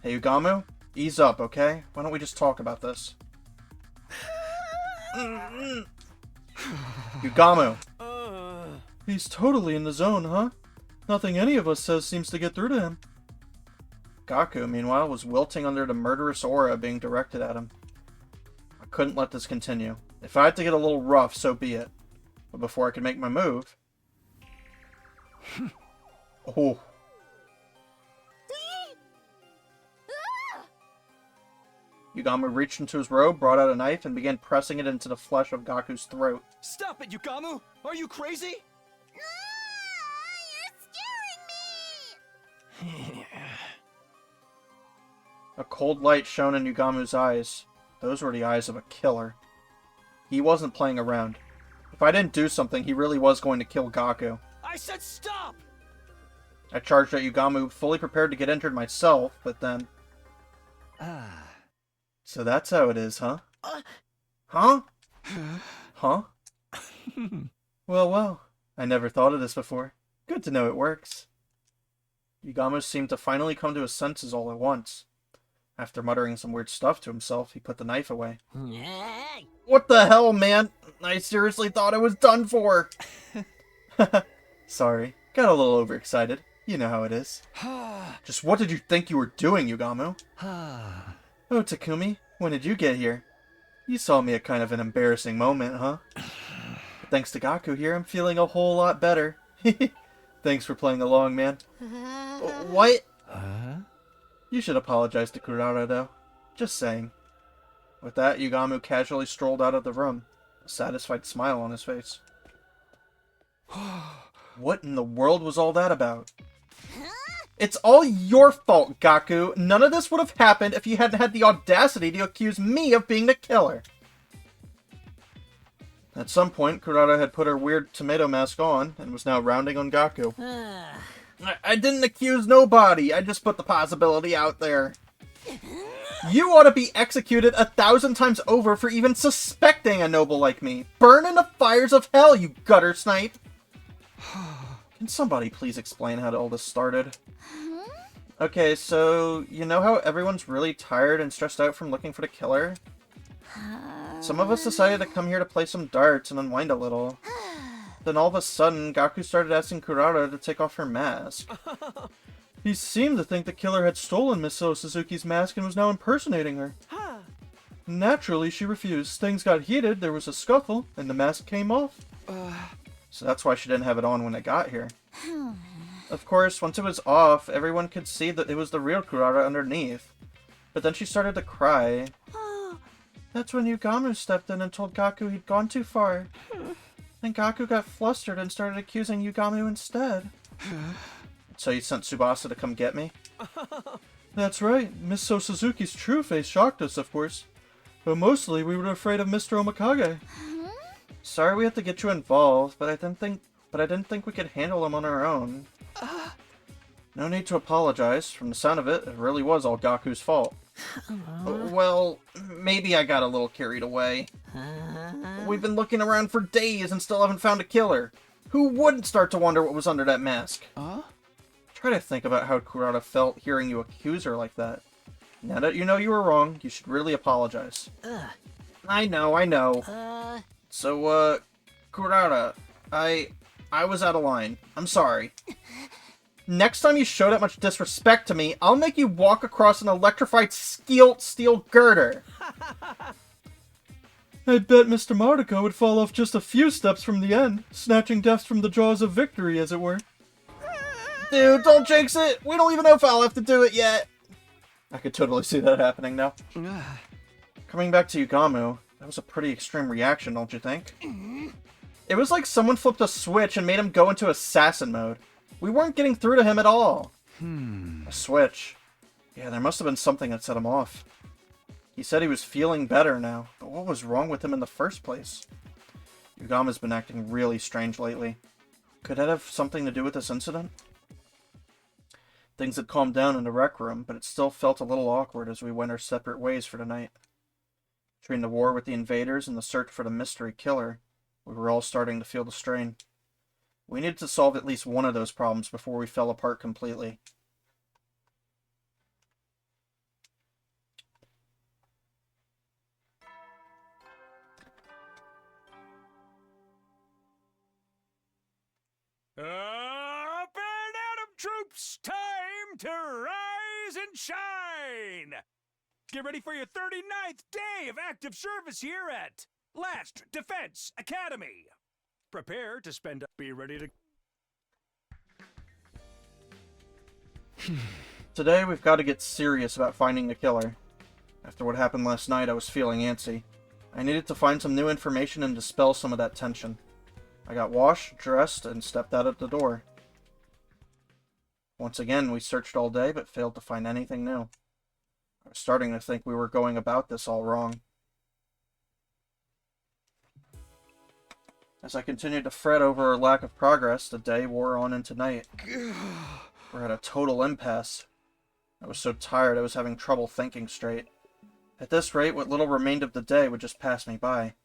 Hey, Yugamu, ease up, okay? Why don't we just talk about this? Yugamu! He's totally in the zone, huh? Nothing any of us says seems to get through to him. Gaku, meanwhile, was wilting under the murderous aura being directed at him. I couldn't let this continue. If I had to get a little rough, so be it. But before I could make my move... Oh. Yugamu reached into his robe, brought out a knife, and began pressing it into the flesh of Gaku's throat. Stop it, Yugamu! Are you crazy? A cold light shone in Yugamu's eyes. Those were the eyes of a killer. He wasn't playing around. If I didn't do something, he really was going to kill Gaku. I said stop! I charged at Yugamu, fully prepared to get injured myself, but then... So that's how it is, huh? Huh? Huh? Well, well. I never thought of this before. Good to know it works. Yugamu seemed to finally come to his senses all at once. After muttering some weird stuff to himself, he put the knife away. What the hell, man? I seriously thought I was done for! Sorry. Got a little overexcited. You know how it is. Just what did you think you were doing, Yugamu? Oh, Takumi, when did you get here? You saw me at kind of an embarrassing moment, huh? But thanks to Gaku here, I'm feeling a whole lot better. Thanks for playing along, man. What? You should apologize to Kurara, though. Just saying. With that, Yugamu casually strolled out of the room, a satisfied smile on his face. What in the world was all that about? It's all your fault, Gaku. None of this would have happened if you hadn't had the audacity to accuse me of being the killer. At some point, Kurara had put her weird tomato mask on and was now rounding on Gaku. I didn't accuse nobody. I just put the possibility out there. You ought to be executed 1,000 times over for even suspecting a noble like me. Burn in the fires of hell, you gutter snipe. Can somebody please explain how all this started? Okay, so you know how everyone's really tired and stressed out from looking for the killer? Some of us decided to come here to play some darts and unwind a little. Then all of a sudden, Gaku started asking Kurara to take off her mask. He seemed to think the killer had stolen Miss Suzuki's mask and was now impersonating her. Naturally, she refused. Things got heated, there was a scuffle, and the mask came off. So that's why she didn't have it on when I got here. Of course, once it was off, everyone could see that it was the real Kurara underneath. But then she started to cry. That's when Yugamu stepped in and told Gaku he'd gone too far. Then Gaku got flustered and started accusing Yugamu instead. So you sent Tsubasa to come get me? That's right. Miss Suzuki's true face shocked us, of course. But mostly, we were afraid of Mr. Omikage. Sorry we had to get you involved, but I didn't think we could handle him on our own. No need to apologize. From the sound of it, it really was all Gaku's fault. Well, maybe I got a little carried away. We've been looking around for days and still haven't found a killer. Who wouldn't start to wonder what was under that mask? Try to think about how Kurara felt hearing you accuse her like that. Now that you know you were wrong, you should really apologize. I know. So, Kurara, I was out of line. I'm sorry. Next time you show that much disrespect to me, I'll make you walk across an electrified steel girder. I bet Mr. Mardico would fall off just a few steps from the end, snatching death from the jaws of victory, as it were. Dude, don't jinx it! We don't even know if I'll have to do it yet! I could totally see that happening now. Coming back to Yugamu, that was a pretty extreme reaction, don't you think? It was like someone flipped a switch and made him go into assassin mode. We weren't getting through to him at all. A switch. Yeah, there must have been something that set him off. He said he was feeling better now, but what was wrong with him in the first place? Yugamu's been acting really strange lately. Could that have something to do with this incident? Things had calmed down in the rec room, but it still felt a little awkward as we went our separate ways for the night. Between the war with the invaders and the search for the mystery killer, we were all starting to feel the strain. We needed to solve at least one of those problems before we fell apart completely. troops, time to rise and shine! Get ready for your 39th day of active service here at Last Defense Academy. Prepare to spend... Be ready to... Today, we've got to get serious about finding the killer. After what happened last night, I was feeling antsy. I needed to find some new information and dispel some of that tension. I got washed, dressed, and stepped out of the door. Once again, we searched all day, but failed to find anything new. I was starting to think we were going about this all wrong. As I continued to fret over our lack of progress, the day wore on into night. We're at a total impasse. I was so tired I was having trouble thinking straight. At this rate, what little remained of the day would just pass me by.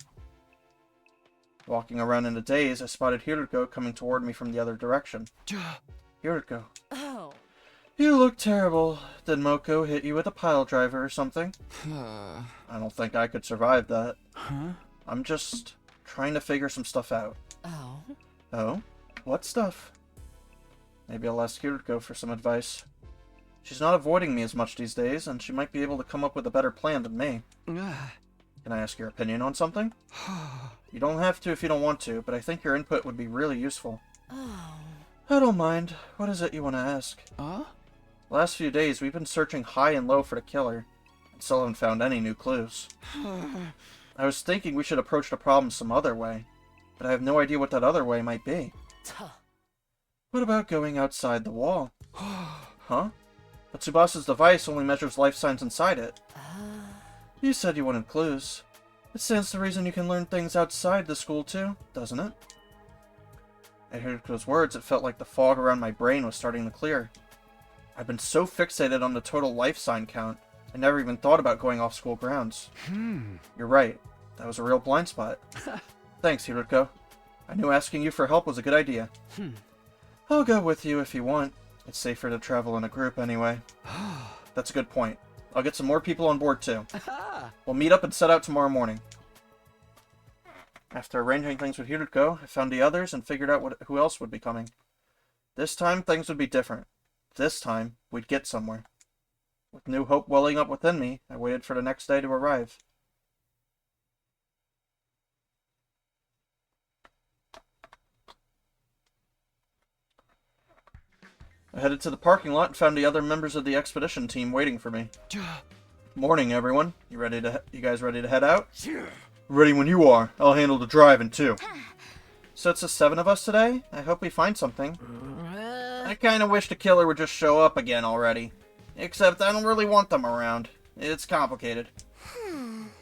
Walking around in a daze, I spotted Hiruko coming toward me from the other direction. Hiruko. Oh. You look terrible. Did Moko hit you with a pile driver or something? I don't think I could survive that. Huh? I'm just trying to figure some stuff out. Oh? Oh? What stuff? Maybe I'll ask Hiruko for some advice. She's not avoiding me as much these days, and she might be able to come up with a better plan than me. Can I ask your opinion on something? You don't have to if you don't want to, but I think your input would be really useful. Oh. I don't mind. What is it you want to ask? Last few days, we've been searching high and low for the killer, and still haven't found any new clues. I was thinking we should approach the problem some other way, but I have no idea what that other way might be. What about going outside the wall? Huh? But Tsubasa's device only measures life signs inside it. You said you wanted clues. It stands to reason you can learn things outside the school too, doesn't it? At Hiruko's words, it felt like the fog around my brain was starting to clear. I've been so fixated on the total life sign count, I never even thought about going off school grounds. You're right. That was a real blind spot. Thanks, Hiruko. I knew asking you for help was a good idea. I'll go with you if you want. It's safer to travel in a group anyway. That's a good point. I'll get some more people on board too. We'll meet up and set out tomorrow morning. After arranging things with Hiruko, I found the others and figured out who else would be coming. This time, things would be different. This time, we'd get somewhere. With new hope welling up within me, I waited for the next day to arrive. I headed to the parking lot and found the other members of the expedition team waiting for me. Morning, everyone. You guys ready to head out? Ready when you are. I'll handle the driving, too. So it's the 7 of us today? I hope we find something. I kinda wish the killer would just show up again already. Except I don't really want them around. It's complicated.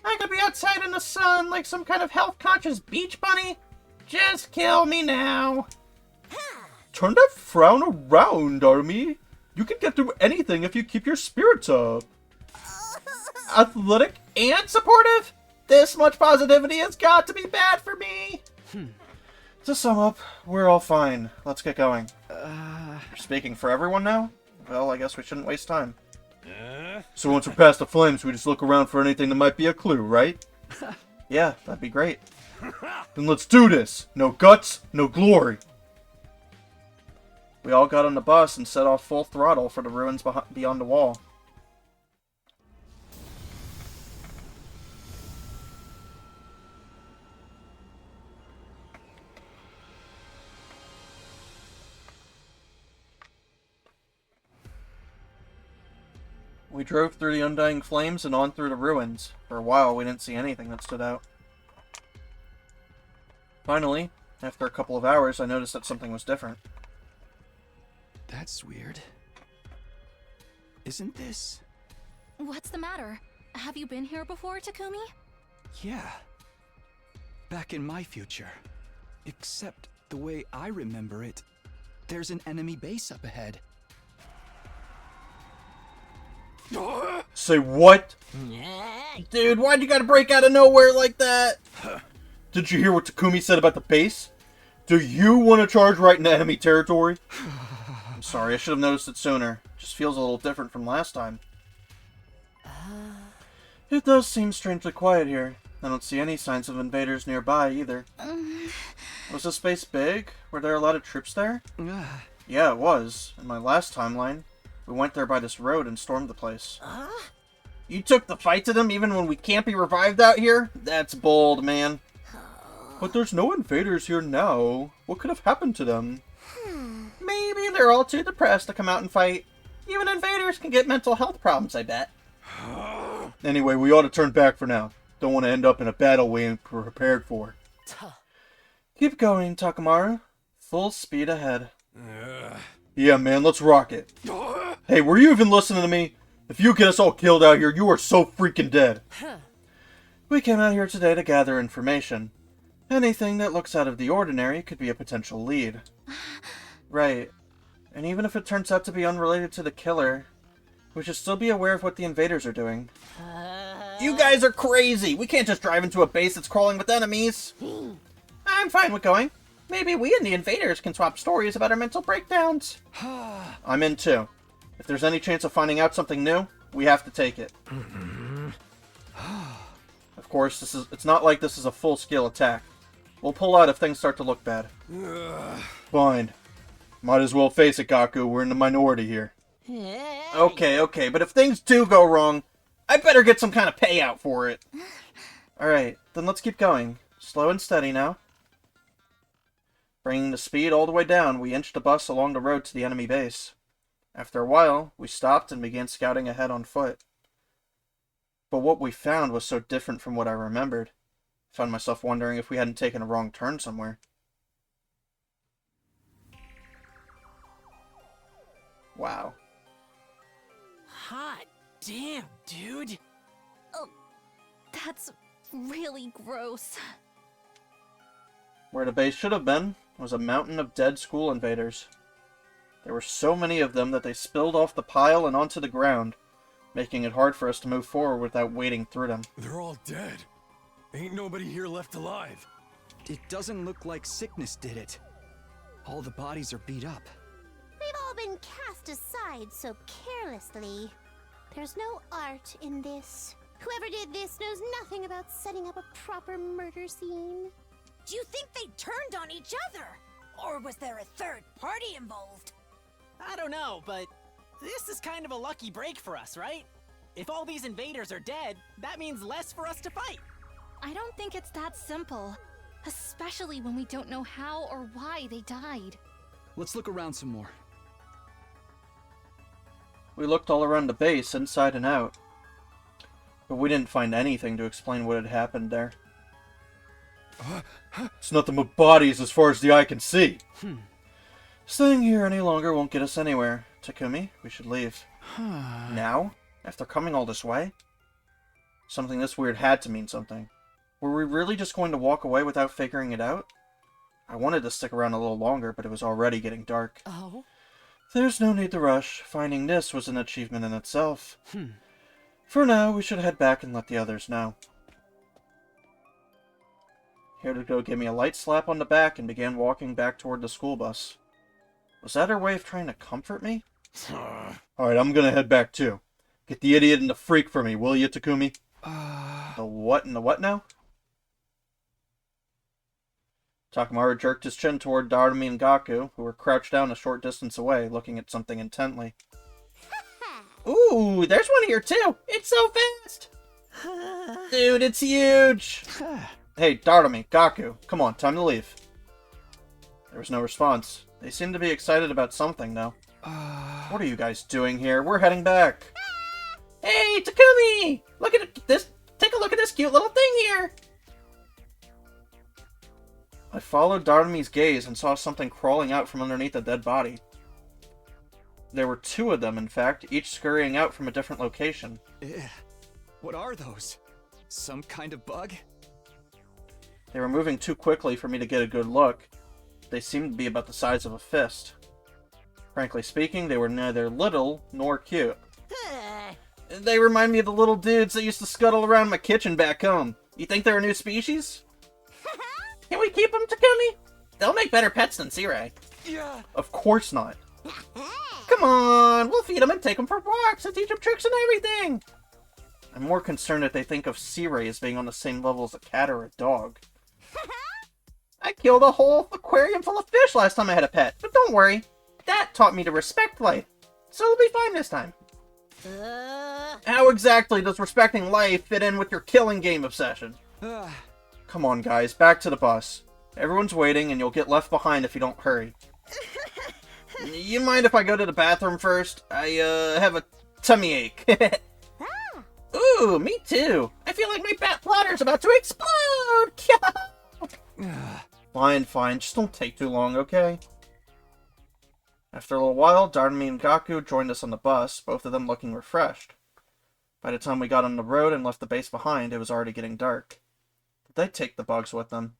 I could be outside in the sun like some kind of health-conscious beach bunny. Just kill me now. Turn that frown around, Army. You can get through anything if you keep your spirits up. Athletic and supportive? This much positivity has got to be bad for me. To sum up, we're all fine. Let's get going. You're speaking for everyone now? Well, I guess we shouldn't waste time. So once we're past the flames, we just look around for anything that might be a clue, right? Yeah, that'd be great. Then let's do this. No guts, no glory. We all got on the bus and set off full throttle for the ruins beyond the wall. We drove through the undying flames and on through the ruins. For a while, we didn't see anything that stood out. Finally, after a couple of hours, I noticed that something was different. That's weird. Isn't this? What's the matter? Have you been here before, Takumi? Yeah. Back in my future. Except the way I remember it, there's an enemy base up ahead. Say what? Dude, why'd you gotta break out of nowhere like that? Did you hear what Takumi said about the base? Do you want to charge right into enemy territory? I'm sorry, I should have noticed it sooner. It just feels a little different from last time. It does seem strangely quiet here. I don't see any signs of invaders nearby either. Was this base big? Were there a lot of troops there? Yeah, it was. In my last timeline, we went there by this road and stormed the place. Huh? You took the fight to them even when we can't be revived out here? That's bold, man. But there's no invaders here now. What could have happened to them? Maybe they're all too depressed to come out and fight. Even invaders can get mental health problems, I bet. Anyway, we ought to turn back for now. Don't want to end up in a battle we ain't prepared for. Keep going, Takamaru. Full speed ahead. Yeah, man, let's rock it. Hey, were you even listening to me? If you get us all killed out here, you are so freaking dead. We came out here today to gather information. Anything that looks out of the ordinary could be a potential lead. Right. And even if it turns out to be unrelated to the killer, we should still be aware of what the invaders are doing. You guys are crazy! We can't just drive into a base that's crawling with enemies! I'm fine with going. Maybe we and the invaders can swap stories about our mental breakdowns. I'm in too. If there's any chance of finding out something new, we have to take it. Of course, it's not like this is a full-scale attack. We'll pull out if things start to look bad. Fine. Might as well face it, Gaku. We're in the minority here. Okay, but if things do go wrong, I better get some kind of payout for it. Alright, then let's keep going. Slow and steady now. Bringing the speed all the way down, we inched the bus along the road to the enemy base. After a while, we stopped and began scouting ahead on foot. But what we found was so different from what I remembered. I found myself wondering if we hadn't taken a wrong turn somewhere. Wow. Hot damn, dude. Oh, that's really gross. Where the base should have been was a mountain of dead school invaders. There were so many of them that they spilled off the pile and onto the ground, making it hard for us to move forward without wading through them. They're all dead. Ain't nobody here left alive. It doesn't look like sickness did it. All the bodies are beat up. They've all been cast aside so carelessly. There's no art in this. Whoever did this knows nothing about setting up a proper murder scene. Do you think they turned on each other? Or was there a third party involved? I don't know, but this is kind of a lucky break for us, right? If all these invaders are dead, that means less for us to fight. I don't think it's that simple. Especially when we don't know how or why they died. Let's look around some more. We looked all around the base, inside and out. But we didn't find anything to explain what had happened there. It's nothing but bodies as far as the eye can see. Staying here any longer won't get us anywhere. Takumi, we should leave. Now? After coming all this way? Something this weird had to mean something. Were we really just going to walk away without figuring it out? I wanted to stick around a little longer, but it was already getting dark. Oh? There's no need to rush. Finding this was an achievement in itself. For now, we should head back and let the others know. Hiruko gave me a light slap on the back and began walking back toward the school bus. Was that her way of trying to comfort me? Alright, I'm gonna head back too. Get the idiot and the freak for me, will you, Takumi? The what and the what now? Takamaru jerked his chin toward Darumi and Gaku, who were crouched down a short distance away, looking at something intently. Ooh, there's one here too! It's so fast! Dude, it's huge! Hey, Darumi, Gaku, come on, time to leave. There was no response. They seemed to be excited about something, though. What are you guys doing here? We're heading back. Hey, Takumi! Look at this! Take a look at this cute little thing here! I followed Darumi's gaze and saw something crawling out from underneath a dead body. There were two of them, in fact, each scurrying out from a different location. What are those? Some kind of bug? They were moving too quickly for me to get a good look. They seemed to be about the size of a fist. Frankly speaking, they were neither little nor cute. They remind me of the little dudes that used to scuttle around my kitchen back home. You think they're a new species? Can we keep them, Takumi? They'll make better pets than Sirai. Yeah. Of course not. Come on, we'll feed them and take them for walks and teach them tricks and everything. I'm more concerned that they think of Sirai as being on the same level as a cat or a dog. I killed a whole aquarium full of fish last time I had a pet, but don't worry. that taught me to respect life, so it'll be fine this time. How exactly does respecting life fit in with your killing game obsession? Come on, guys, back to the bus. Everyone's waiting, and you'll get left behind if you don't hurry. You mind if I go to the bathroom first? I, have a tummy ache. Ooh, me too. I feel like my bat bladder's about to explode! Fine, just don't take too long, okay? After a little while, Darumi and Gaku joined us on the bus, both of them looking refreshed. By the time we got on the road and left the base behind, it was already getting dark. Did they take the bugs with them?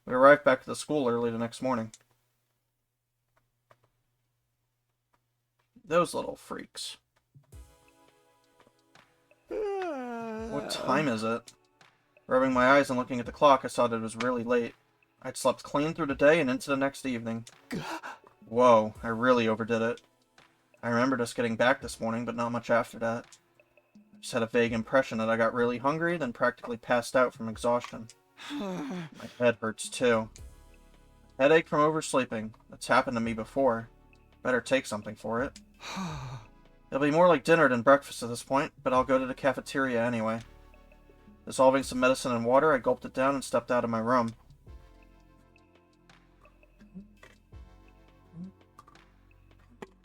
We arrived back at the school early the next morning. Those little freaks. What time is it? Rubbing my eyes and looking at the clock, I saw that it was really late. I'd slept clean through the day and into the next evening. Whoa, I really overdid it. I remember just getting back this morning, but not much after that. I just had a vague impression that I got really hungry, then practically passed out from exhaustion. My head hurts too. Headache from oversleeping. That's happened to me before. Better take something for it. It'll be more like dinner than breakfast at this point, but I'll go to the cafeteria anyway. Dissolving some medicine in water, I gulped it down and stepped out of my room.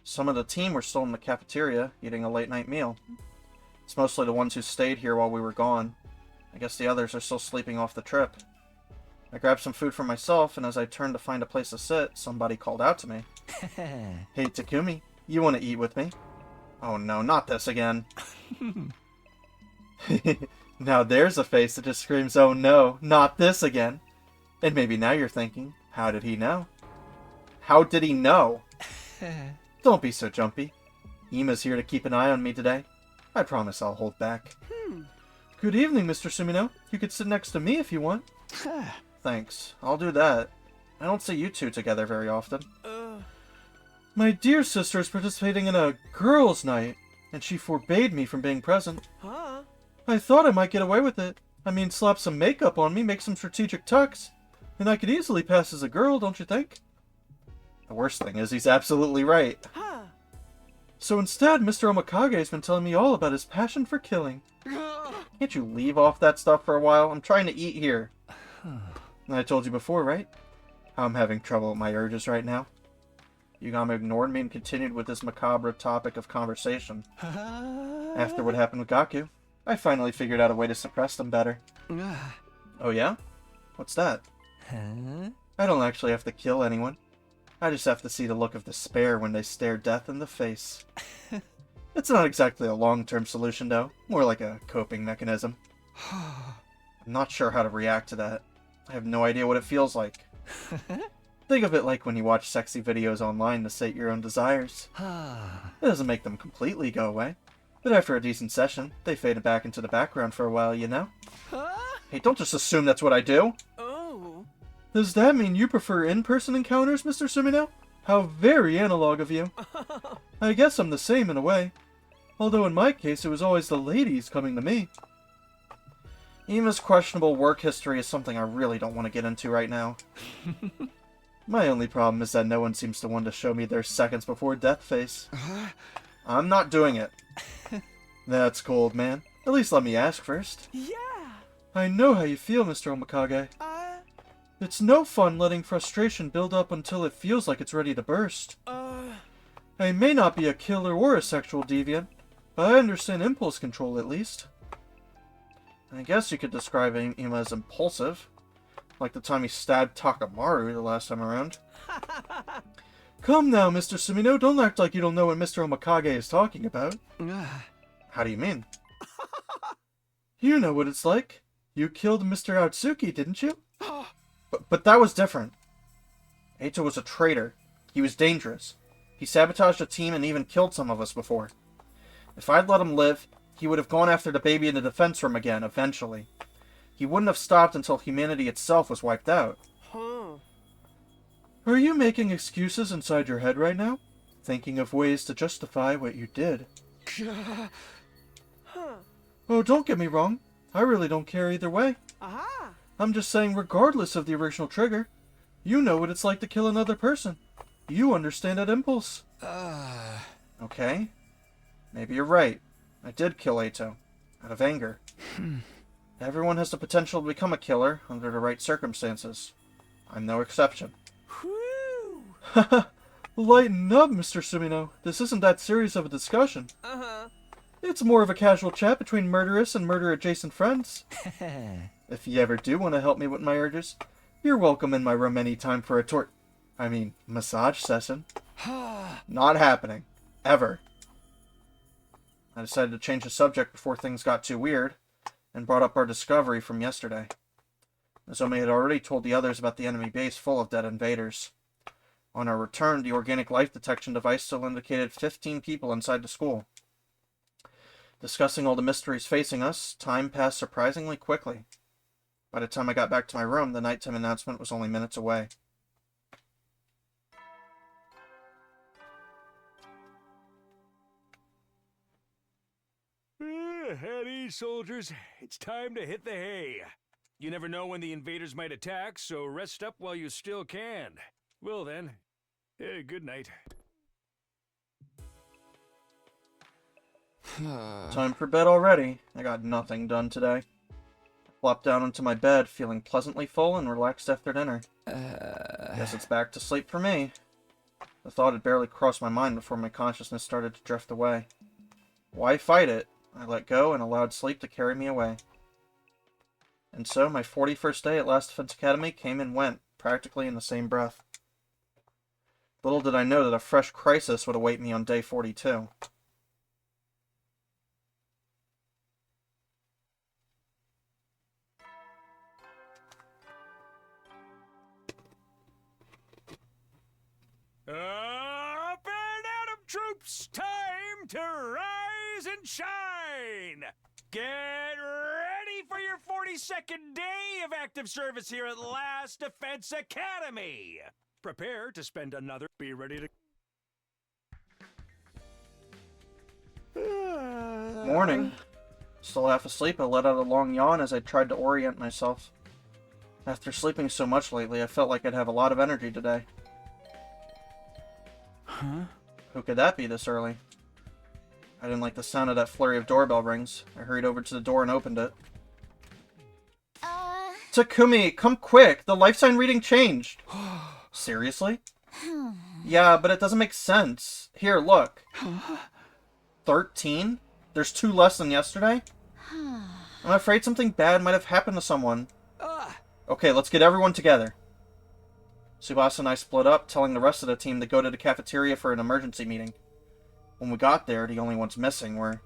Some of the team were still in the cafeteria, eating a late-night meal. It's mostly the ones who stayed here while we were gone. I guess the others are still sleeping off the trip. I grabbed some food for myself, and as I turned to find a place to sit, somebody called out to me. Hey, Takumi, you want to eat with me? Oh no, not this again. Now there's a face that just screams, oh no, not this again. And maybe now you're thinking, how did he know? How did he know? Don't be so jumpy. Ima's here to keep an eye on me today. I promise I'll hold back. Good evening, Mr. Sumino. You could sit next to me if you want. Thanks. I'll do that. I don't see you two together very often. My dear sister is participating in a girls' night, and she forbade me from being present. I thought I might get away with it. I mean, slap some makeup on me, make some strategic tucks, and I could easily pass as a girl, don't you think? The worst thing is he's absolutely right. So instead, Mr. Omikage has been telling me all about his passion for killing. Can't you leave off that stuff for a while? I'm trying to eat here. I told you before, right? I'm having trouble with my urges right now. Yugami ignored me and continued with this macabre topic of conversation. After what happened with Gaku, I finally figured out a way to suppress them better. Oh yeah? What's that? I don't actually have to kill anyone. I just have to see the look of despair when they stare death in the face. It's not exactly a long-term solution, though. More like a coping mechanism. I'm not sure how to react to that. I have no idea what it feels like. Think of it like when you watch sexy videos online to sate your own desires. It doesn't make them completely go away, but after a decent session, they fade back into the background for a while, you know? Hey, don't just assume that's what I do! Does that mean you prefer in-person encounters, Mr. Sumino? How very analog of you. I guess I'm the same in a way. Although in my case, it was always the ladies coming to me. Ima's questionable work history is something I really don't want to get into right now. My only problem is that no one seems to want to show me their seconds before death face. I'm not doing it. That's cold, man. At least let me ask first. Yeah. I know how you feel, Mr. Omikage. It's no fun letting frustration build up until it feels like it's ready to burst. I may not be a killer or a sexual deviant, but I understand impulse control at least. I guess you could describe Ima as impulsive, like the time he stabbed Takamaru the last time around. Come now, Mr. Sumino, don't act like you don't know what Mr. Omikage is talking about. How do you mean? You know what it's like. You killed Mr. Atsuki, didn't you? But that was different. Eito was a traitor. He was dangerous. He sabotaged the team and even killed some of us before. If I'd let him live, he would have gone after the baby in the defense room again, eventually. He wouldn't have stopped until humanity itself was wiped out. Are you making excuses inside your head right now? Thinking of ways to justify what you did? Oh, don't get me wrong. I really don't care either way. I'm just saying, regardless of the original trigger, you know what it's like to kill another person. You understand that impulse. Okay. Maybe you're right. I did kill Ato. Out of anger. Everyone has the potential to become a killer under the right circumstances. I'm no exception. Haha. Lighten up, Mr. Sumino. This isn't that serious of a discussion. It's more of a casual chat between murderous and murder-adjacent friends. If you ever do want to help me with my urges, you're welcome in my room anytime for a massage session. Not happening. Ever. I decided to change the subject before things got too weird, and brought up our discovery from yesterday. Nozomi had already told the others about the enemy base full of dead invaders. On our return, the organic life detection device still indicated 15 people inside the school. Discussing all the mysteries facing us, time passed surprisingly quickly. By the time I got back to my room, the nighttime announcement was only minutes away. At ease, soldiers. It's time to hit the hay. You never know when the invaders might attack, so rest up while you still can. Well then, good night. Time for bed already. I got nothing done today. I flopped down into my bed, feeling pleasantly full and relaxed after dinner. Guess it's back to sleep for me. The thought had barely crossed my mind before my consciousness started to drift away. Why fight it? I let go and allowed sleep to carry me away. And so my 41st day at Last Defense Academy came and went, practically in the same breath. Little did I know that a fresh crisis would await me on day 42. Up and at 'em, troops! Time to rise and shine! Get ready for your 42nd day of active service here at Last Defense Academy! Prepare to spend another... Be ready to... Morning. Still half asleep, I let out a long yawn as I tried to orient myself. After sleeping so much lately, I felt like I'd have a lot of energy today. Huh? Who could that be this early? I didn't like the sound of that flurry of doorbell rings. I hurried over to the door and opened it. Takumi, come quick! The life sign reading changed! Seriously? Yeah, but it doesn't make sense. Here, look. 13? There's 2 less than yesterday? I'm afraid something bad might have happened to someone. Okay, let's get everyone together. Tsubasa and I split up, telling the rest of the team to go to the cafeteria for an emergency meeting. When we got there, the only ones missing were...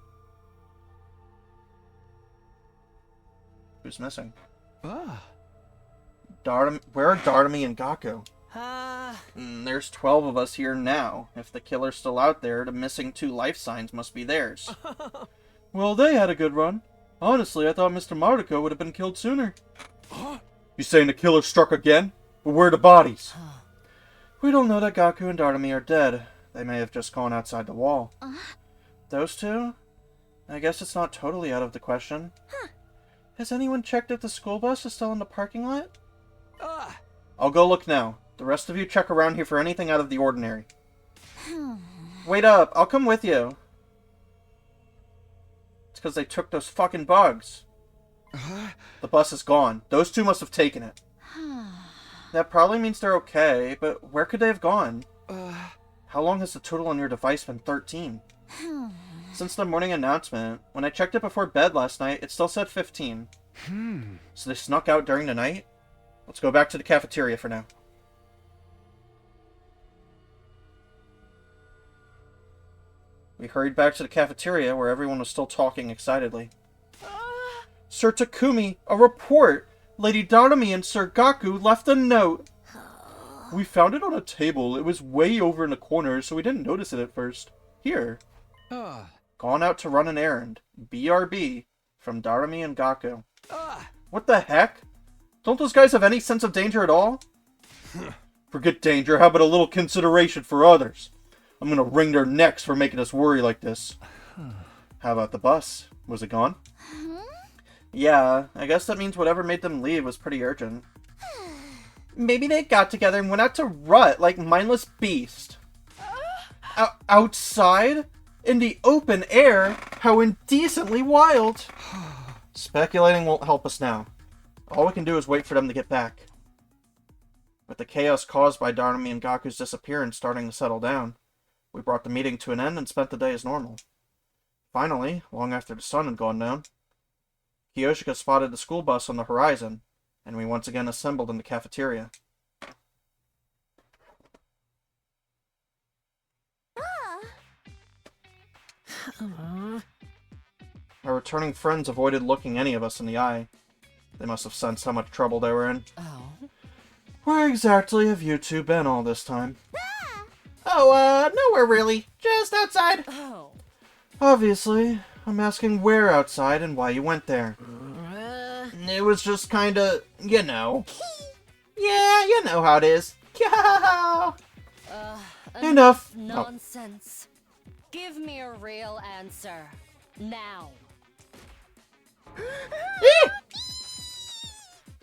Who's missing? Where are Dartami and Gaku? There's 12 of us here now. If the killer's still out there, the missing 2 life signs must be theirs. Well, they had a good run. Honestly, I thought Mr. Maruko would have been killed sooner. You saying the killer struck again? But where are the bodies? We don't know that Gaku and Dartami are dead. They may have just gone outside the wall. Those 2? I guess it's not totally out of the question. Has anyone checked if the school bus is still in the parking lot? I'll go look now. The rest of you check around here for anything out of the ordinary. Wait up, I'll come with you. It's because they took those fucking bugs. The bus is gone. Those 2 must have taken it. That probably means they're okay, but where could they have gone? How long has the total on your device been 13? Since the morning announcement. When I checked it before bed last night, it still said 15. So they snuck out during the night? Let's go back to the cafeteria for now. We hurried back to the cafeteria where everyone was still talking excitedly. Sir Takumi, a report! Lady Dartami and Sir Gaku left a note. We found it on a table. It was way over in the corner, so we didn't notice it at first. Here. Gone out to run an errand. BRB. From Dartami and Gaku. What the heck? Don't those guys have any sense of danger at all? Forget danger, how about a little consideration for others? I'm gonna wring their necks for making us worry like this. How about the bus? Was it gone? Yeah, I guess that means whatever made them leave was pretty urgent. Maybe they got together and went out to rut like mindless beasts. Outside? In the open air? How indecently wild. Speculating won't help us now. All we can do is wait for them to get back. With the chaos caused by Darnami and Gaku's disappearance starting to settle down, we brought the meeting to an end and spent the day as normal. Finally, long after the sun had gone down, Kiyoshika spotted the school bus on the horizon, and we once again assembled in the cafeteria. Our returning friends avoided looking any of us in the eye. They must have sensed how much trouble they were in. Where exactly have you two been all this time? Nowhere really. Just outside. Obviously. I'm asking where outside and why you went there. It was just kinda, you know. Yeah, you know how it is. Enough. Nonsense. Give me a real answer. Now.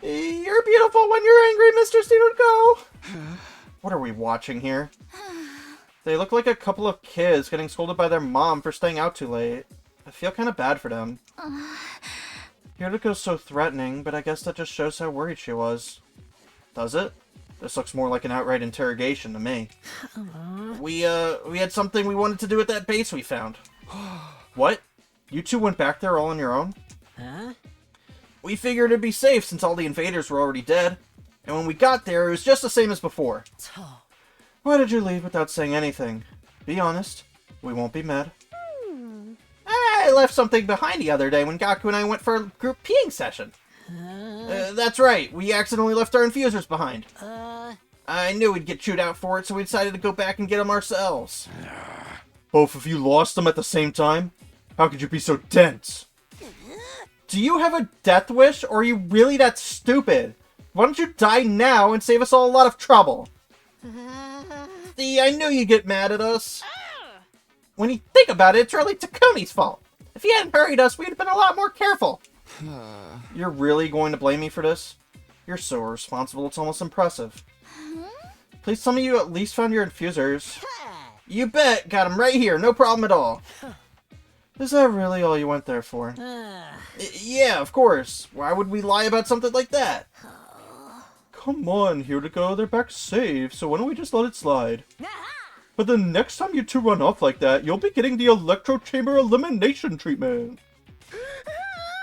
You're beautiful when you're angry, Mr. Go. What are we watching here? They look like a couple of kids getting scolded by their mom for staying out too late. I feel kind of bad for them. Hiriko's so threatening, but I guess that just shows how worried she was. Does it? This looks more like an outright interrogation to me. We had something we wanted to do at that base we found. What? You two went back there all on your own? Huh? We figured it'd be safe since all the invaders were already dead. And when we got there, it was just the same as before. Why did you leave without saying anything? Be honest. We won't be mad. I left something behind the other day when Gaku and I went for a group peeing session. That's right. We accidentally left our infusers behind. I knew we'd get chewed out for it, so we decided to go back and get them ourselves. Both of you lost them at the same time? How could you be so dense? Do you have a death wish, or are you really that stupid? Why don't you die now and save us all a lot of trouble? See, I knew you'd get mad at us. When you think about it, it's really Takumi's fault. If he hadn't hurried us, we'd have been a lot more careful. You're really going to blame me for this? You're so responsible, it's almost impressive. Please tell me you at least found your infusers. You bet! Got them right here, no problem at all. Is that really all you went there for? Yeah, of course. Why would we lie about something like that? Come on, Hiriko, they're back safe, so why don't we just let it slide? But the next time you two run off like that, you'll be getting the electro chamber elimination treatment.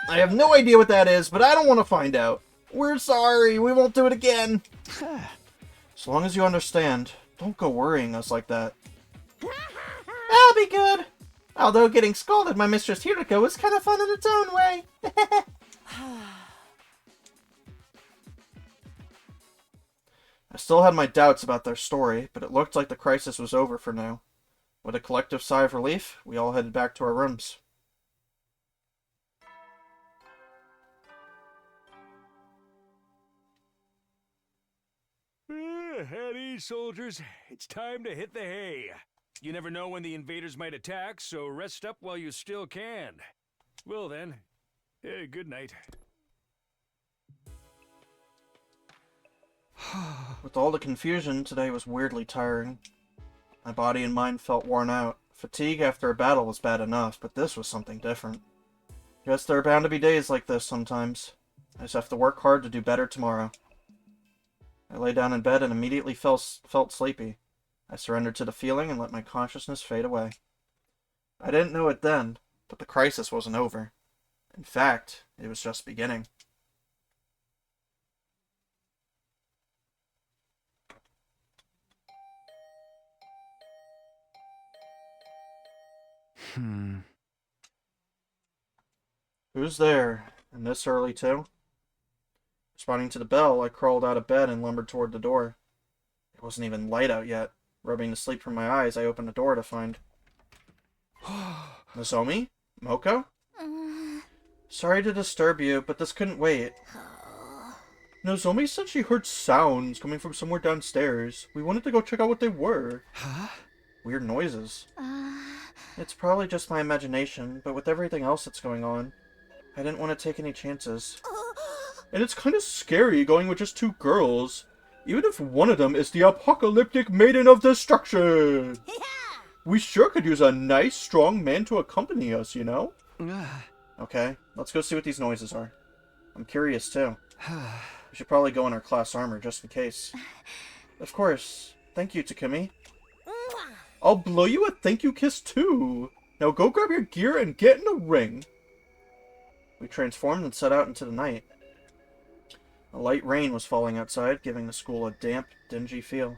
I have no idea what that is, but I don't want to find out. We're sorry, we won't do it again. As long as you understand, don't go worrying us like that. I'll be good. Although getting scolded by Mistress Hiriko was kind of fun in its own way. I still had my doubts about their story, but it looked like the crisis was over for now. With a collective sigh of relief, we all headed back to our rooms. At ease, soldiers. It's time to hit the hay. You never know when the invaders might attack, so rest up while you still can. Well then, good night. With all the confusion, today was weirdly tiring. My body and mind felt worn out. Fatigue after a battle was bad enough, but this was something different. Guess there are bound to be days like this sometimes. I just have to work hard to do better tomorrow. I lay down in bed and immediately felt sleepy. I surrendered to the feeling and let my consciousness fade away. I didn't know it then, but the crisis wasn't over. In fact, it was just beginning. Who's there? And this early, too? Responding to the bell, I crawled out of bed and lumbered toward the door. It wasn't even light out yet. Rubbing the sleep from my eyes, I opened the door to find... Nozomi? Moko? Sorry to disturb you, but this couldn't wait. Nozomi said she heard sounds coming from somewhere downstairs. We wanted to go check out what they were. Huh? Weird noises. It's probably just my imagination, but with everything else that's going on, I didn't want to take any chances. And it's kind of scary going with just two girls. Even if one of them is the apocalyptic maiden of destruction. We sure could use a nice, strong man to accompany us, you know? Okay, let's go see what these noises are. I'm curious, too. We should probably go in our class armor, just in case. Of course. Thank you, Takumi. I'll blow you a thank you kiss, too. Now go grab your gear and get in the ring. We transformed and set out into the night. A light rain was falling outside, giving the school a damp, dingy feel.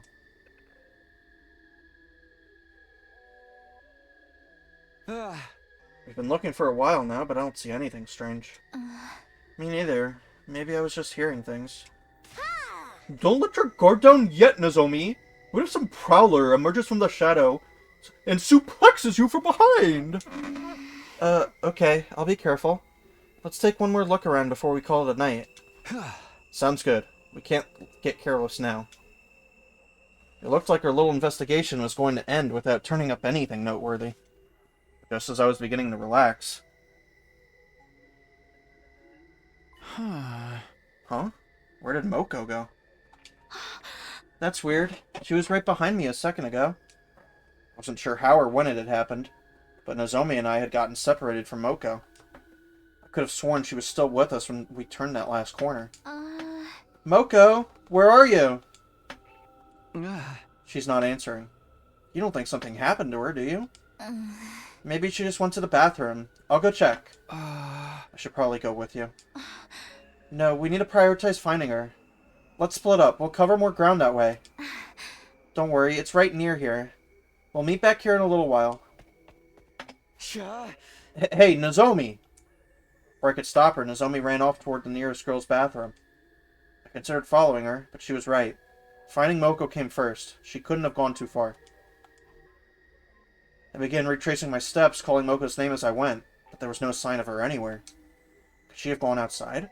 We've been looking for a while now, but I don't see anything strange. Me neither. Maybe I was just hearing things. Don't let your guard down yet, Nozomi! What if some prowler emerges from the shadow and suplexes you from behind? Okay, I'll be careful. Let's take one more look around before we call it a night. Sounds good. We can't get careless now. It looked like our little investigation was going to end without turning up anything noteworthy. Just as I was beginning to relax. Huh? Where did Moko go? That's weird. She was right behind me a second ago. Wasn't sure how or when it had happened, but Nozomi and I had gotten separated from Moko. I could have sworn she was still with us when we turned that last corner. Moko, where are you? She's not answering. You don't think something happened to her, do you? Maybe she just went to the bathroom. I'll go check. I should probably go with you. No, we need to prioritize finding her. Let's split up. We'll cover more ground that way. Don't worry, it's right near here. We'll meet back here in a little while. Hey, Nozomi! Before I could stop her, Nozomi ran off toward the nearest girl's bathroom. I considered following her, but she was right. Finding Moko came first. She couldn't have gone too far. I began retracing my steps, calling Moko's name as I went, but there was no sign of her anywhere. Could she have gone outside?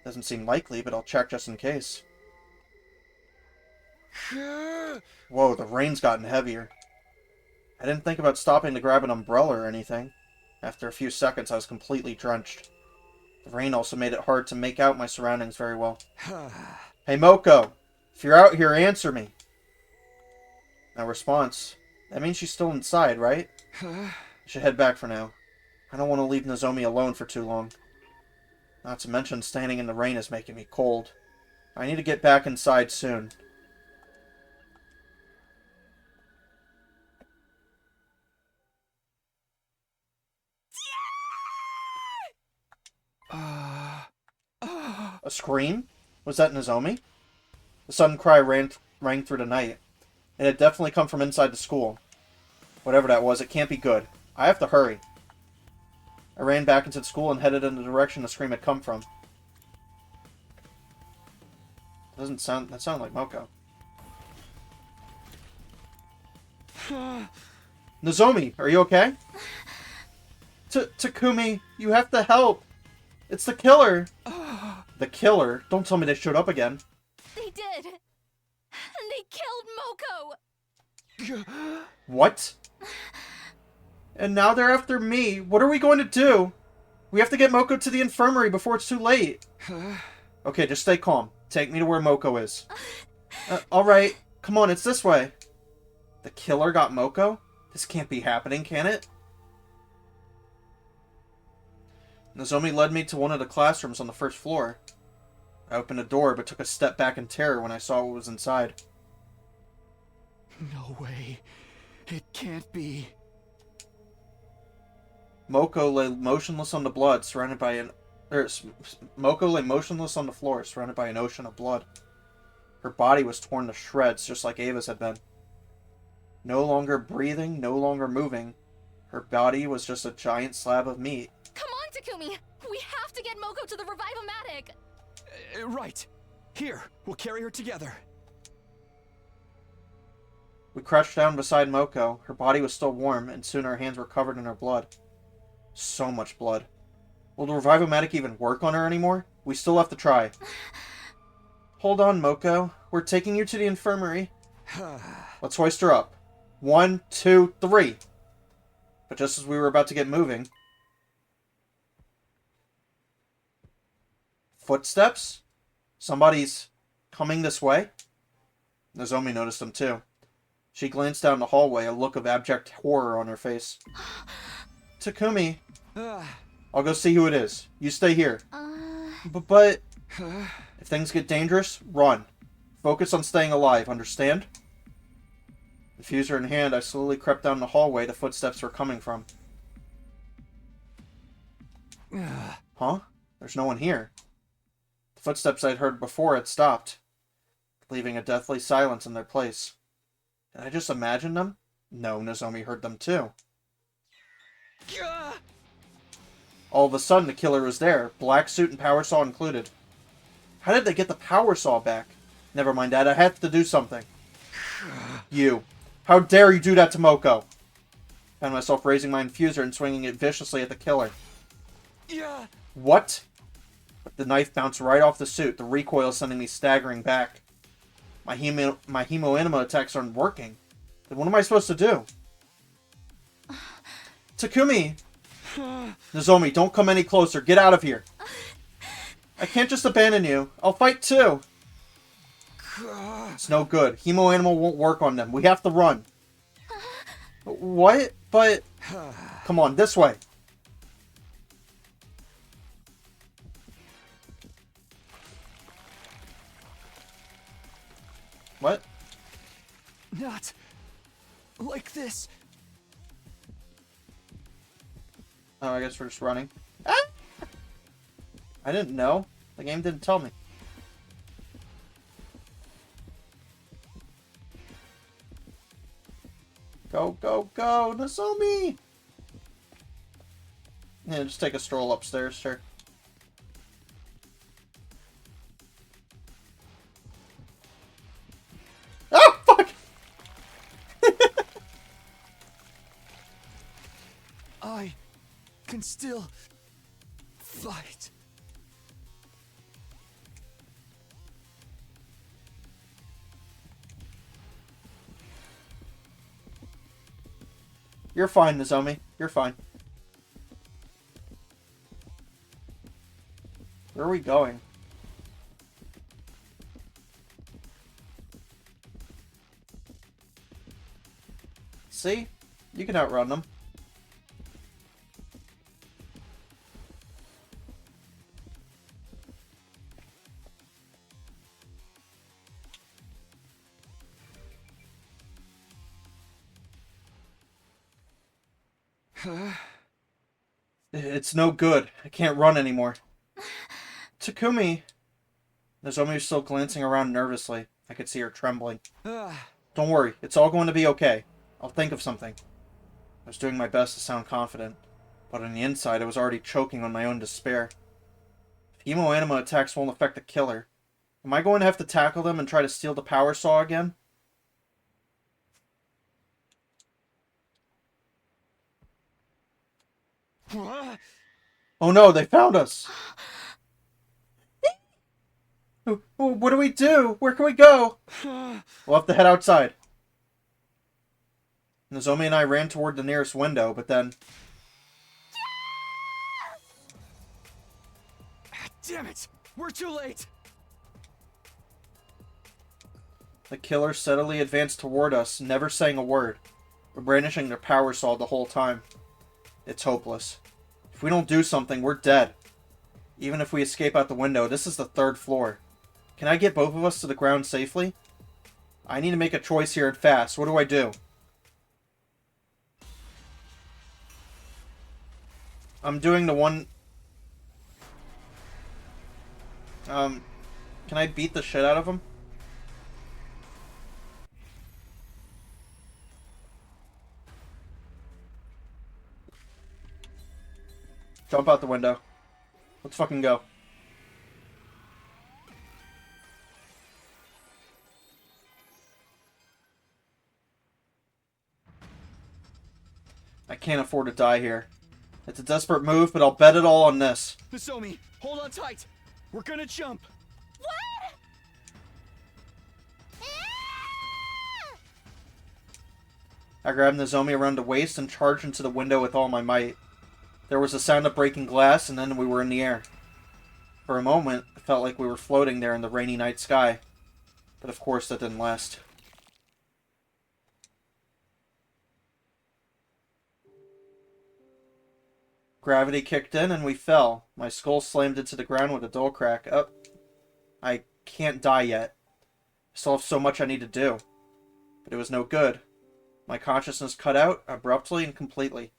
Doesn't seem likely, but I'll check just in case. Whoa, the rain's gotten heavier. I didn't think about stopping to grab an umbrella or anything. After a few seconds, I was completely drenched. The rain also made it hard to make out my surroundings very well. Hey, Moko! If you're out here, answer me! No response. That means she's still inside, right? I should head back for now. I don't want to leave Nozomi alone for too long. Not to mention, standing in the rain is making me cold. I need to get back inside soon. A scream? Was that Nozomi? The sudden cry rang through the night. It had definitely come from inside the school. Whatever that was, it can't be good. I have to hurry. I ran back into the school and headed in the direction the scream had come from. That sounded like Moko. Nozomi, are you okay? Takumi, you have to help. It's the killer. The killer? Don't tell me they showed up again. They did. And they killed Moko. What? And now they're after me. What are we going to do? We have to get Moko to the infirmary before it's too late. Okay, just stay calm. Take me to where Moko is. Alright. Come on, it's this way. The killer got Moko? This can't be happening, can it? Nozomi led me to one of the classrooms on the first floor. I opened a door, but took a step back in terror when I saw what was inside. No way. It can't be. Moko lay motionless on the blood, surrounded by an... Moko lay motionless on the floor, surrounded by an ocean of blood. Her body was torn to shreds, just like Ava's had been. No longer breathing, no longer moving. Her body was just a giant slab of meat. Come on, Takumi! We have to get Moko to the Revive-O-Matic! Right. Here, we'll carry her together. We crouched down beside Moko. Her body was still warm, and soon our hands were covered in her blood. So much blood. Will the Revive-O-Matic even work on her anymore? We still have to try. Hold on, Moko. We're taking you to the infirmary. Let's hoist her up. 1, 2, 3. But just as we were about to get moving... Footsteps? Somebody's coming this way? Nozomi noticed him too. She glanced down the hallway, a look of abject horror on her face. Takumi. I'll go see who it is. You stay here. But... If things get dangerous, run. Focus on staying alive, understand? Diffuser in hand, I slowly crept down the hallway the footsteps were coming from. Huh? There's no one here. The footsteps I'd heard before had stopped, leaving a deathly silence in their place. Did I just imagine them? No, Nozomi heard them too. All of a sudden, the killer was there, black suit and power saw included. How did they get the power saw back? Never mind that, I have to do something. You. How dare you do that to Moko? I found myself raising my infuser and swinging it viciously at the killer. What? The knife bounced right off the suit, the recoil sending me staggering back. My hemoenema attacks aren't working. Then what am I supposed to do? Takumi! Nozomi, don't come any closer. Get out of here. I can't just abandon you. I'll fight too. It's no good. Hemoenema won't work on them. We have to run. What? But... Come on, this way. What? Not like this. Oh, I guess we're just running. Ah! I didn't know. The game didn't tell me. Go, go, go! Nozomi! Yeah, just take a stroll upstairs, sure. Oh, fuck! I can still fight. You're fine, Nozomi. You're fine. Where are we going? See? You can outrun them. It's no good. I can't run anymore. Takumi! Nozomi was still glancing around nervously. I could see her trembling. Don't worry, it's all going to be okay. I'll think of something. I was doing my best to sound confident, but on the inside I was already choking on my own despair. If hemoenema attacks won't affect the killer, am I going to have to tackle them and try to steal the power saw again? Oh no, they found us! What do we do? Where can we go? We'll have to head outside. Nozomi and I ran toward the nearest window, but then... Damn it! We're too late! The killer steadily advanced toward us, never saying a word, but brandishing their power saw the whole time. It's hopeless. If we don't do something, we're dead. Even if we escape out the window, this is the 3rd floor. Can I get both of us to the ground safely? I need to make a choice here and fast. What do I do? I'm doing the one... Can I beat the shit out of him? Jump out the window. Let's fucking go. I can't afford to die here. It's a desperate move, but I'll bet it all on this. Nozomi, hold on tight. We're gonna jump. What? I grabbed Nozomi around the waist and charged into the window with all my might. There was a sound of breaking glass, and then we were in the air. For a moment, it felt like we were floating there in the rainy night sky. But of course, that didn't last. Gravity kicked in and we fell. My skull slammed into the ground with a dull crack. Oh, I can't die yet. I still have so much I need to do. But it was no good. My consciousness cut out abruptly and completely.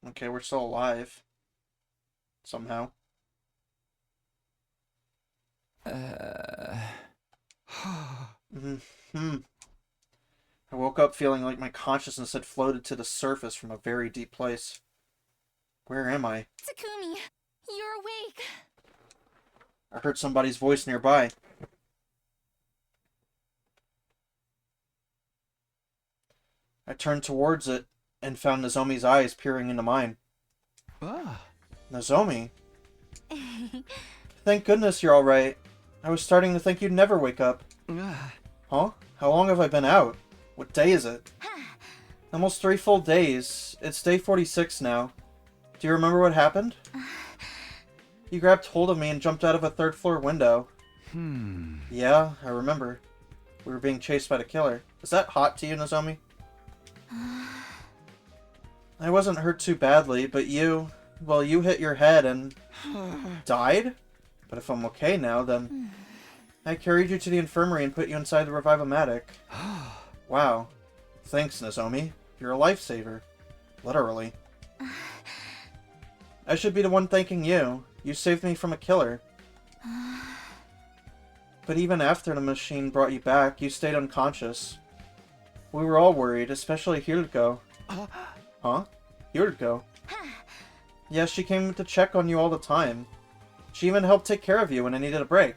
Okay, we're still alive. Somehow. I woke up feeling like my consciousness had floated to the surface from a very deep place. Where am I? Takumi, you're awake. I heard somebody's voice nearby. I turned towards it and found Nozomi's eyes peering into mine. Ah. Nozomi? Thank goodness you're alright. I was starting to think you'd never wake up. Huh? How long have I been out? What day is it? Almost 3 full days. It's day 46 now. Do you remember what happened? You grabbed hold of me and jumped out of a 3rd floor window. Yeah, I remember. We were being chased by the killer. Is that hot to you, Nozomi? I wasn't hurt too badly, but you... Well, you hit your head and... died? But if I'm okay now, then... I carried you to the infirmary and put you inside the Revive-O-Matic. Wow. Thanks, Nozomi. You're a lifesaver. Literally. I should be the one thanking you. You saved me from a killer. But even after the machine brought you back, you stayed unconscious. We were all worried, especially Hiriko. Huh? Hiriko? Yes, she came to check on you all the time. She even helped take care of you when I needed a break.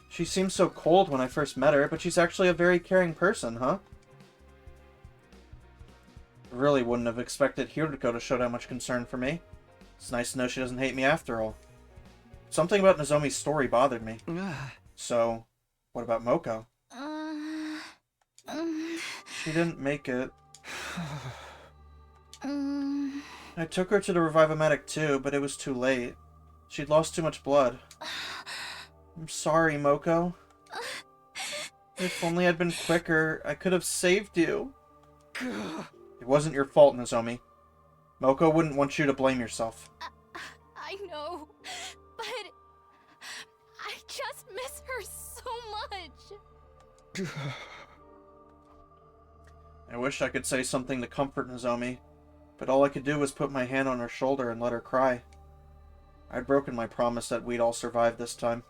She seemed so cold when I first met her, but she's actually a very caring person, huh? I really wouldn't have expected Hiriko to show that much concern for me. It's nice to know she doesn't hate me after all. Something about Nozomi's story bothered me. So, what about Moko? She didn't make it. I took her to the Revive-O-Matic too, but it was too late. She'd lost too much blood. I'm sorry, Moko. If only I'd been quicker, I could have saved you. It wasn't your fault, Nozomi. Moko wouldn't want you to blame yourself. I know, but I just miss her so much. I wish I could say something to comfort Nozomi, but all I could do was put my hand on her shoulder and let her cry. I'd broken my promise that we'd all survive this time.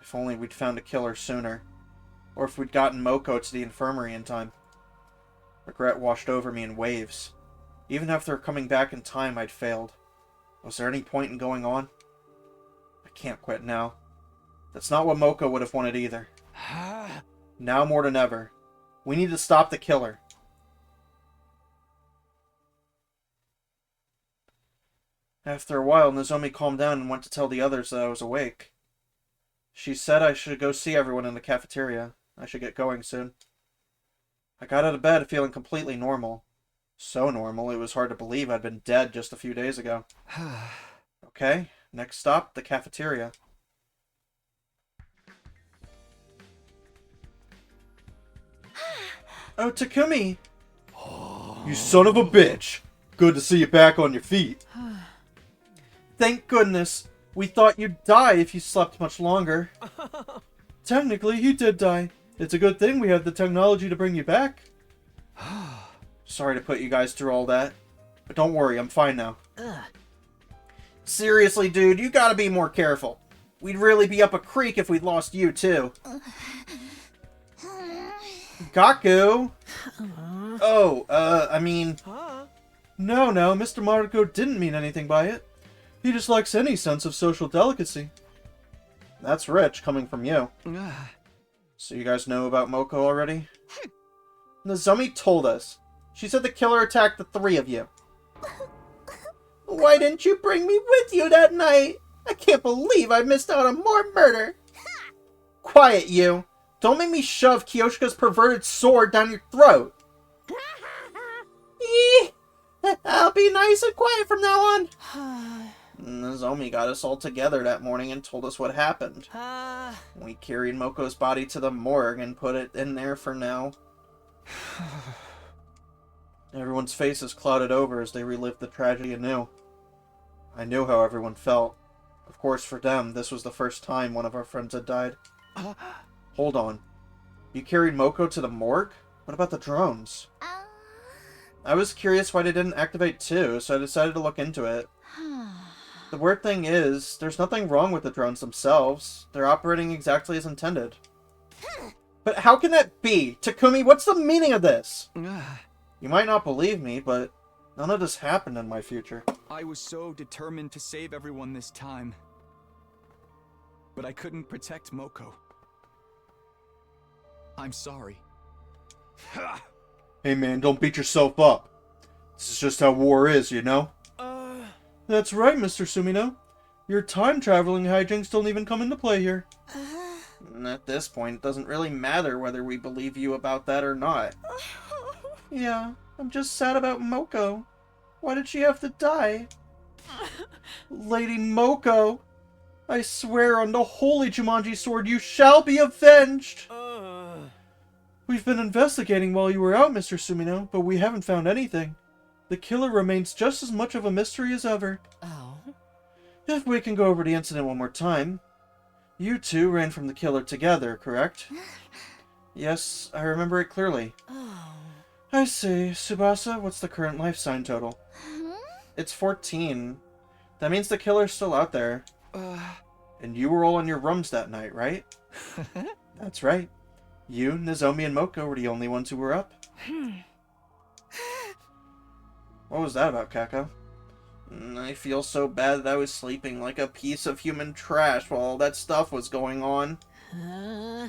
If only we'd found a killer sooner, or if we'd gotten Moko to the infirmary in time. Regret washed over me in waves. Even after coming back in time, I'd failed. Was there any point in going on? I can't quit now. That's not what Moko would have wanted either. Now more than ever, we need to stop the killer. After a while, Nozomi calmed down and went to tell the others that I was awake. She said I should go see everyone in the cafeteria. I should get going soon. I got out of bed feeling completely normal. So normal, it was hard to believe I'd been dead just a few days ago. Okay, next stop, the cafeteria. Oh, Takumi! You son of a bitch! Good to see you back on your feet. Thank goodness. We thought you'd die if you slept much longer. Technically, you did die. It's a good thing we have the technology to bring you back. Sorry to put you guys through all that. But don't worry, I'm fine now. Seriously, dude, you gotta be more careful. We'd really be up a creek if we'd lost you, too. Gaku! Oh, I mean... No, Mr. Mariko didn't mean anything by it. He just lacks any sense of social delicacy. That's rich, coming from you. So you guys know about Moko already? Nozomi told us. She said the killer attacked the 3 of you. Why didn't you bring me with you that night? I can't believe I missed out on more murder! Quiet, you! Don't make me shove Kyoshika's perverted sword down your throat! Eee! I'll be nice and quiet from now on! Nozomi got us all together that morning and told us what happened. We carried Moko's body to the morgue and put it in there for now. Everyone's faces clouded over as they relived the tragedy anew. I knew how everyone felt. Of course, for them, this was the first time one of our friends had died. Hold on. You carried Moko to the morgue? What about the drones? I was curious why they didn't activate too, so I decided to look into it. The weird thing is, there's nothing wrong with the drones themselves. They're operating exactly as intended. But how can that be? Takumi, what's the meaning of this? You might not believe me, but none of this happened in my future. I was so determined to save everyone this time. But I couldn't protect Moko. I'm sorry. Hey man, don't beat yourself up. This is just how war is, you know? That's right, Mr. Sumino. Your time-traveling hijinks don't even come into play here. At this point, it doesn't really matter whether we believe you about that or not. Yeah, I'm just sad about Moko. Why did she have to die? Lady Moko, I swear on the holy Jumanji sword you shall be avenged! We've been investigating while you were out, Mr. Sumino, but we haven't found anything. The killer remains just as much of a mystery as ever. Oh? If we can go over the incident one more time. You two ran from the killer together, correct? Yes, I remember it clearly. I see. Tsubasa, what's the current life sign total? It's 14. That means the killer's still out there. And you were all in your rooms that night, right? That's right. You, Nozomi, and Moko were the only ones who were up. What was that about, Kako? I feel so bad that I was sleeping like a piece of human trash while all that stuff was going on.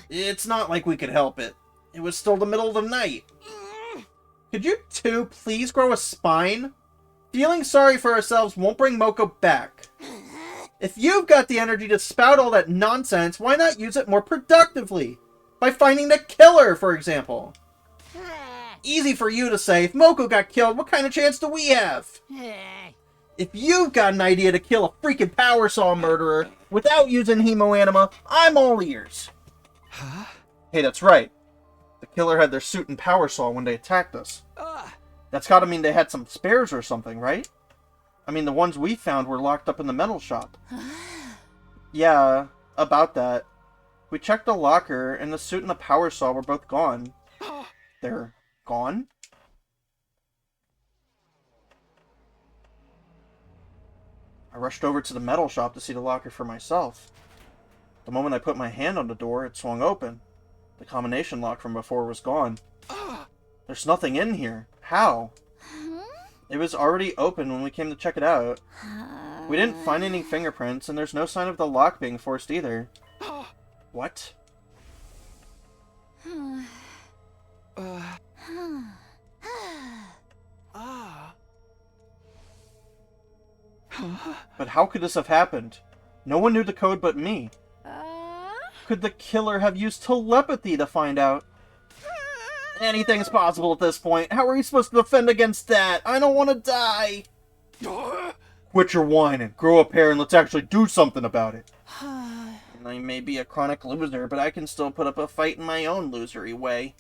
It's not like we could help it. It was still the middle of the night. Could you two please grow a spine? Feeling sorry for ourselves won't bring Moko back. If you've got the energy to spout all that nonsense, why not use it more productively? By finding the killer, for example. Easy for you to say. If Moko got killed, what kind of chance do we have? If you've got an idea to kill a freaking power saw murderer without using hemoanima, I'm all ears. Hey, that's right. The killer had their suit and power saw when they attacked us. That's gotta mean they had some spares or something, right? I mean, the ones we found were locked up in the metal shop. Yeah, about that. We checked the locker, and the suit and the power saw were both gone. They're gone? I rushed over to the metal shop to see the locker for myself. The moment I put my hand on the door, it swung open. The combination lock from before was gone. There's nothing in here. How? It was already open when we came to check it out. We didn't find any fingerprints, and there's no sign of the lock being forced either. What? But how could this have happened? No one knew the code but me. Could the killer have used telepathy to find out? Anything's possible at this point. How are we supposed to defend against that? I don't want to die. Quit your whining, grow a pair, and let's actually do something about it. I may be a chronic loser, but I can still put up a fight in my own losery way.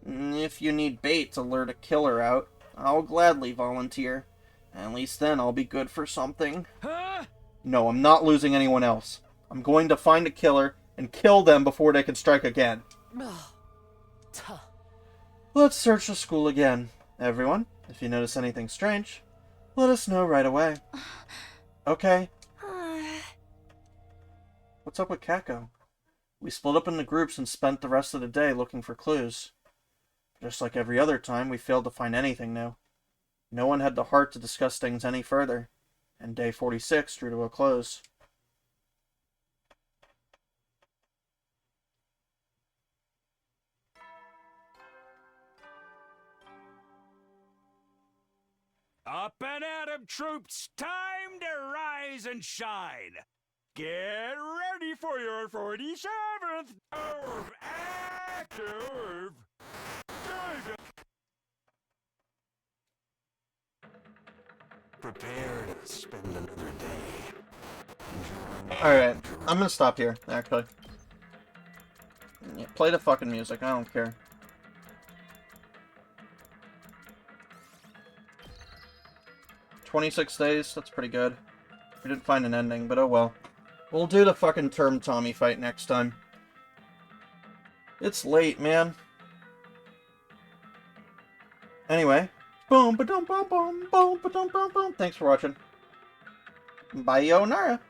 If you need bait to lure the killer out, I'll gladly volunteer. At least then I'll be good for something. No, I'm not losing anyone else. I'm going to find a killer and kill them before they can strike again. Let's search the school again. Everyone, if you notice anything strange, let us know right away. Okay? What's up with Kako? We split up into groups and spent the rest of the day looking for clues. Just like every other time, we failed to find anything new. No one had the heart to discuss things any further, and day 46 drew to a close. Up and at 'em, troops! Time to rise rise and shine. Get ready for your 47th Dove Active. Prepare to spend another day. Alright, I'm gonna stop here, actually. Yeah, play the fucking music, I don't care. "26 days, that's pretty good. We didn't find an ending, but oh well. We'll do the fucking Term Tommy fight next time. It's late, man. Anyway, boom, ba-dum, boom, boom, boom, ba-dum, boom, boom. Thanks for watching. Bye, yo, Nara.